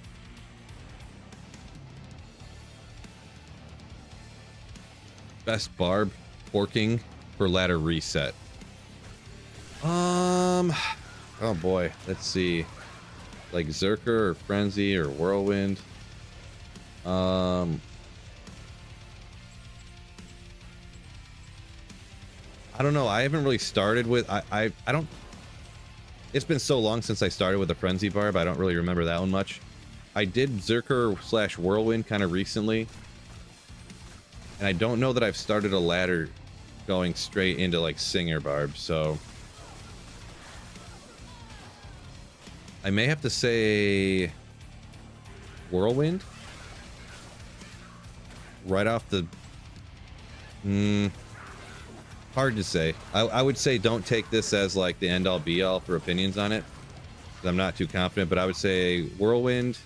Best barb porking for ladder reset. Oh boy, let's see. Like Zerker or Frenzy or Whirlwind. I don't know. I haven't really started with I don't. It's been so long since I started with the Frenzy barb. I don't really remember that one much. I did Zerker / Whirlwind kind of recently. And I don't know that I've started a ladder going straight into like Singer barb, so I may have to say Whirlwind right off the hard to say. I would say don't take this as like the end all be all for opinions on it, 'cause I'm not too confident, but I would say Whirlwind.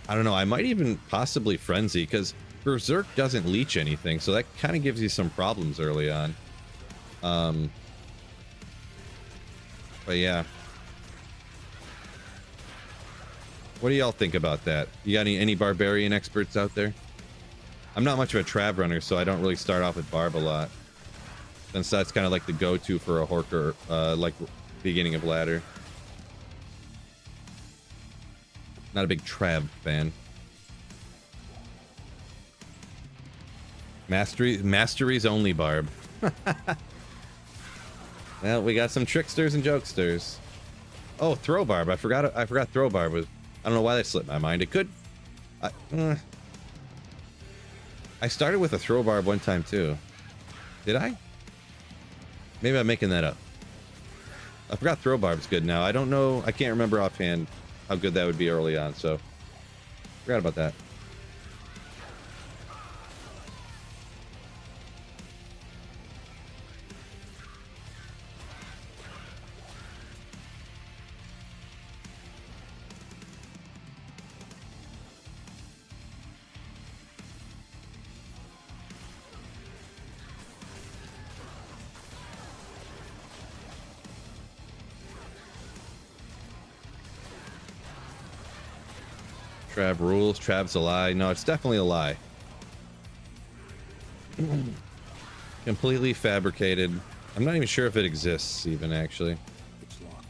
I don't know. I might even possibly Frenzy, because Berserk doesn't leech anything, so that kind of gives you some problems early on. But yeah. What do y'all think about that? You got any Barbarian experts out there? I'm not much of a Trav runner, so I don't really start off with Barb a lot. since that's kind of like the go-to for a Horker, like beginning of ladder. Not a big Trav fan. Masteries only, Barb. Well, we got some tricksters and jokesters. Oh, throw barb. I forgot throw barb was. I don't know why that slipped my mind. It could. I started with a throw barb one time too. Did I? Maybe I'm making that up. I forgot throw barb's good now. I don't know. I can't remember offhand how good that would be early on. So forgot about that. Trav rules. Trav's a lie. No, it's definitely a lie. Completely fabricated. I'm not even sure if it exists, even, actually. It's locked.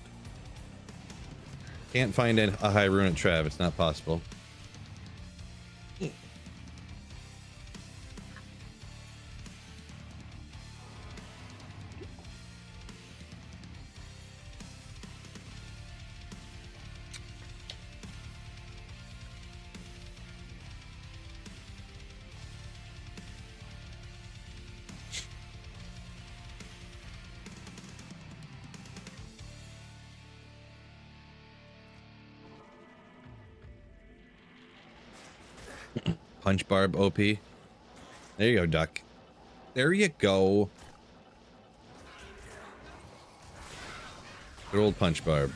Can't find a high rune at Trav. It's not possible. Punch barb OP. There you go, duck. There you go. Good old punch barb.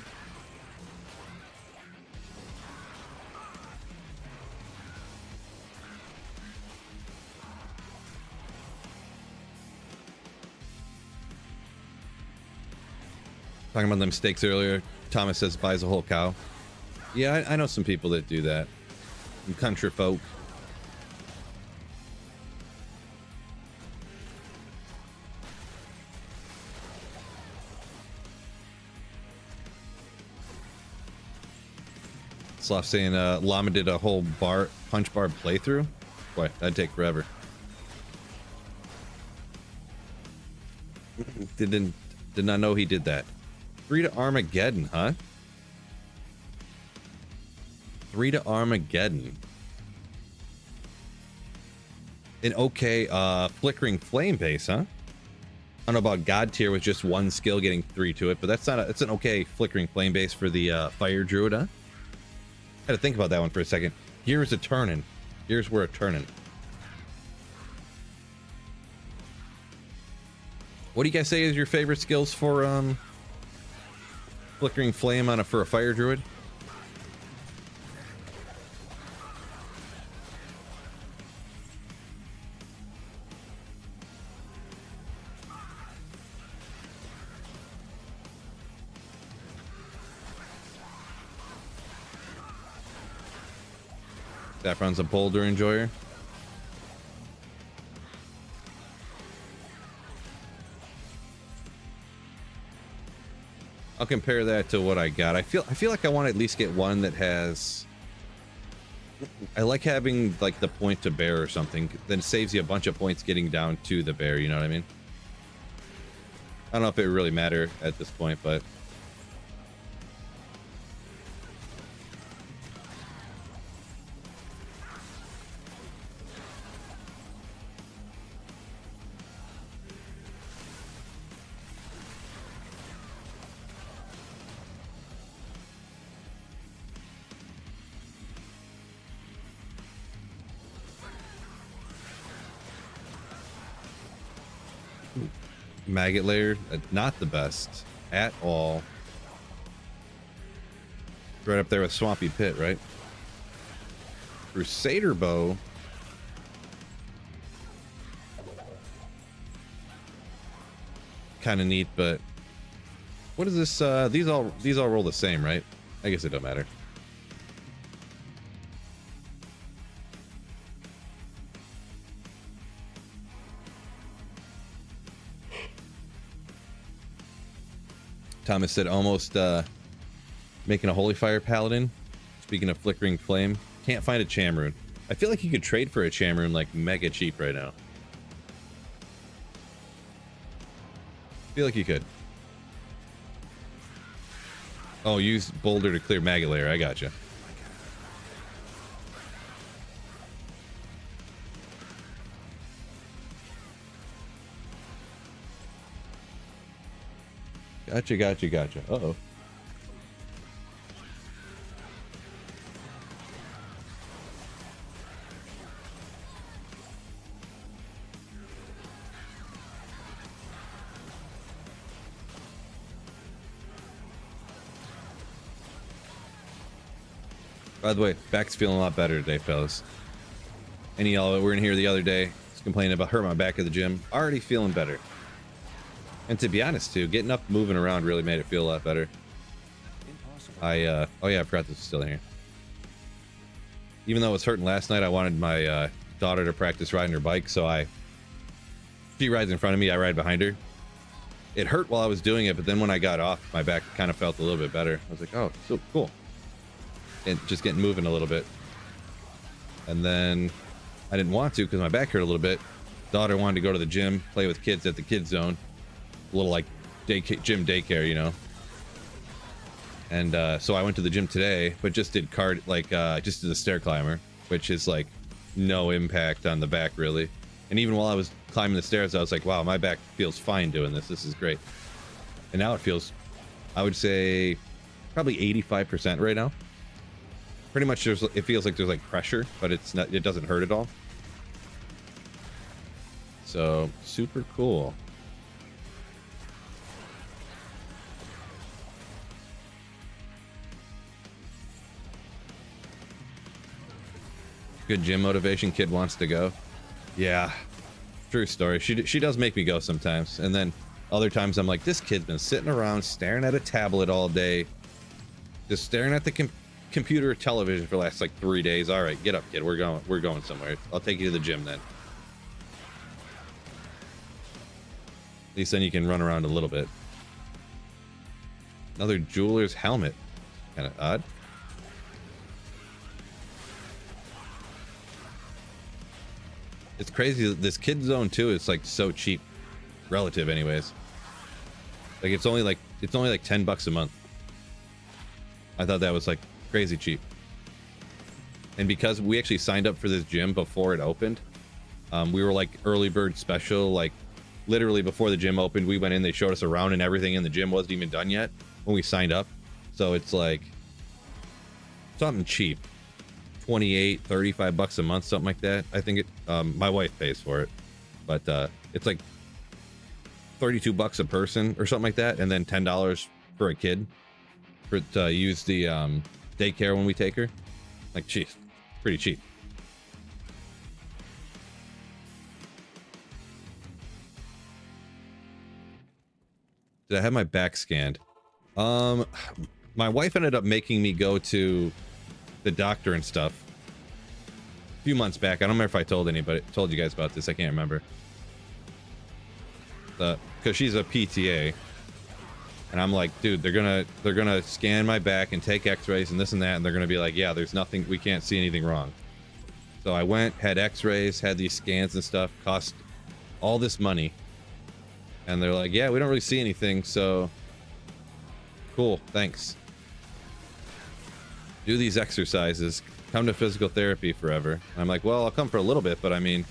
Talking about them steaks earlier. Thomas says buys a whole cow. Yeah, I know some people that do that. Some country folk. Sloth saying Llama did a whole punch barb playthrough. Boy, that'd take forever. Did not know he did that. 3 to Armageddon, huh? 3 to Armageddon. An okay flickering flame base, huh? I don't know about God tier with just one skill getting 3 to it, but that's not it's an okay flickering flame base for the fire druid, huh? I had to think about that one for a second. Here's a turning. Here's where a turning. What do you guys say is your favorite skills for flickering flame on for a fire druid? Saffron's a boulder enjoyer. I'll compare that to what I got. I feel like I want to at least get one that has. I like having like the point to bear or something. Then it saves you a bunch of points getting down to the bear. You know what I mean? I don't know if it really matter at this point, but. Maggot layer, not the best at all. Right up there with Swampy Pit, right? Crusader bow. Kind of neat, but what is this? These all roll the same, right? I guess it don't matter. Thomas said almost making a holy fire paladin. Speaking of flickering flame, can't find a cham rune. I feel like you could trade for a cham rune like mega cheap right now. I feel like you could. Oh, use boulder to clear maggot layer. I gotcha. Gotcha. Uh-oh. By the way, back's feeling a lot better today, fellas. Any of y'all that were in here the other day was complaining about hurt my back at the gym. Already feeling better. And to be honest, too, getting up, moving around really made it feel a lot better. Oh yeah, I forgot this was still here. Even though it was hurting last night, I wanted my daughter to practice riding her bike, so she rides in front of me, I ride behind her. It hurt while I was doing it, but then when I got off, my back kind of felt a little bit better. I was like, oh, so cool. And just getting moving a little bit. And then I didn't want to because my back hurt a little bit. Daughter wanted to go to the gym, play with kids at the kids zone. A little like gym daycare, you know. And so I went to the gym today, but just did just did a stair climber, which is like no impact on the back really. And even while I was climbing the stairs, I was like, wow, my back feels fine doing this. This is great. And now it feels, I would say, probably 85% right now. Pretty much, it feels like there's like pressure, but it's not. It doesn't hurt at all. So super cool. Good gym motivation. Kid wants to go. Yeah, true story. She does make me go sometimes, and then other times I'm like, this kid's been sitting around staring at a tablet all day, just staring at the computer or television for the last like 3 days. All right, get up, kid. We're going somewhere. I'll take you to the gym then. At least then you can run around a little bit. Another jeweler's helmet. Kind of odd. It's crazy that this kid zone too is like so cheap, relative anyways. Like it's only like $10 a month. I thought that was like crazy cheap. And because we actually signed up for this gym before it opened, we were like early bird special. Like literally before the gym opened, we went in, they showed us around and everything, and the gym wasn't even done yet when we signed up. So it's like something cheap, 28, 35 bucks a month, something like that. I think it, my wife pays for it, but it's like 32 bucks a person or something like that, and then $10 for a kid for to use the daycare when we take her. Like, geez, pretty cheap. Did I have my back scanned? My wife ended up making me go to the doctor and stuff a few months back. I don't remember if I told you guys about this. I can't remember. Because she's a PTA, and I'm like, dude, they're gonna scan my back and take X-rays and this and that, and they're gonna be like, yeah, there's nothing, we can't see anything wrong. So I went, had X-rays, had these scans and stuff, cost all this money, and they're like, yeah, we don't really see anything, so cool, thanks. Do these exercises, come to physical therapy forever. And I'm like, well, I'll come for a little bit, but I mean,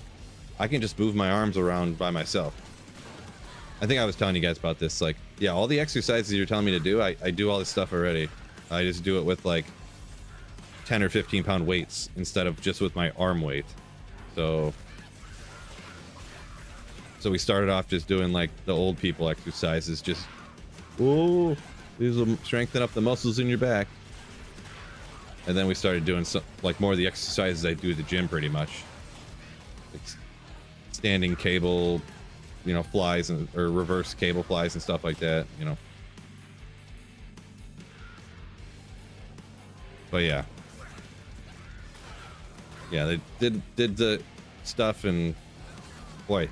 I can just move my arms around by myself. I think I was telling you guys about this. Like, yeah, all the exercises you're telling me to do, I do all this stuff already. I just do it with like 10 or 15 pound weights instead of just with my arm weight. So we started off just doing like the old people exercises, just, oh, these will strengthen up the muscles in your back. And then we started doing some, like, more of the exercises I do at the gym, pretty much. Like standing cable, you know, flies or reverse cable flies and stuff like that, you know. But yeah, they did the stuff, and boy,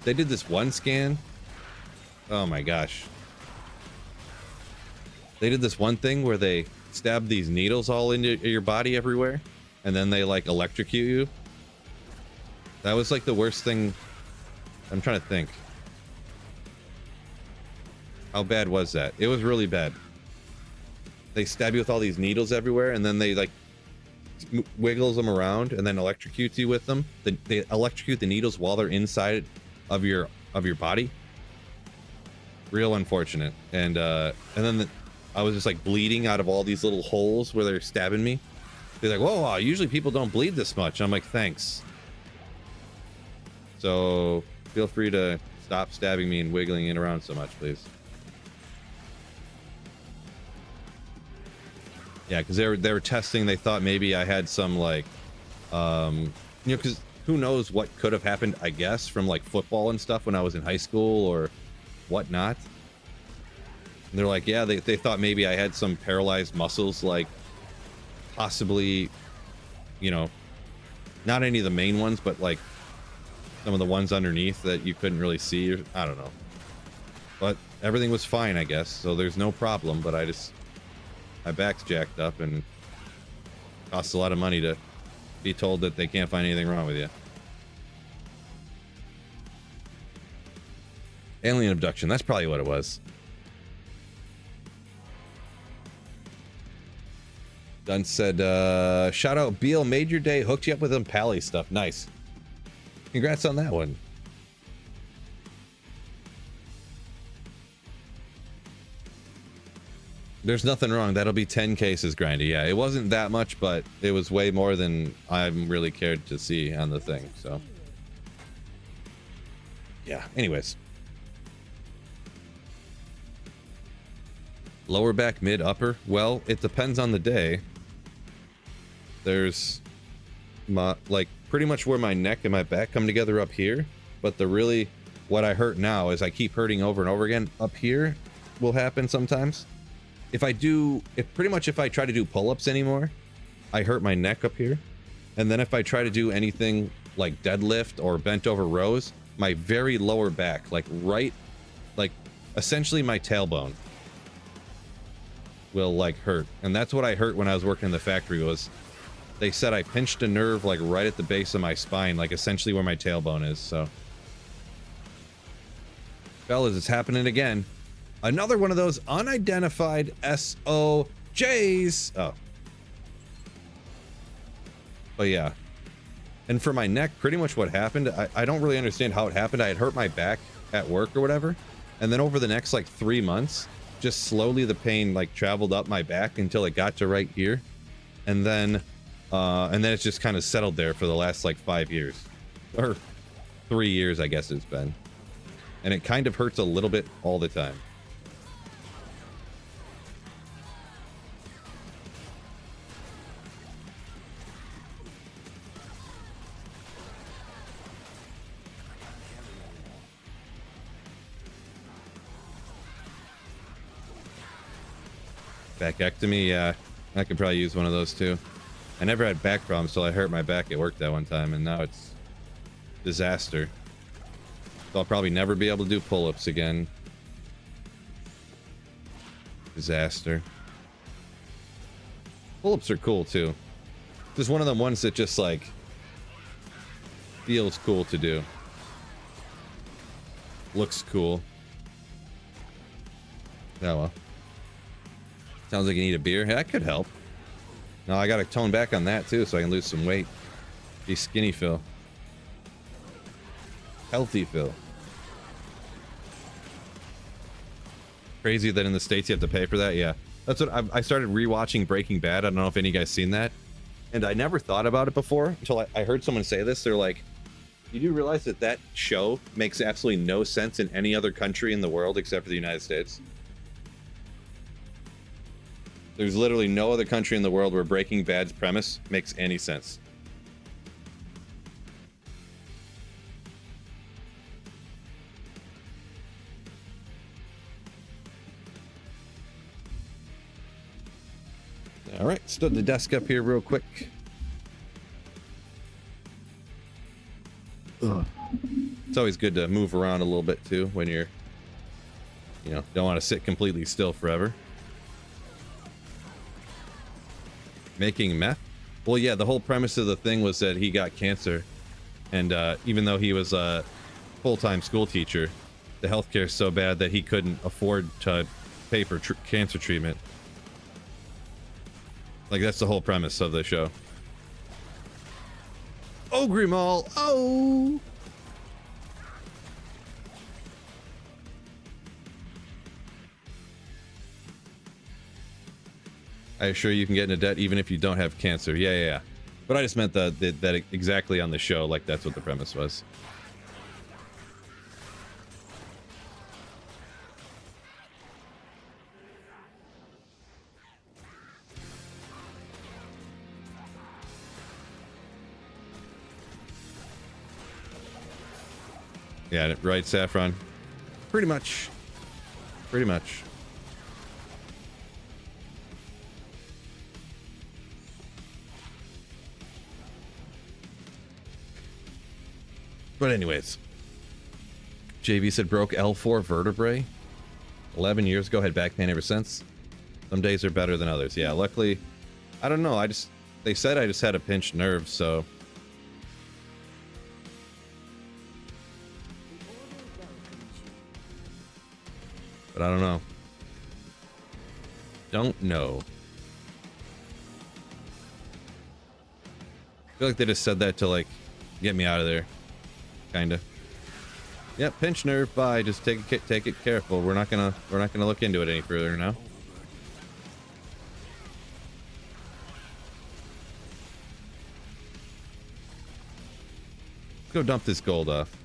they did this one scan. Oh my gosh, They did this one thing where they stabbed these needles all into your body everywhere, and then they like electrocute you. That was like the worst thing. I'm trying to think. How bad was that? It was really bad. They stab you with all these needles everywhere, and then they like wiggles them around and then electrocutes you with them. They electrocute the needles while they're inside of your body. Real unfortunate. And then I was just like bleeding out of all these little holes where they're stabbing me. They're like, whoa, usually people don't bleed this much. I'm like, thanks. So feel free to stop stabbing me and wiggling it around so much, please. Yeah, because they were testing. They thought maybe I had some like, because who knows what could have happened, I guess, from like football and stuff when I was in high school or whatnot. And they're like, yeah, they thought maybe I had some paralyzed muscles, like possibly, not any of the main ones, but like some of the ones underneath that you couldn't really see. Or, I don't know. But everything was fine, I guess. So there's no problem. But my back's jacked up and costs a lot of money to be told that they can't find anything wrong with you. Alien abduction. That's probably what it was. Dunn said, shout out Beal, made your day, hooked you up with some Pally stuff. Nice. Congrats on that one. There's nothing wrong. That'll be 10 cases, Grindy. Yeah, it wasn't that much, but it was way more than I really cared to see on the thing, so. Yeah, anyways. Lower back, mid, upper? Well, it depends on the day. There's like pretty much where my neck and my back come together up here, but what I hurt now is I keep hurting over and over again. Up here will happen sometimes. If I try to do pull-ups anymore, I hurt my neck up here. And then if I try to do anything like deadlift or bent over rows, my very lower back, essentially my tailbone will like hurt. And that's what I hurt when I was working in the factory. Was they said I pinched a nerve like right at the base of my spine, like essentially where my tailbone is. So fellas, it's happening again. Another one of those unidentified SOJs. Oh. But yeah. And for my neck, pretty much what happened, I don't really understand how it happened. I had hurt my back at work or whatever. And then over the next like 3 months, just slowly the pain like traveled up my back until it got to right here. And then it's just kind of settled there for the last like 5 years. Or 3 years, I guess it's been. And it kind of hurts a little bit all the time. Backectomy, yeah, I could probably use one of those too. I never had back problems till I hurt my back at work that one time, and now it's disaster. So I'll probably never be able to do pull-ups again. Disaster. Pull-ups are cool too. Just one of them ones that just like feels cool to do. Looks cool. Oh well. Sounds like you need a beer. Yeah, that could help. No, I gotta tone back on that too so I can lose some weight. Be skinny Phil. Healthy Phil. Crazy that in the States you have to pay for that. Yeah, that's what I started rewatching Breaking Bad. I don't know if any of you guys seen that, and I never thought about it before until I heard someone say this. They're like, you do realize that show makes absolutely no sense in any other country in the world except for the United States? There's literally no other country in the world where Breaking Bad's premise makes any sense. All right, stood the desk up here real quick. Ugh. It's always good to move around a little bit too when you're, don't want to sit completely still forever. Making meth? Well, yeah, the whole premise of the thing was that he got cancer. And even though he was a full-time school teacher, the healthcare is so bad that he couldn't afford to pay for cancer treatment. Like, that's the whole premise of the show. Oh, Grimal! Oh! I assure you can get into debt even if you don't have cancer. Yeah, yeah, yeah. But I just meant that exactly on the show, like that's what the premise was. Yeah, right, Saffron? Pretty much. Pretty much. But anyways, JV said broke L4 vertebrae 11 years ago, had back pain ever since. Some days are better than others. Yeah, luckily, I don't know. They said I just had a pinched nerve, so. But I don't know. Don't know. I feel like they just said that to like get me out of there. Kinda. Yep, pinch nerve. Bye. Just take it careful. We're not gonna look into it any further now. Let's go dump this gold off.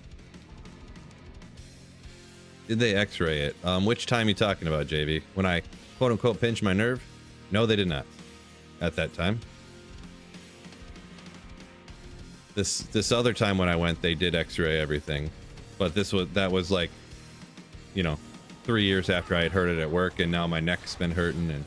Did they X-ray it? Which time you talking about, JV? When I quote unquote pinched my nerve? No, they did not. At that time. This other time when I went, they did X-ray everything, but that was like, you know, 3 years after I had heard it at work, and now my neck's been hurting and.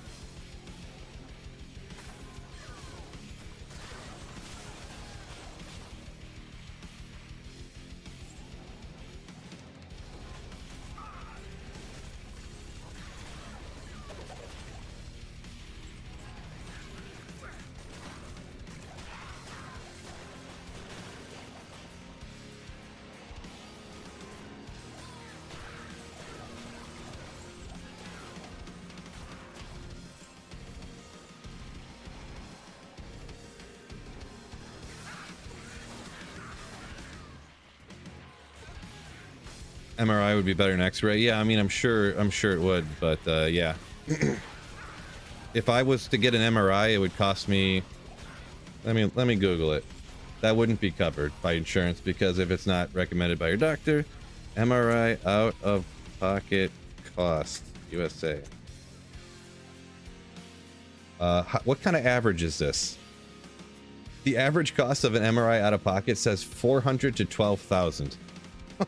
MRI would be better than X-ray. Yeah, I mean, I'm sure it would, but yeah. If I was to get an MRI, it would cost me. Let me Google it. That wouldn't be covered by insurance because if it's not recommended by your doctor, MRI out of pocket cost USA. What kind of average is this? The average cost of an MRI out of pocket says 400 to 12,000.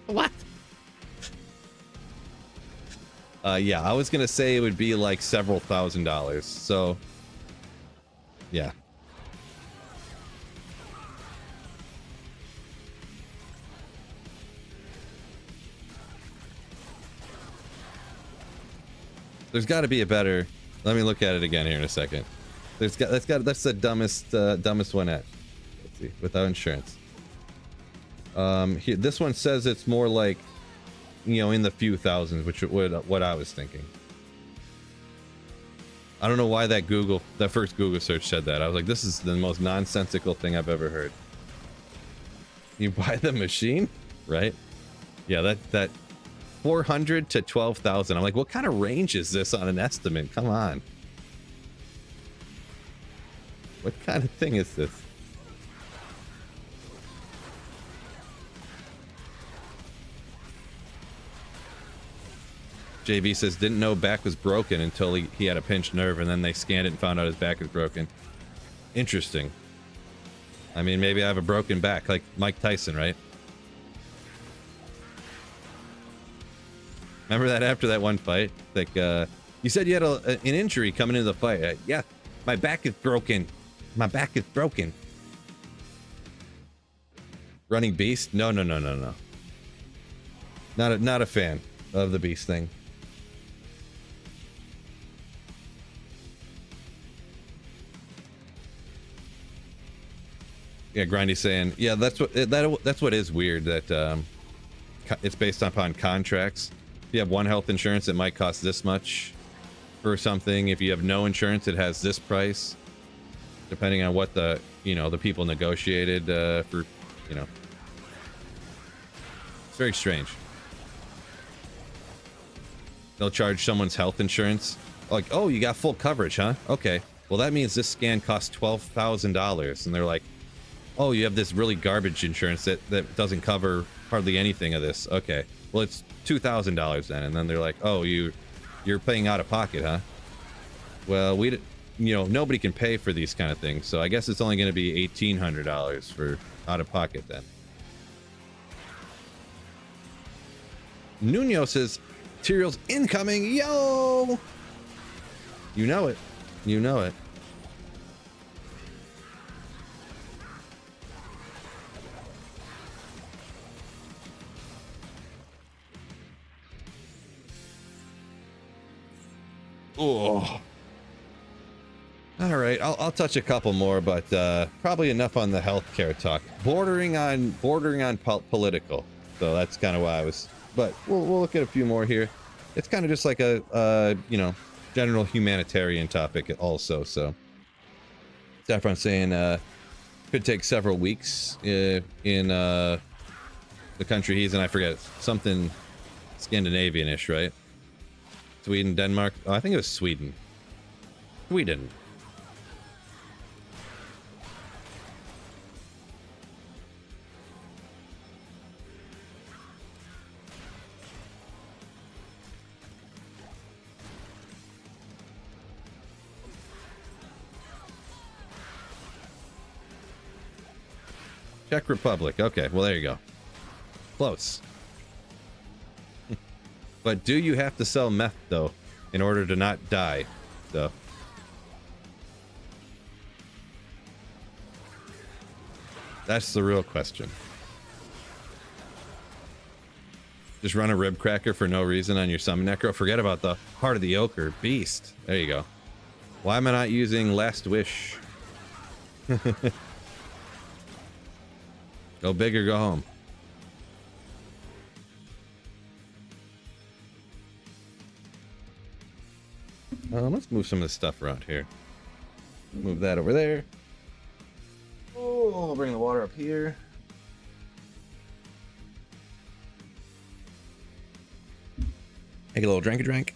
What? Yeah, I was gonna say it would be like several $1,000s. So, yeah. There's got to be a better. Let me look at it again here in a second. That's the dumbest one at. Let's see, without insurance. Here, this one says it's more like, you know, in the few thousands, which would what I was thinking. I don't know why that first Google search said that. I was like, this is the most nonsensical thing I've ever heard. You buy the machine, right? Yeah, that 400 to 12,000. I'm like, what kind of range is this on an estimate? Come on. What kind of thing is this? JV says, didn't know back was broken until he had a pinched nerve, and then they scanned it and found out his back is broken. Interesting. I mean, maybe I have a broken back, like Mike Tyson, right? Remember that after that one fight? Like, you said you had an injury coming into the fight. Yeah, my back is broken. My back is broken. Running Beast? No. Not a fan of the Beast thing. Yeah, Grindy's saying, yeah, that's what is weird, that it's based upon contracts. If you have one health insurance, it might cost this much for something. If you have no insurance, it has this price, depending on what the people negotiated for, it's very strange. They'll charge someone's health insurance like, oh, you got full coverage, huh? Okay, well, that means this scan costs $12,000, and they're like, oh, you have this really garbage insurance that doesn't cover hardly anything of this. Okay, well, it's $2,000 then. And then they're like, oh, you're paying out of pocket, huh? Well, nobody can pay for these kind of things, so I guess it's only going to be $1,800 for out of pocket then. Nuno says, materials incoming, yo! You know it. You know it. Oh. All right, I'll touch a couple more, but probably enough on the healthcare talk. Bordering on political. So that's kind of why I was. But we'll look at a few more here. It's kind of just like a general humanitarian topic also. So Saffron's saying could take several weeks in the country he's in. I forget, something Scandinavian-ish, right? Sweden, Denmark. Oh, I think it was Sweden. Sweden. Czech Republic. Okay, well, there you go. Close. But do you have to sell meth, though, in order to not die? So. That's the real question. Just run a rib cracker for no reason on your summon Necro. Forget about the Heart of the Ochre Beast. There you go. Why am I not using Last Wish? Go big or go home. Let's move some of this stuff around here. Move that over there. Oh, we'll bring the water up here. Take a little drink.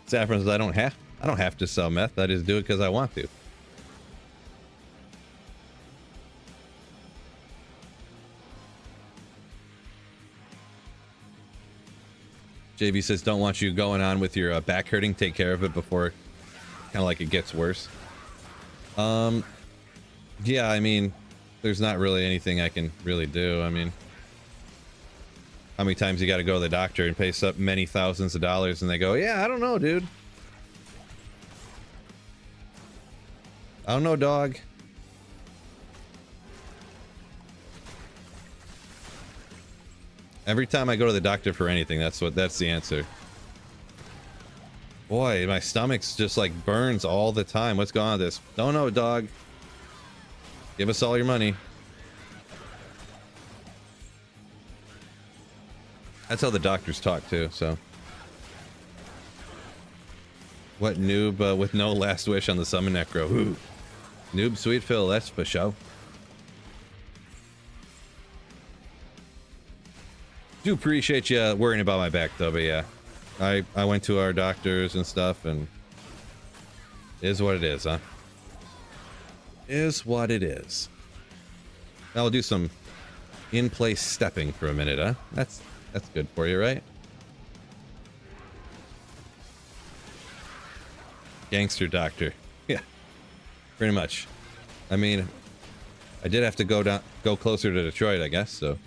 Saffron says, I don't have to sell meth. I just do it because I want to. JV says, don't want you going on with your back hurting. Take care of it before kind of like it gets worse. Yeah, I mean, there's not really anything I can really do. I mean, how many times you got to go to the doctor and pay many thousands of dollars and they go, yeah, I don't know, dude. I don't know, dog. Every time I go to the doctor for anything, that's the answer. Boy, my stomach's just like burns all the time. What's going on with this? Don't know, dog. Give us all your money. That's how the doctors talk too, so. What noob with no last wish on the summon Necro? Ooh. Noob Sweet Phil, that's for show. Do appreciate you worrying about my back though, but yeah. I went to our doctors and stuff, and it is what it is, huh? Is what it is. Now we'll do some in-place stepping for a minute, huh? That's good for you, right? Gangster doctor. Yeah. Pretty much. I mean, I did have to go closer to Detroit, I guess, so.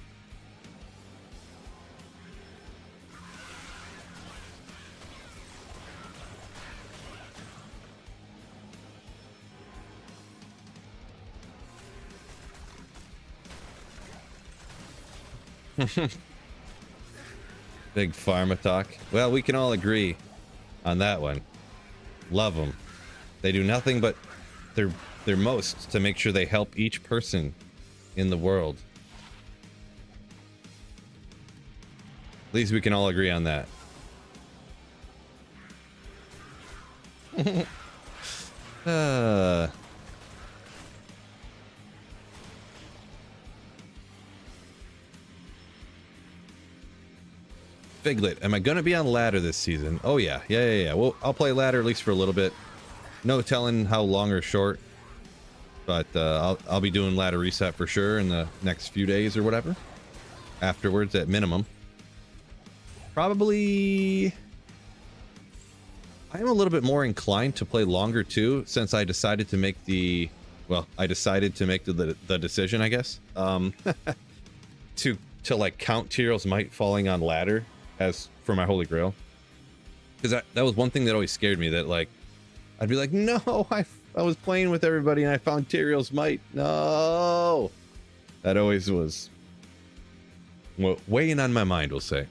Big pharma talk. Well, we can all agree on that one. Love them. They do nothing but their most to make sure they help each person in the world. At least we can all agree on that. Figlet, am I gonna be on ladder this season? Oh yeah. Well, I'll play ladder at least for a little bit. No telling how long or short, but I'll be doing ladder reset for sure in the next few days or whatever. Afterwards, at minimum. Probably, I'm a little bit more inclined to play longer too, since I decided to make the, well, I decided to make the decision, I guess, to like count Tyrell's Might falling on ladder as for my Holy Grail, because that was one thing that always scared me, that like I'd be like, no, I was playing with everybody and I found Tyrell's Might. No, that always was weighing on my mind, we'll say.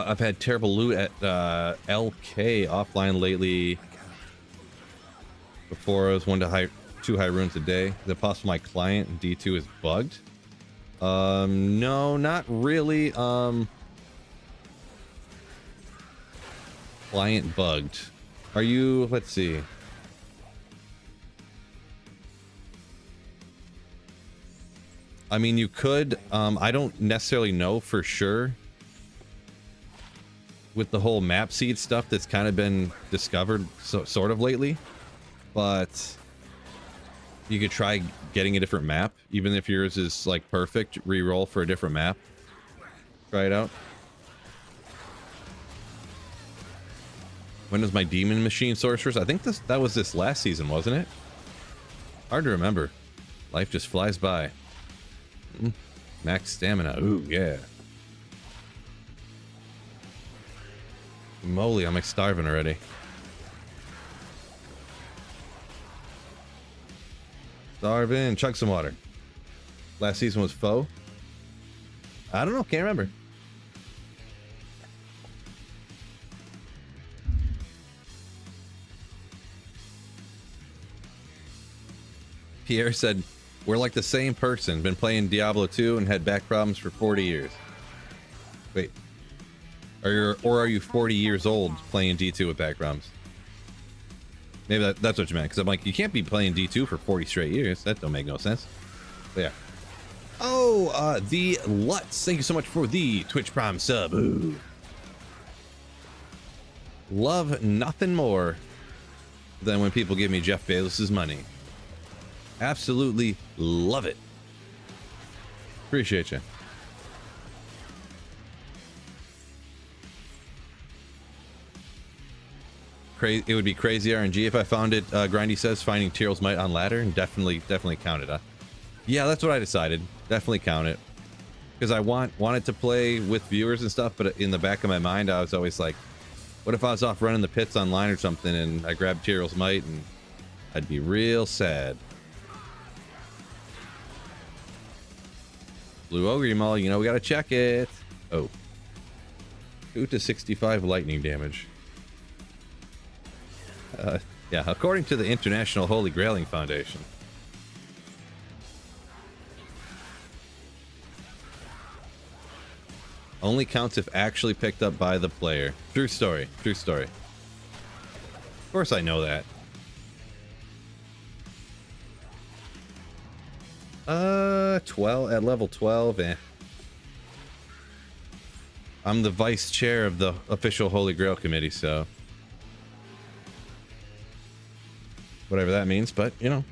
I've had terrible loot at LK offline lately. Before I was 2 high runes a day. Is it possible my client D2 is bugged? No, not really. Client bugged. Are you? Let's see. I mean, you could. I don't necessarily know for sure. With the whole map seed stuff that's kind of been discovered sort of lately, but you could try getting a different map, even if yours is like perfect. Reroll for a different map. Try it out. When was my demon machine sorcerers? I think that was this last season, wasn't it? Hard to remember. Life just flies by. Max stamina. Ooh, yeah. Moly, I'm like starving already. Starving. Chug some water. Last season was foe. I don't know. Can't remember. Pierre said, we're like the same person. Been playing Diablo 2 and had back problems for 40 years. Wait. Or are you 40 years old playing D2 with back problems? Maybe that's what you meant, because I'm like, you can't be playing D2 for 40 straight years. That don't make no sense. But yeah. Oh, the Lutz. Thank you so much for the Twitch Prime sub. Ooh. Love nothing more than when people give me Jeff Bezos's money. Absolutely love it. Appreciate you. It would be crazy RNG if I found it. Grindy says finding Tyrell's Might on ladder, and definitely count it. Yeah, that's what I decided. Definitely count it, because I wanted to play with viewers and stuff. But in the back of my mind, I was always like, what if I was off running the pits online or something, and I grabbed Tyrell's Might, and I'd be real sad. Blue Ogre Mall, you know we gotta check it. Oh, 2 to 65 lightning damage. Yeah, according to the International Holy Grailing Foundation. Only counts if actually picked up by the player. True story. True story. Of course I know that. 12 at level 12. I'm the vice chair of the official Holy Grail committee, so whatever that means, but you know.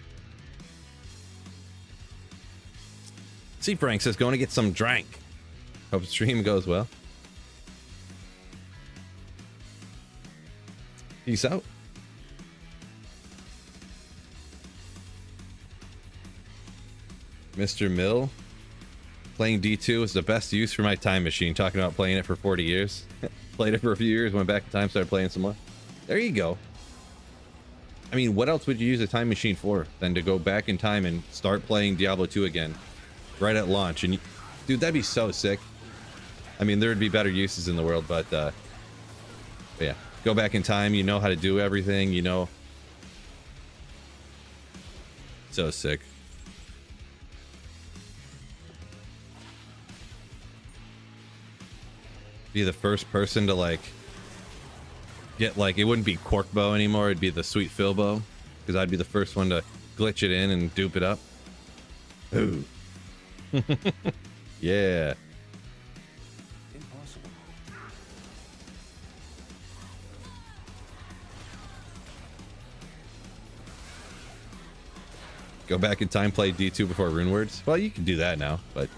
See, Frank says going to get some drink. Hope the stream goes well. Peace out. Mr. Mill. Playing D2 is the best use for my time machine. Talking about playing it for 40 years. Played it for a few years, went back in time, started playing some more. There you go. I mean, what else would you use a time machine for than to go back in time and start playing Diablo 2 again right at launch? And dude, that'd be so sick. I mean, there would be better uses in the world, but yeah, go back in time. You know how to do everything. You know, so sick. Be the first person to like get like, it wouldn't be Cork Bow anymore, it'd be the Sweet Phil Bow, because I'd be the first one to glitch it in and dupe it up. Ooh. Yeah. Impossible. Go back in time, play D2 before Rune Words. Well, you can do that now, but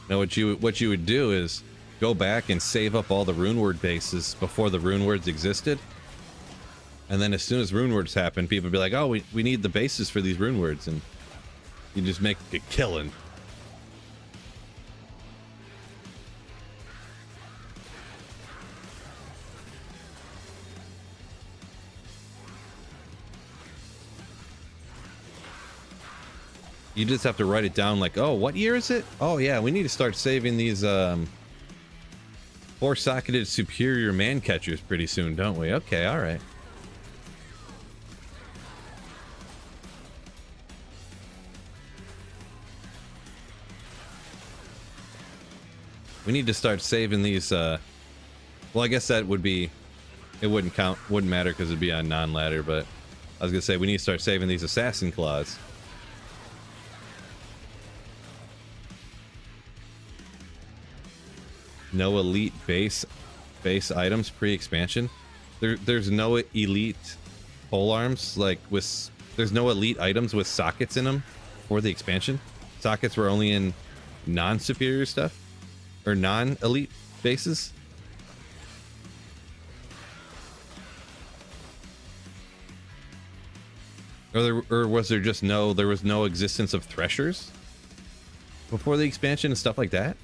now what you would do is go back and save up all the Rune Word bases before the Rune Words existed. And then as soon as Rune Words happen, people would be like, oh, we need the bases for these Rune Words, and you just make a killing. You just have to write it down like, oh, what year is it? Oh yeah, we need to start saving these four-socketed superior man catchers pretty soon, don't we? Okay, all right. We need to start saving these well, I guess that would be, it wouldn't count, wouldn't matter because it'd be on non-ladder, but I was gonna say we need to start saving these assassin claws. No elite base items pre-expansion. There's no elite pole arms like with, there's no elite items with sockets in them for the expansion. Sockets were only in non-superior stuff or non-elite bases. Or was there just there was no existence of threshers before the expansion and stuff like that?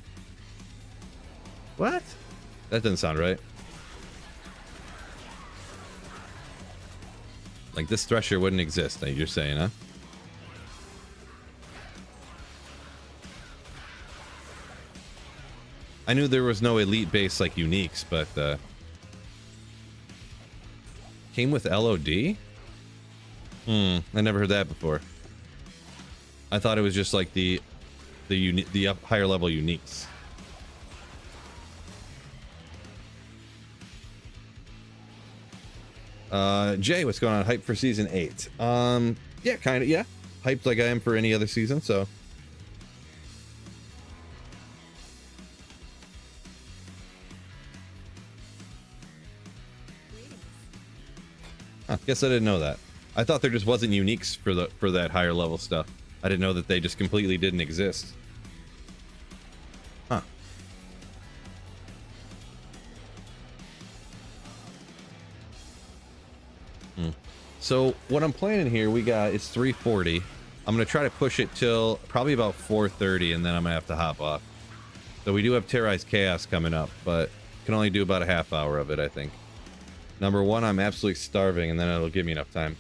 What? That doesn't sound right. Like this thresher wouldn't exist, like you're saying, huh? I knew there was no elite base like uniques, but came with LOD? I never heard that before. I thought it was just like the higher level uniques. Jay, what's going on? Hype for season 8? Yeah, kind of, yeah. Hyped like I am for any other season, so. Huh, guess I didn't know that. I thought there just wasn't uniques for that higher level stuff. I didn't know that they just completely didn't exist. Huh. So what I'm planning here, it's 3:40. I'm gonna try to push it till probably about 4:30, and then I'm gonna have to hop off. So we do have Terrorize Chaos coming up, but can only do about a half hour of it, I think. Number one, I'm absolutely starving, and then it'll give me enough time.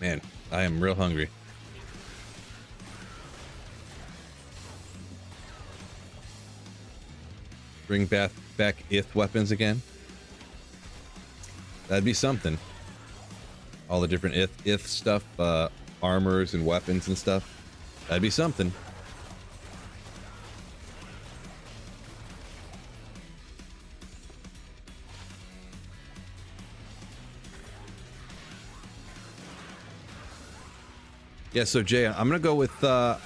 Man, I am real hungry. Bring back ith weapons again. That'd be something. All the different ith stuff, armors and weapons and stuff. That'd be something. Yeah, so Jay, I'm gonna go with I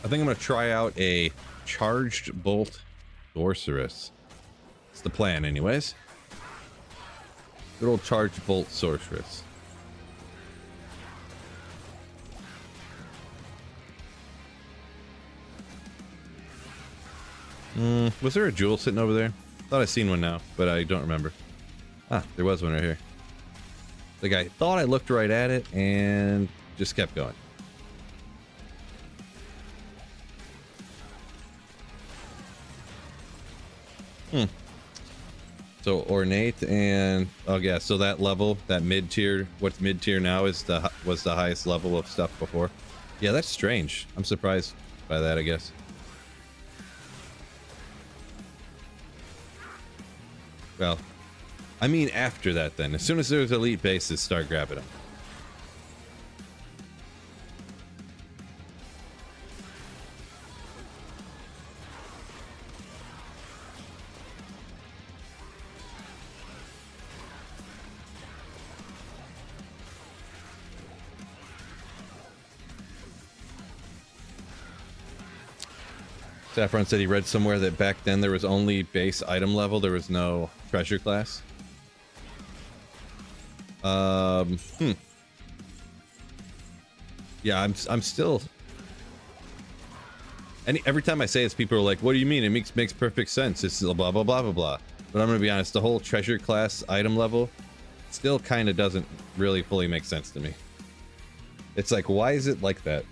think I'm gonna try out a charged bolt Sorceress. It's the plan anyways. Good old charge bolt sorceress. Was there a jewel sitting over there? Thought I seen one now, but I don't remember. Ah, there was one right here. Like I thought I looked right at it and just kept going. So ornate and oh yeah, so that level, that mid tier, what's mid tier now was the highest level of stuff before. Yeah, that's strange. I'm surprised by that, I guess. Well, I mean after that then. As soon as there's elite bases, start grabbing them. Saffron said he read somewhere that back then there was only base item level. There was no treasure class. Yeah, I'm still. Every time I say this, people are like, "What do you mean? It makes perfect sense. It's blah blah blah blah blah." But I'm gonna be honest. The whole treasure class item level still kind of doesn't really fully make sense to me. It's like, why is it like that?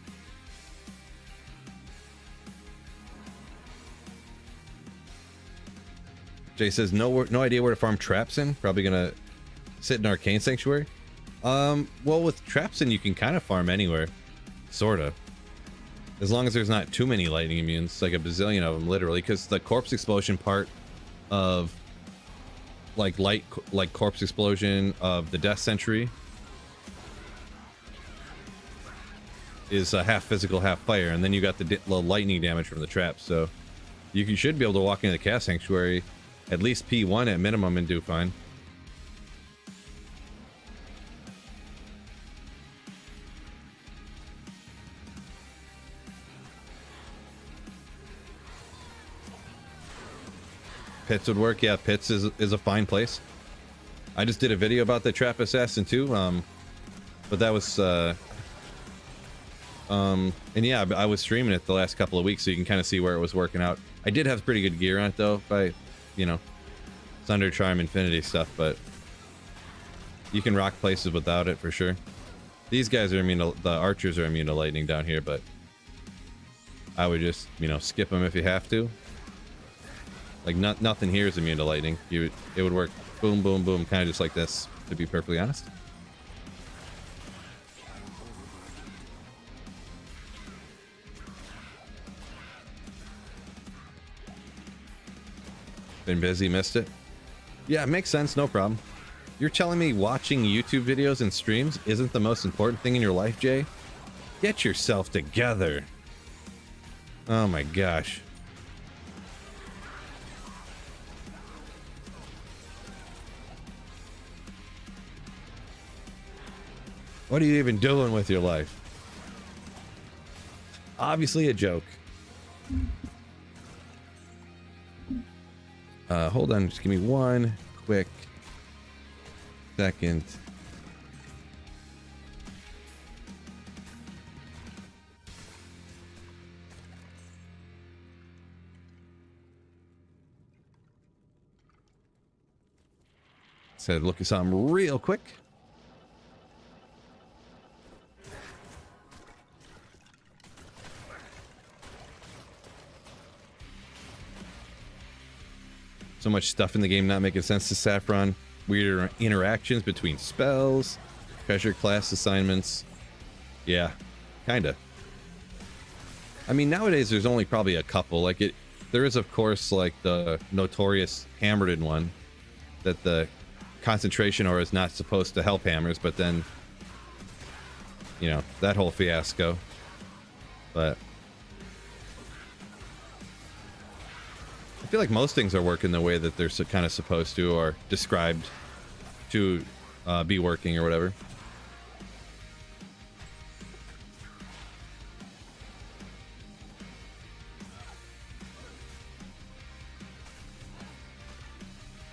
Jay says no idea where to farm traps in. Probably gonna sit in Arcane Sanctuary. Well, with traps in, you can kind of farm anywhere, sorta, as long as there's not too many lightning immunes, like a bazillion of them, literally. Because the corpse explosion part of like corpse explosion of the Death Sentry is half physical, half fire, and then you got the lightning damage from the traps. So you should be able to walk into the Chaos Sanctuary at least P1 at minimum and do fine. Pits would work. Yeah, Pits is a fine place. I just did a video about the Trap Assassin too, but that was and yeah, I was streaming it the last couple of weeks, so you can kind of see where it was working out. I did have pretty good gear on it though, by, you know, Thunder Charm Infinity stuff, but you can rock places without it for sure. These guys are immune to, the archers are immune to lightning down here, but I would just, you know, skip them if you have to. Like nothing here is immune to lightning. It would work boom, boom, boom, kind of just like this, to be perfectly honest. Been busy, missed it. Yeah, it makes sense, no problem. You're telling me watching YouTube videos and streams isn't the most important thing in your life, Jay? Get yourself together. Oh my gosh. What are you even doing with your life? Obviously a joke. Hold on, just give me one quick second. Said look at something real quick. So much stuff in the game not making sense to Saffron. Weird interactions between spells, treasure class assignments. Yeah, kinda. I mean, nowadays there's only probably a couple. Like there is of course like the notorious Hammerden one, that the concentration aura is not supposed to help hammers, but then, you know, that whole fiasco. But I feel like most things are working the way that they're kind of supposed to, or described to be working or whatever.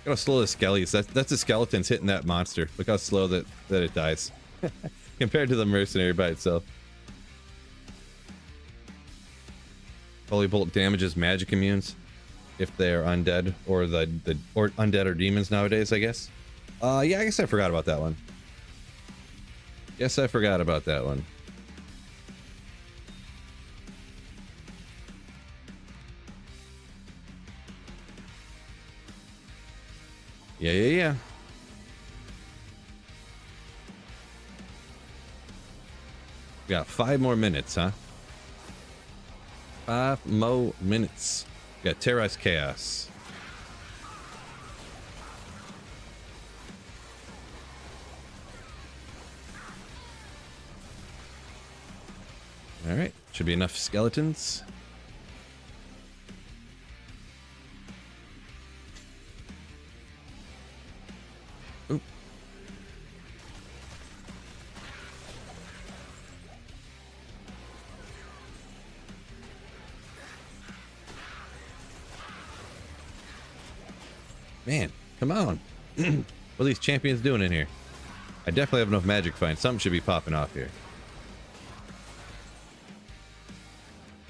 Look how slow the skellies. That's the skeletons hitting that monster. Look how slow that it dies. Compared to the mercenary by itself. Holy Bolt damages magic immunes if they're undead or or undead or demons nowadays, I guess. Yeah, I guess I forgot about that one. Guess I forgot about that one. Yeah. We got 5 more minutes, huh? 5 more minutes. We got Terrace Chaos. Alright, should be enough skeletons. Oop. Man, come on. What are these champions doing in here? I definitely have enough magic find. Something should be popping off here.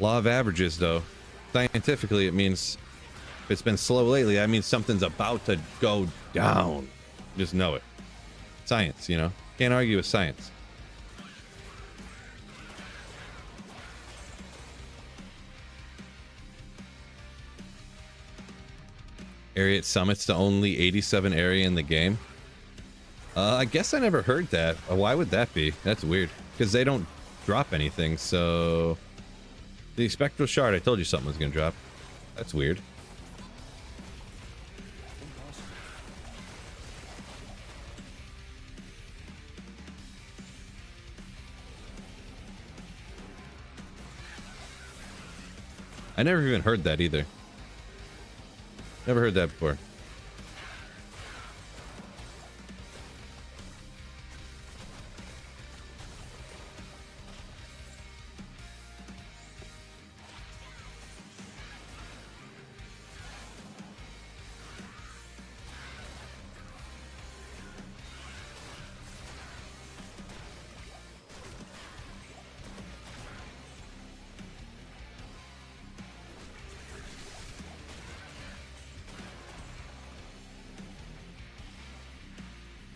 Law of averages, though. Scientifically, it means if it's been slow lately, that means something's about to go down. Just know it. Science, you know? Can't argue with science. Area at Summit's the only 87 area in the game. I guess I never heard that. Why would that be? That's weird. Because they don't drop anything, so... The Spectral Shard, I told you something was going to drop. That's weird. I never even heard that either. Never heard that before.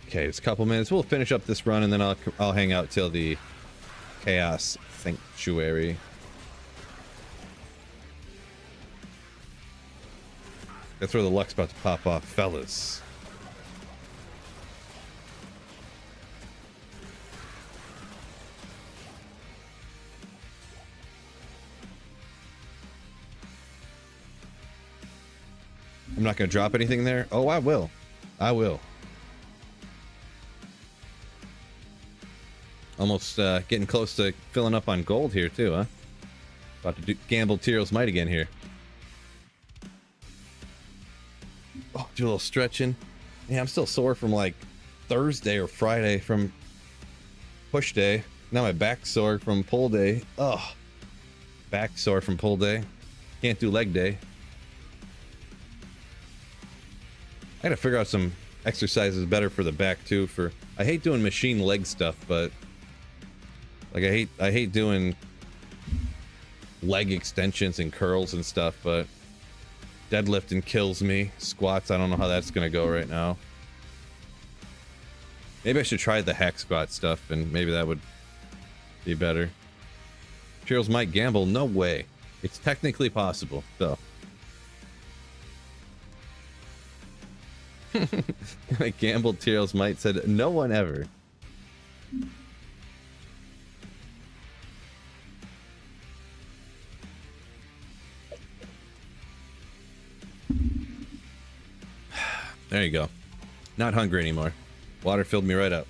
Okay, it's a couple minutes. We'll finish up this run, and then I'll hang out till the Chaos Sanctuary. That's where the luck's about to pop off, fellas. I'm not going to drop anything there. Oh, I will. I will. Almost getting close to filling up on gold here too, huh? About to gamble Tyrell's Might again here. Oh, do a little stretching. Yeah, I'm still sore from like Thursday or Friday from push day. Now my back's sore from pull day. Ugh. Back sore from pull day. Can't do leg day. I gotta figure out some exercises better for the back too. I hate doing machine leg stuff, but like I hate doing leg extensions and curls and stuff, but deadlifting kills me. Squats, I don't know how that's gonna go right now. Maybe I should try the hack squat stuff, and maybe that would be better. Cheers might gamble? No way. It's technically possible, though. I gambled Tyrell's Might said no one ever. There you go. Not hungry anymore. Water filled me right up.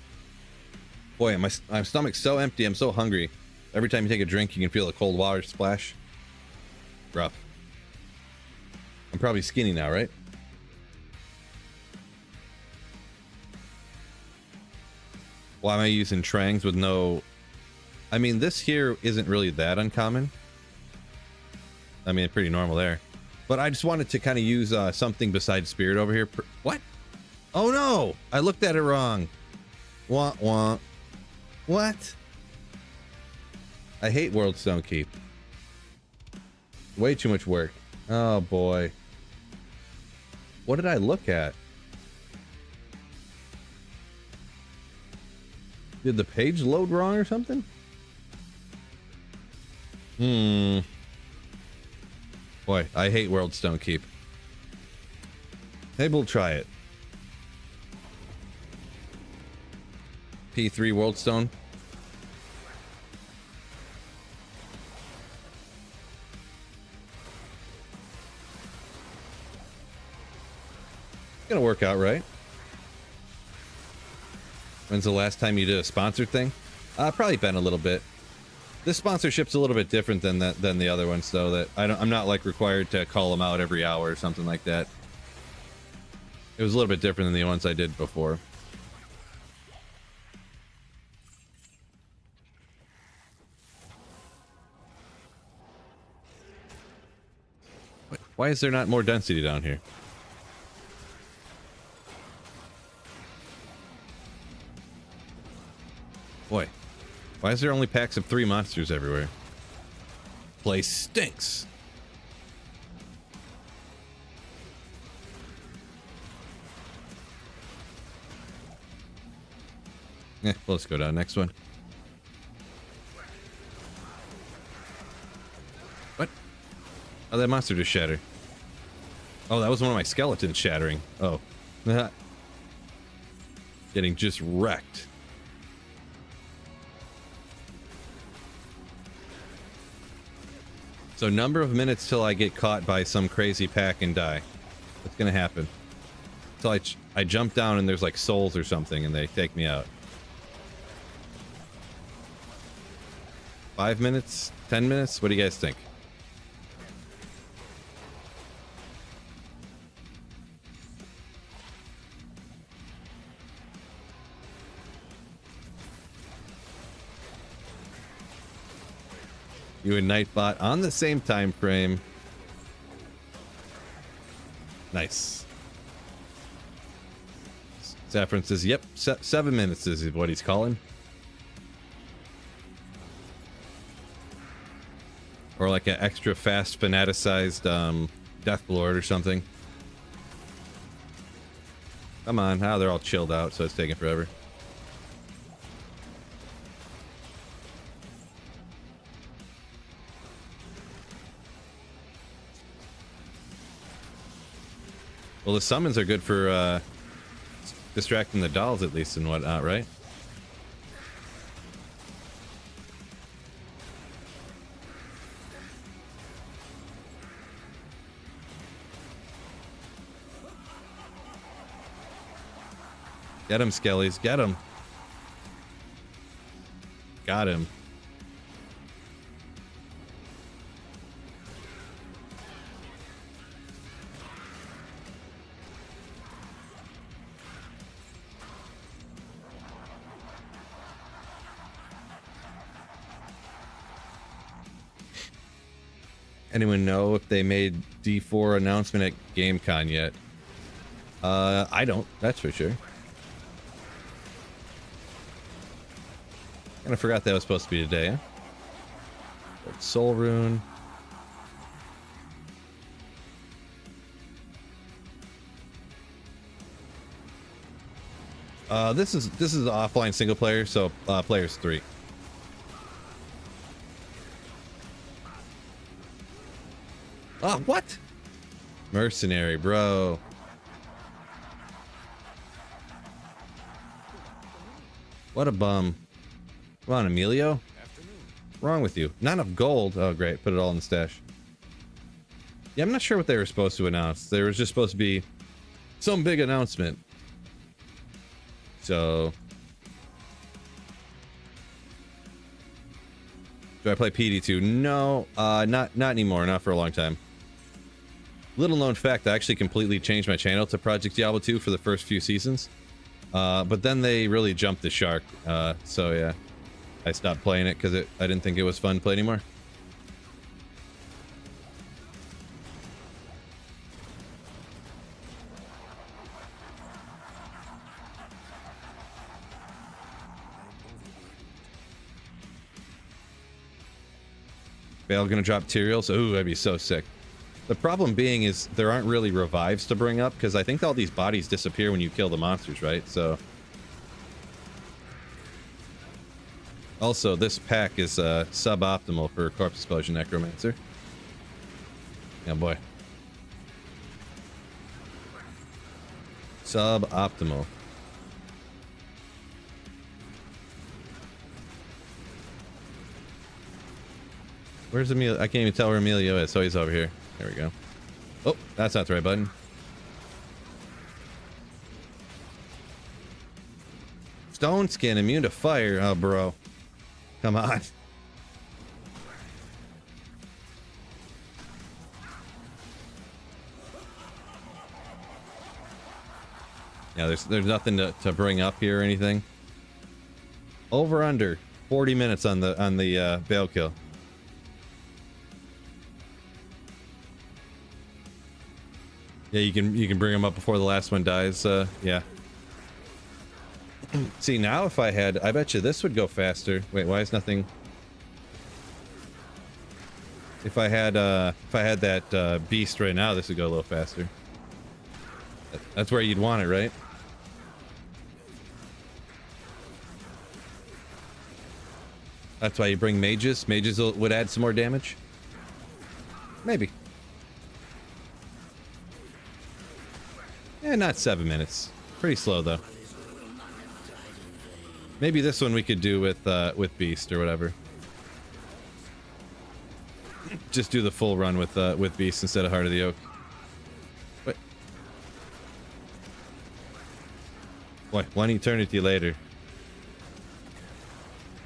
Boy, my stomach's so empty. I'm so hungry. Every time you take a drink, you can feel the cold water splash. Rough. I'm probably skinny now, right? Why am I using Trangs with no... I mean, this here isn't really that uncommon. I mean, pretty normal there. But I just wanted to kind of use something besides Spirit over here. What? Oh no! I looked at it wrong. Wah wah. What? I hate World Stone Keep. Way too much work. Oh boy. What did I look at? Did the page load wrong or something? Boy, I hate World Stone Keep. Maybe we'll try it. P3 World Stone. Gonna work out right. When's the last time you did a sponsored thing? Probably been a little bit. This sponsorship's a little bit different than the other ones, though. That I'm not like required to call them out every hour or something like that. It was a little bit different than the ones I did before. Why is there not more density down here? Boy, why is there only packs of 3 monsters everywhere? Place stinks. Well, let's go down next one. What? Oh, that monster just shattered. Oh, that was one of my skeletons shattering. Oh. Getting just wrecked. So number of minutes till I get caught by some crazy pack and die. What's gonna happen? Till I jump down and there's like souls or something and they take me out. 5 minutes? 10 minutes? What do you guys think? You and Nightbot on the same time frame. Nice. Saffron says, yep, 7 minutes is what he's calling. Or like an extra fast fanaticized Deathlord or something. Come on, they're all chilled out, so it's taking forever. Well, the summons are good for distracting the dolls at least and whatnot, right? Get him, Skellies. Get him. Got him. Anyone know if they made D4 announcement at GameCon yet? I don't, that's for sure. Kinda forgot that was supposed to be today, huh? Soul Rune. This is offline single player, so players 3. Oh, what? Mercenary, bro. What a bum. Come on, Emilio. What's wrong with you? Not enough gold. Oh, great. Put it all in the stash. Yeah, I'm not sure what they were supposed to announce. There was just supposed to be some big announcement. So... do I play PD2? No, not anymore. Not for a long time. Little known fact, I actually completely changed my channel to Project Diablo 2 for the first few seasons. But then they really jumped the shark. So yeah, I stopped playing it because I didn't think it was fun to play anymore. Bale gonna drop Tyraels. Ooh, that'd be so sick. The problem being is there aren't really revives to bring up because I think all these bodies disappear when you kill the monsters, right? So. Also, this pack is suboptimal for Corpse Explosion Necromancer. Oh boy. Suboptimal. Where's Emilio? I can't even tell where Emilio is, so he's over here. There we go. Oh, that's not the right button. Stone skin, immune to fire. Oh, bro. Come on. Yeah, there's nothing to bring up here or anything. Over under 40 minutes on the Bale kill. Yeah, you can bring them up before the last one dies. Yeah. See, now if I bet you this would go faster. Wait, why is nothing? If I had that beast right now, this would go a little faster. That's where you'd want it, right? That's why you bring mages. Mages would add some more damage. Maybe. Yeah, not 7 minutes. Pretty slow though. Maybe this one we could do with Beast or whatever. Just do the full run with Beast instead of Heart of the Oak. What? Boy, 1 eternity later.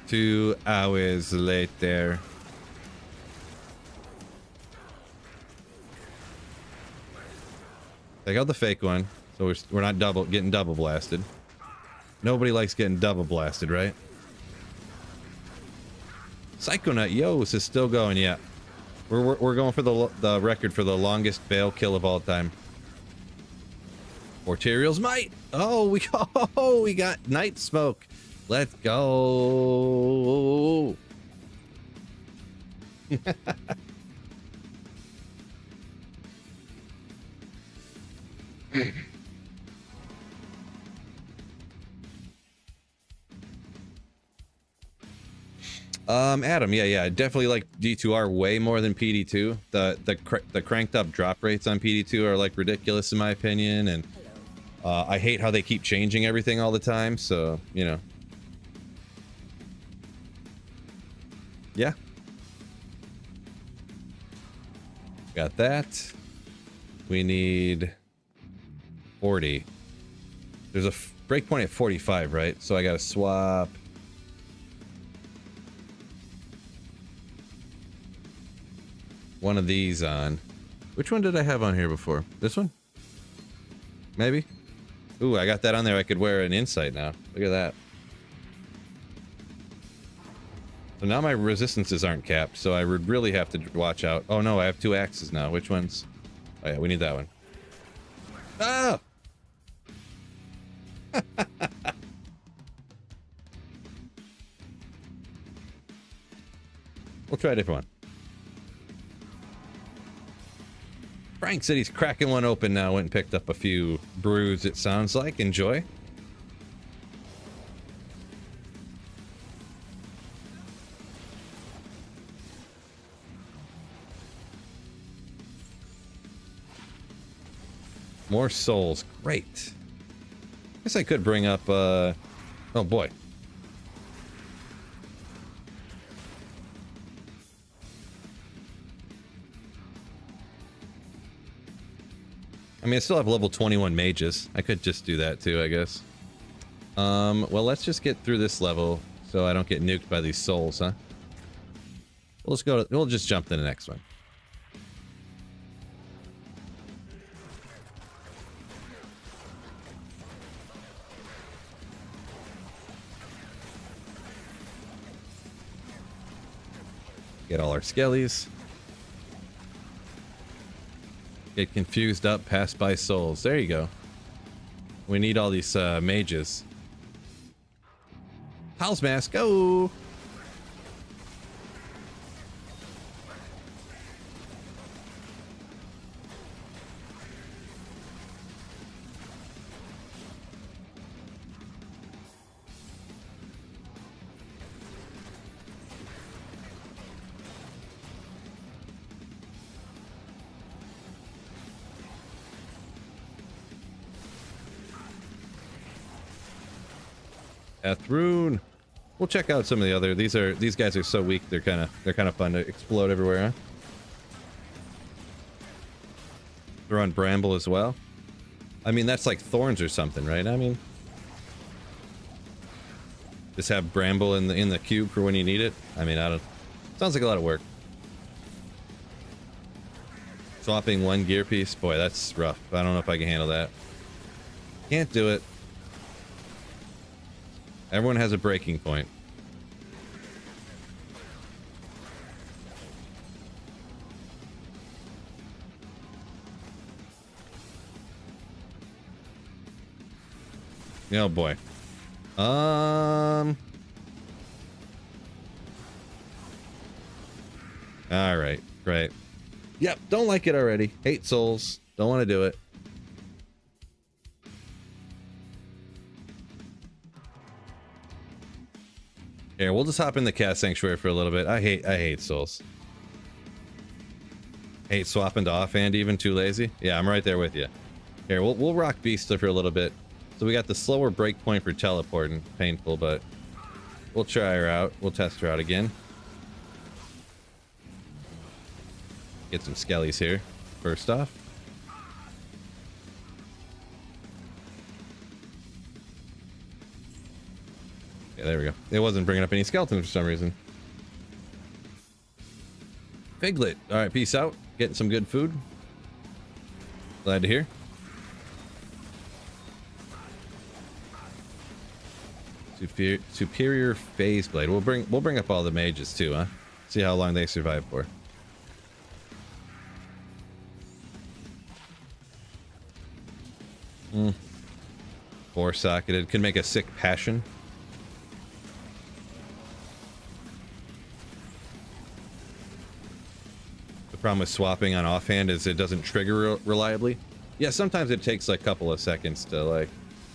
2 hours later. Take out the fake one, so we're not getting double blasted. Nobody likes getting double blasted, right? Psychonaut Yos is still going, yeah. We're going for the record for the longest Bale kill of all time. Orterial's Might. Oh, we got Night Smoke. Let's go. Adam, yeah, I definitely like D2R way more than PD2. The cranked up drop rates on PD2 are like ridiculous in my opinion, and I hate how they keep changing everything all the time. So you know, yeah, got that. We need 40. There's a breakpoint at 45, right? So I gotta swap. One of these on. Which one did I have on here before? This one? Maybe? Ooh, I got that on there. I could wear an insight now. Look at that. So now my resistances aren't capped, so I would really have to watch out. Oh no, I have 2 axes now. Which ones? Oh yeah, we need that one. Ah! We'll try a different one. Frank said he's cracking one open now. Went and picked up a few brews, it sounds like. Enjoy. More souls. Great. Guess I could bring up, oh boy. I mean, I still have level 21 mages. I could just do that too, I guess. Well, let's just get through this level so I don't get nuked by these souls, huh? We'll just jump to the next one. Get all our skellies. Get confused up, passed by souls. There you go. We need all these mages. Howl's Mask, go! Ethrune. We'll check out some of the other. These guys are so weak. They're kind of fun to explode everywhere. Huh? They're on Bramble as well. I mean, that's like thorns or something, right? I mean, just have Bramble in the cube for when you need it. I mean, I don't. Sounds like a lot of work. Swapping one gear piece, boy, that's rough. I don't know if I can handle that. Can't do it. Everyone has a breaking point. Oh boy. All right, great. Yep, don't like it already. Hate souls. Don't want to do it. Here, we'll just hop in the Cat Sanctuary for a little bit. I hate souls. Hate swapping to offhand even, too lazy. Yeah, I'm right there with you. Here, we'll rock Beasta for a little bit. So we got the slower break point for teleporting. Painful, but we'll try her out. We'll test her out again. Get some skellies here, first off. Yeah, there we go. It wasn't bringing up any skeletons for some reason. Piglet. All right, peace out. Getting some good food. Glad to hear. Superior phase blade. We'll bring up all the mages too, huh? See how long they survive for. Four-socketed. Can make a sick passion. The problem with swapping on offhand is it doesn't trigger reliably. Yeah, sometimes it takes like a couple of seconds to like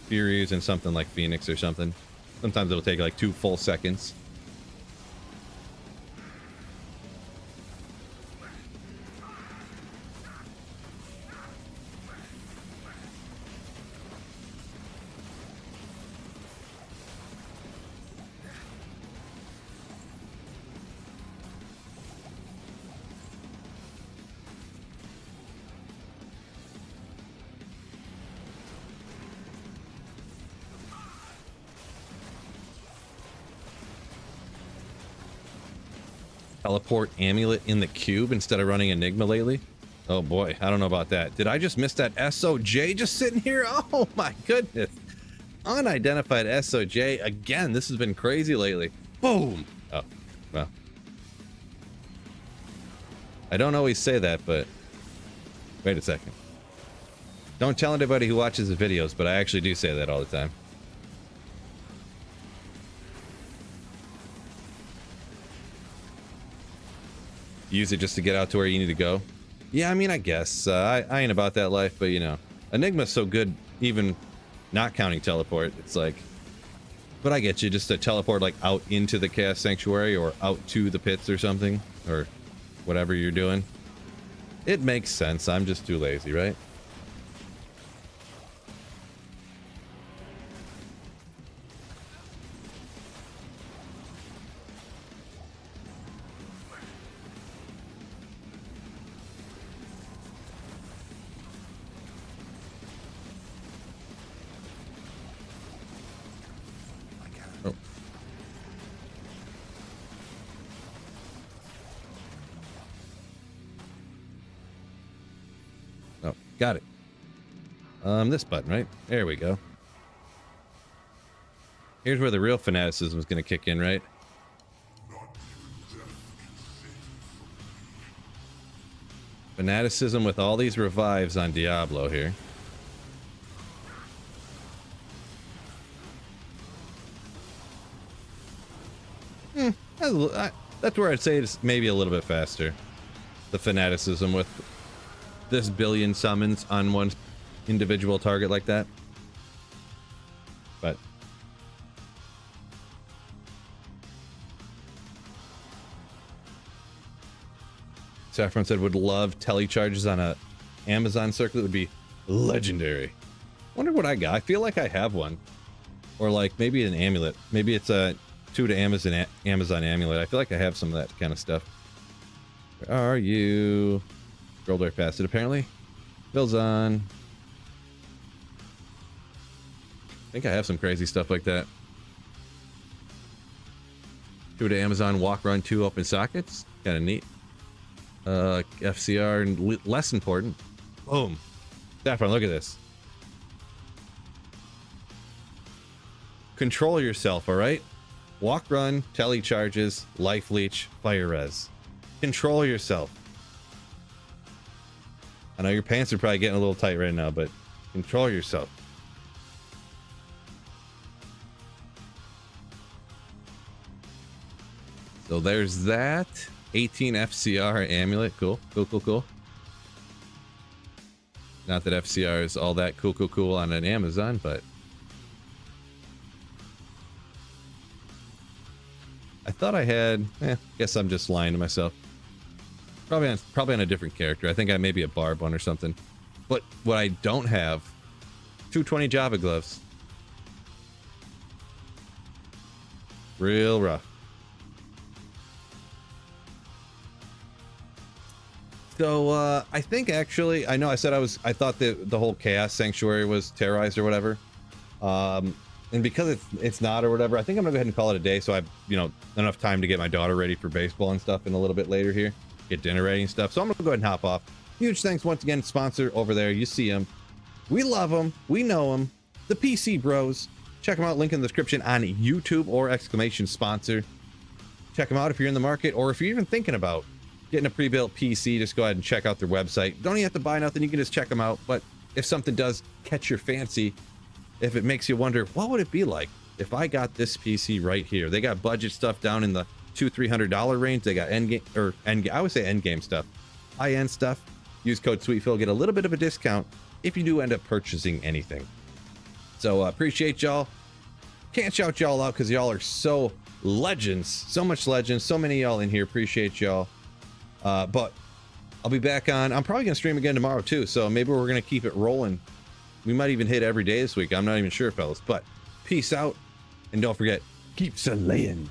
Furies and something like Phoenix or something. Sometimes it'll take like 2 full seconds. Teleport amulet in the cube instead of running Enigma lately? Oh boy, I don't know about that. Did I just miss that SOJ just sitting here? Oh my goodness. Unidentified SOJ again. This has been crazy lately. Boom. Oh, well. I don't always say that, but wait a second. Don't tell anybody who watches the videos, but I actually do say that all the time. Use it just to get out to where you need to go. Yeah, I mean, I guess. I ain't about that life, but you know. Enigma's so good, even not counting teleport. It's like... But I get you, just to teleport like out into the Chaos Sanctuary or out to the pits or something. Or whatever you're doing. It makes sense. I'm just too lazy, right? Got it. This button, right? There we go. Here's where the real fanaticism is going to kick in, right? Fanaticism with all these revives on Diablo here. That's where I'd say it's maybe a little bit faster. The fanaticism with this billion summons on one individual target like that. But Saffron said would love telecharges on a Amazon circuit. Would be legendary. Wonder what I got. I feel like I have one. Or like maybe an amulet. Maybe it's a 2 to Amazon amulet. I feel like I have some of that kind of stuff. Where are you? Scrolled right past it apparently. Bill's on. I think I have some crazy stuff like that. 2 to Amazon, walk, run, 2 open sockets. Kind of neat. FCR, less important. Boom. Saffron, look at this. Control yourself, alright? Walk, run, tele charges, life leech, fire res. Control yourself. I know your pants are probably getting a little tight right now, but control yourself. So there's that. 18 FCR amulet. Cool. Cool, cool, cool. Not that FCR is all that cool, cool, cool on an Amazon, but I thought I had. Guess I'm just lying to myself. Probably on a different character. I think I may be a Barb one or something. But what I don't have, 220 Java gloves. Real rough. So I think actually, I know I said I thought that the whole Chaos Sanctuary was terrorized or whatever. And because it's not or whatever, I think I'm gonna go ahead and call it a day. So I have, enough time to get my daughter ready for baseball and stuff in a little bit later here, get dinner ready and stuff. So I'm gonna go ahead and hop off. Huge thanks once again, sponsor over there. You see him. We love him. We know him. The PC Bros. Check them out. Link in the description on YouTube or !sponsor. Check them out if you're in the market or if you're even thinking about getting a pre-built PC. Just go ahead and check out their website. Don't even have to buy nothing. You can just check them out. But if something does catch your fancy, if it makes you wonder, what would it be like if I got this PC right here? They got budget stuff down in the $200-300 range. They got I would say endgame stuff, high-end stuff. Use code SweetPhil, get a little bit of a discount if you do end up purchasing anything. So appreciate y'all. Can't shout y'all out because y'all are so legends, so much legends, so many y'all in here. Appreciate y'all. But I'll be back on. I'm probably gonna stream again tomorrow too. So maybe we're gonna keep it rolling. We might even hit every day this week. I'm not even sure, fellas. But peace out, and don't forget, keep slaying.